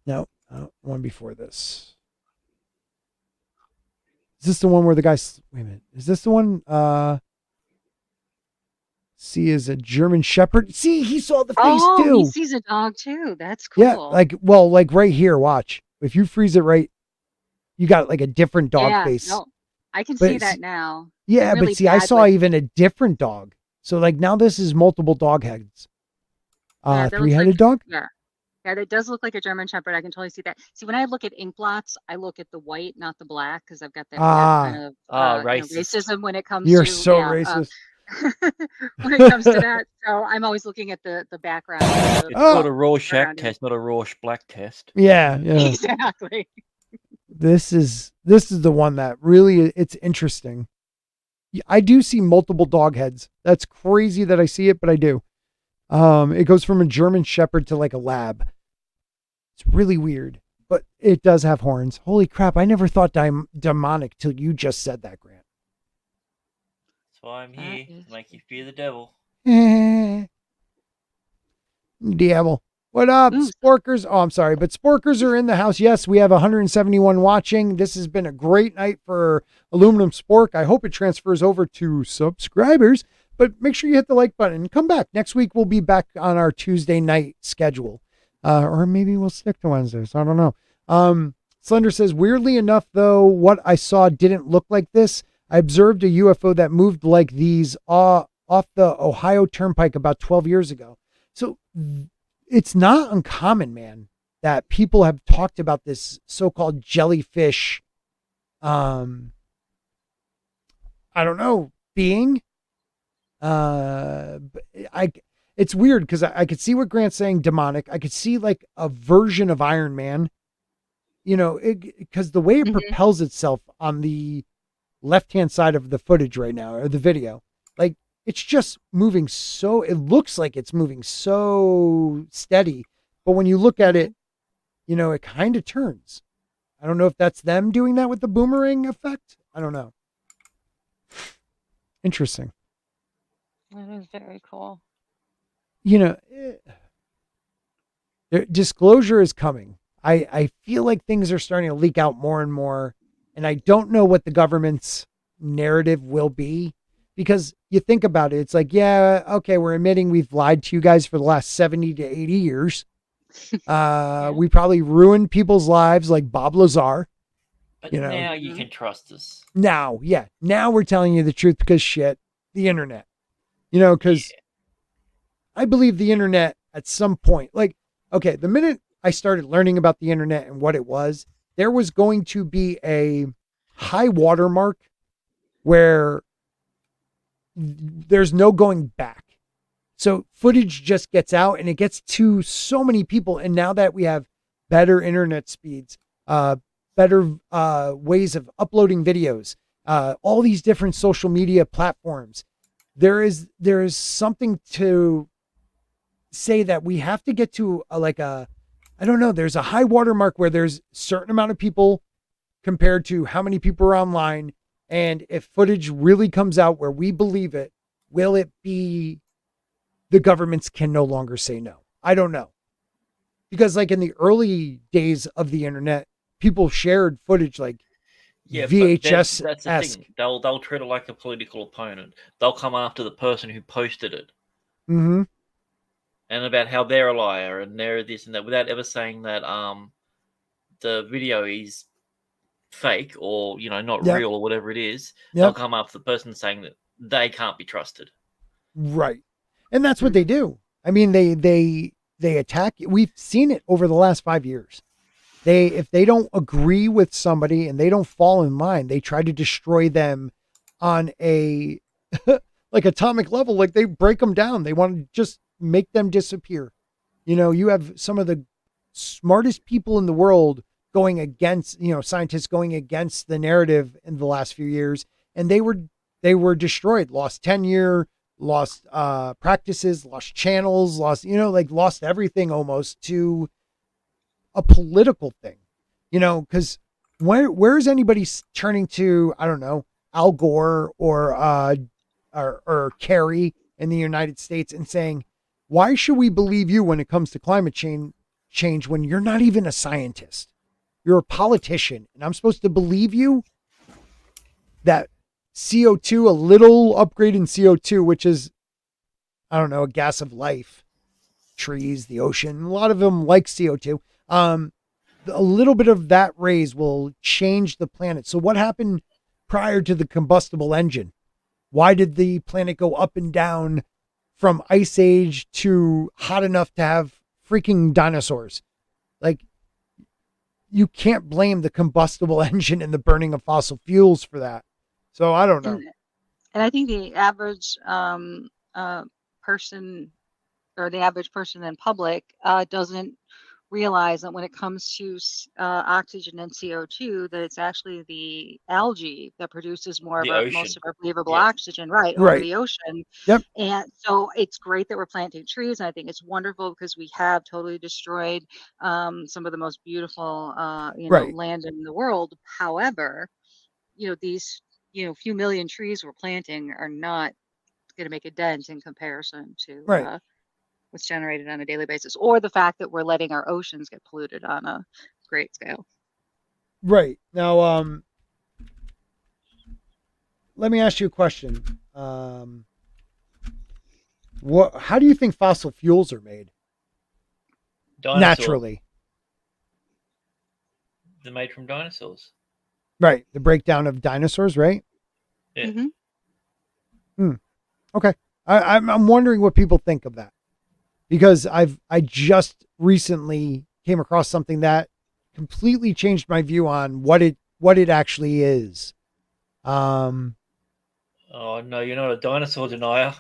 Speaker 1: No, one before this. Is this the one where the guy's... Wait a minute. Is this the one... See, is a German Shepherd. See, he saw the face too.
Speaker 6: He sees a dog too. That's cool.
Speaker 1: Yeah, like right here, watch. If you freeze it right, you got like a different dog face.
Speaker 6: No, I can see that now.
Speaker 1: Yeah,
Speaker 6: really
Speaker 1: but see, I saw even a different dog. So like now this is multiple dog heads. Three-headed dog?
Speaker 6: Yeah. Yeah, that does look like a German Shepherd. I can totally see that. See, when I look at ink blots, I look at the white, not the black, because I've got that kind of racism when it comes to...
Speaker 1: You're so racist.
Speaker 6: When it comes to that. So I'm always looking at the background.
Speaker 3: It's not a Rorschach test, not a Rorsch black test.
Speaker 1: Yeah.
Speaker 6: Exactly.
Speaker 1: This is the one that really, it's interesting. I do see multiple dog heads. That's crazy that I see it, but I do. It goes from a German Shepherd to like a lab. It's really weird, but it does have horns. Holy crap. I never thought demonic till you just said that, Grant.
Speaker 3: That's why I'm here, to make you fear the devil.
Speaker 1: Devil. What up,
Speaker 4: Ooh.
Speaker 1: Sporkers? Oh, I'm sorry, but Sporkers are in the house. Yes, we have 171 watching. This has been a great night for Aluminum Spork. I hope it transfers over to subscribers, but make sure you hit the like button and come back. Next week, we'll be back on our Tuesday night schedule. Or maybe we'll stick to Wednesdays. I don't know. Slender says, weirdly enough, though, what I saw didn't look like this. I observed a UFO that moved like these off the Ohio Turnpike about 12 years ago. So it's not uncommon, man, that people have talked about this so-called jellyfish, I don't know, being. It's weird because I could see what Grant's saying, demonic. I could see like a version of Iron Man, because the way it propels itself on the left-hand side of the footage right now, or the video, like, it's just moving it looks like it's moving so steady, but when you look at it, it kind of turns. I don't know if that's them doing that with the boomerang effect. I don't know. Interesting.
Speaker 6: That is very cool.
Speaker 1: Disclosure is coming. I feel like things are starting to leak out more and more, and I don't know what the government's narrative will be. Because you think about it, it's like, yeah, okay, we're admitting we've lied to you guys for the last 70 to 80 years. We probably ruined people's lives like Bob Lazar.
Speaker 3: But now you can trust us.
Speaker 1: Now we're telling you the truth because the internet. Because I believe the internet at some point, like, okay, the minute I started learning about the internet and what it was, there was going to be a high watermark where there's no going back. So footage just gets out and it gets to so many people. And now that we have better internet speeds, better ways of uploading videos, all these different social media platforms, there is something to say that we have to get to I don't know, there's a high watermark where there's a certain amount of people compared to how many people are online. And if footage really comes out where we believe it, will it be the governments can no longer say no? I don't know. Because like in the early days of the internet, people shared footage like VHS.
Speaker 3: That's the thing. They'll treat it like a political opponent. They'll come after the person who posted it.
Speaker 1: Mm-hmm.
Speaker 3: And about how they're a liar and they're this and that without ever saying that the video is fake or not real or whatever it is. They'll come up to the person saying that they can't be trusted,
Speaker 1: right? And that's what they do. I mean, they attack. We've seen it over the last 5 years. If they don't agree with somebody and they don't fall in line, they try to destroy them on a like atomic level. Like they break them down. They want to just make them disappear. You have some of the smartest people in the world going against, scientists going against the narrative in the last few years. And they were destroyed, lost tenure, lost practices, lost channels, lost everything almost to a political thing, because where is anybody turning to, I don't know, Al Gore or Kerry in the United States and saying, why should we believe you when it comes to climate change when you're not even a scientist? You're a politician, and I'm supposed to believe you that CO2, a little upgrade in CO2, which is, I don't know, a gas of life, trees, the ocean, a lot of them like CO2. A little bit of that raise will change the planet. So what happened prior to the combustible engine? Why did the planet go up and down from ice age to hot enough to have freaking dinosaurs? Like, you can't blame the combustible engine and the burning of fossil fuels for that. So I don't know.
Speaker 6: And I think the average person or the average person in public doesn't realize that when it comes to oxygen and CO2, that it's actually the algae that produces most of our believable oxygen, over the ocean.
Speaker 1: Yep.
Speaker 6: And so it's great that we're planting trees, and I think it's wonderful because we have totally destroyed some of the most beautiful land in the world. However, these few million trees we're planting are not going to make a dent in comparison to what's generated on a daily basis, or the fact that we're letting our oceans get polluted on a great scale.
Speaker 1: Right. Now, let me ask you a question. How do you think fossil fuels are made?
Speaker 3: Dinosaur.
Speaker 1: Naturally.
Speaker 3: They're made from dinosaurs.
Speaker 1: Right. The breakdown of dinosaurs, right?
Speaker 3: Yeah.
Speaker 6: Mm-hmm.
Speaker 1: Okay. I'm wondering what people think of that, because I just recently came across something that completely changed my view on what it actually is.
Speaker 3: Oh no, you're not a dinosaur denier.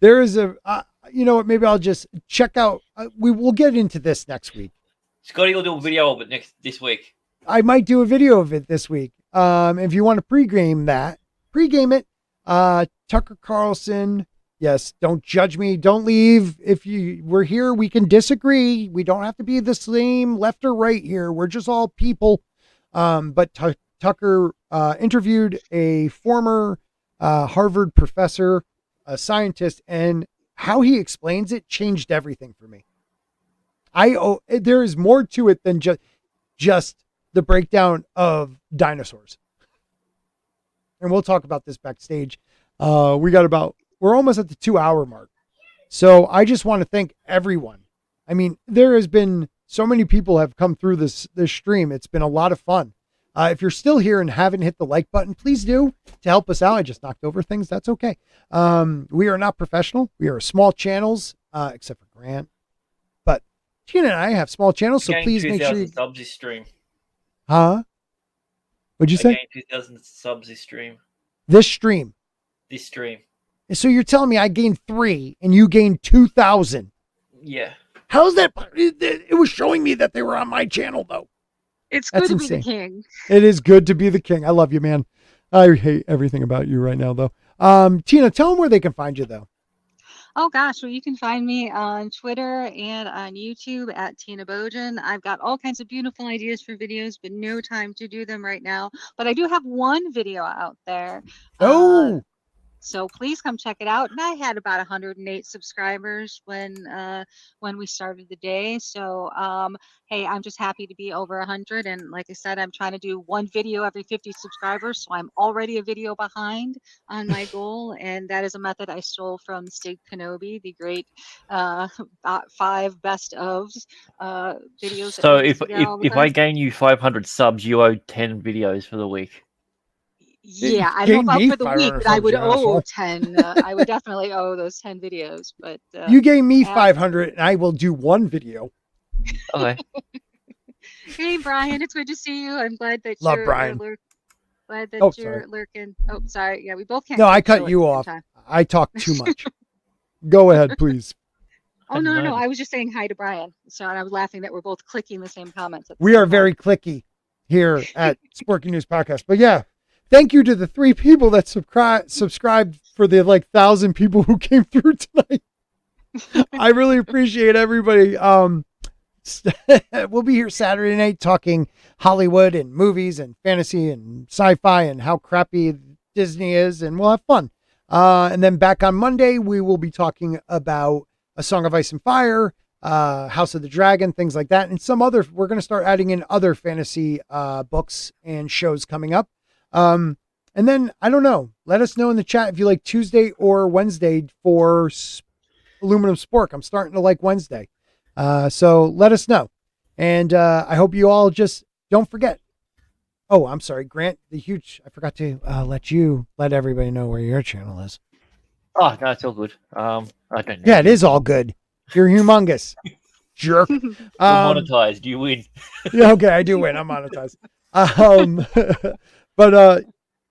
Speaker 1: There is a, you know what? Maybe I'll just check out. We will get into this next week.
Speaker 3: Scotty will do a video of it this week.
Speaker 1: I might do a video of it this week. If you want to pregame it. Tucker Carlson. Yes. Don't judge me. Don't leave. If we're here, we can disagree. We don't have to be the same left or right here. We're just all people. But Tucker interviewed a former Harvard professor, a scientist, and how he explains it changed everything for me. There is more to it than just the breakdown of dinosaurs. And we'll talk about this backstage. We're almost at the 2-hour mark. So I just want to thank everyone. I mean, there has been so many people have come through this stream. It's been a lot of fun. If you're still here and haven't hit the like button, please do to help us out. I just knocked over things. That's okay. We are not professional. We are small channels, except for Grant. But Tina and I have small channels, so please make sure you...
Speaker 3: subs this stream.
Speaker 1: Huh? What'd you say?
Speaker 3: Gained 2,000 subs this stream.
Speaker 1: This stream.
Speaker 3: This stream.
Speaker 1: So you're telling me I gained 3 and you gained 2,000?
Speaker 3: Yeah.
Speaker 1: How's that? It was showing me that they were on my channel, though.
Speaker 6: It's
Speaker 1: That's
Speaker 6: good to
Speaker 1: insane.
Speaker 6: be the king.
Speaker 1: It is good to be the king. I love you, man. I hate everything about you right now, though. Tina, tell them where they can find you, though.
Speaker 6: Oh gosh, well, you can find me on Twitter and on YouTube at Tina Bojan. I've got all kinds of beautiful ideas for videos, but no time to do them right now. But I do have one video out there. So please come check it out. And I had about 108 subscribers when we started the day. So hey, I'm just happy to be over 100. And like I said, I'm trying to do one video every 50 subscribers. So I'm already a video behind on my goal. And that is a method I stole from Stig Kenobi, the great 5 best ofs videos.
Speaker 3: So if I gain you 500 subs, you owe 10 videos for the week.
Speaker 6: Yeah, I don't know about for the week, but I would owe 10. I would definitely owe those 10 videos. But
Speaker 1: you gave me 500, and I will do one video.
Speaker 3: Okay.
Speaker 6: Hey, Brian, it's good to see you. I'm glad that
Speaker 1: Love
Speaker 6: you're
Speaker 1: Brian.
Speaker 6: glad that
Speaker 1: Oh,
Speaker 6: you're
Speaker 1: sorry.
Speaker 6: lurking. Oh, sorry. Yeah, we both can't.
Speaker 1: No, I
Speaker 6: keep still
Speaker 1: cut
Speaker 6: at
Speaker 1: you
Speaker 6: the same
Speaker 1: off.
Speaker 6: time.
Speaker 1: I talk too much. Go ahead, please.
Speaker 6: Oh no! I was just saying hi to Brian. So I was laughing that we're both clicking the same comments.
Speaker 1: We are very clicky here at Sporky News Podcast. But yeah, thank you to the 3 people that subscribed for the 1,000 people who came through tonight. I really appreciate everybody. We'll be here Saturday night talking Hollywood and movies and fantasy and sci-fi and how crappy Disney is, and we'll have fun. And then back on Monday, we will be talking about A Song of Ice and Fire, House of the Dragon, things like that, and some other. We're going to start adding in other fantasy books and shows coming up. And then I don't know. Let us know in the chat if you like Tuesday or Wednesday for Aluminum Spork. I'm starting to like Wednesday. So let us know. And I hope you all just don't forget. Oh, I'm sorry, Grant, I forgot to let everybody know where your channel is.
Speaker 3: Oh, no, it's all good. I don't know.
Speaker 1: Yeah, it is all good. You're humongous. Jerk.
Speaker 3: You're monetized. You win.
Speaker 1: Yeah, okay, I do win. I'm monetized. But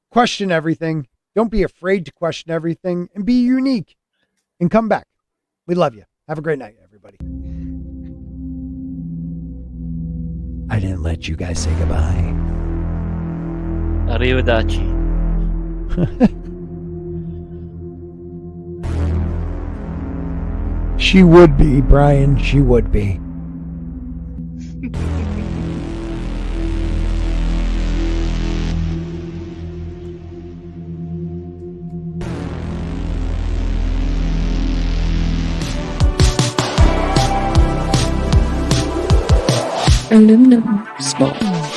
Speaker 1: question everything. Don't be afraid to question everything, and be unique and come back. We love you. Have a great night, everybody. I didn't let you guys say goodbye.
Speaker 3: Arrivederci.
Speaker 1: She would be, Brian. She would be.
Speaker 2: Aluminum Spork.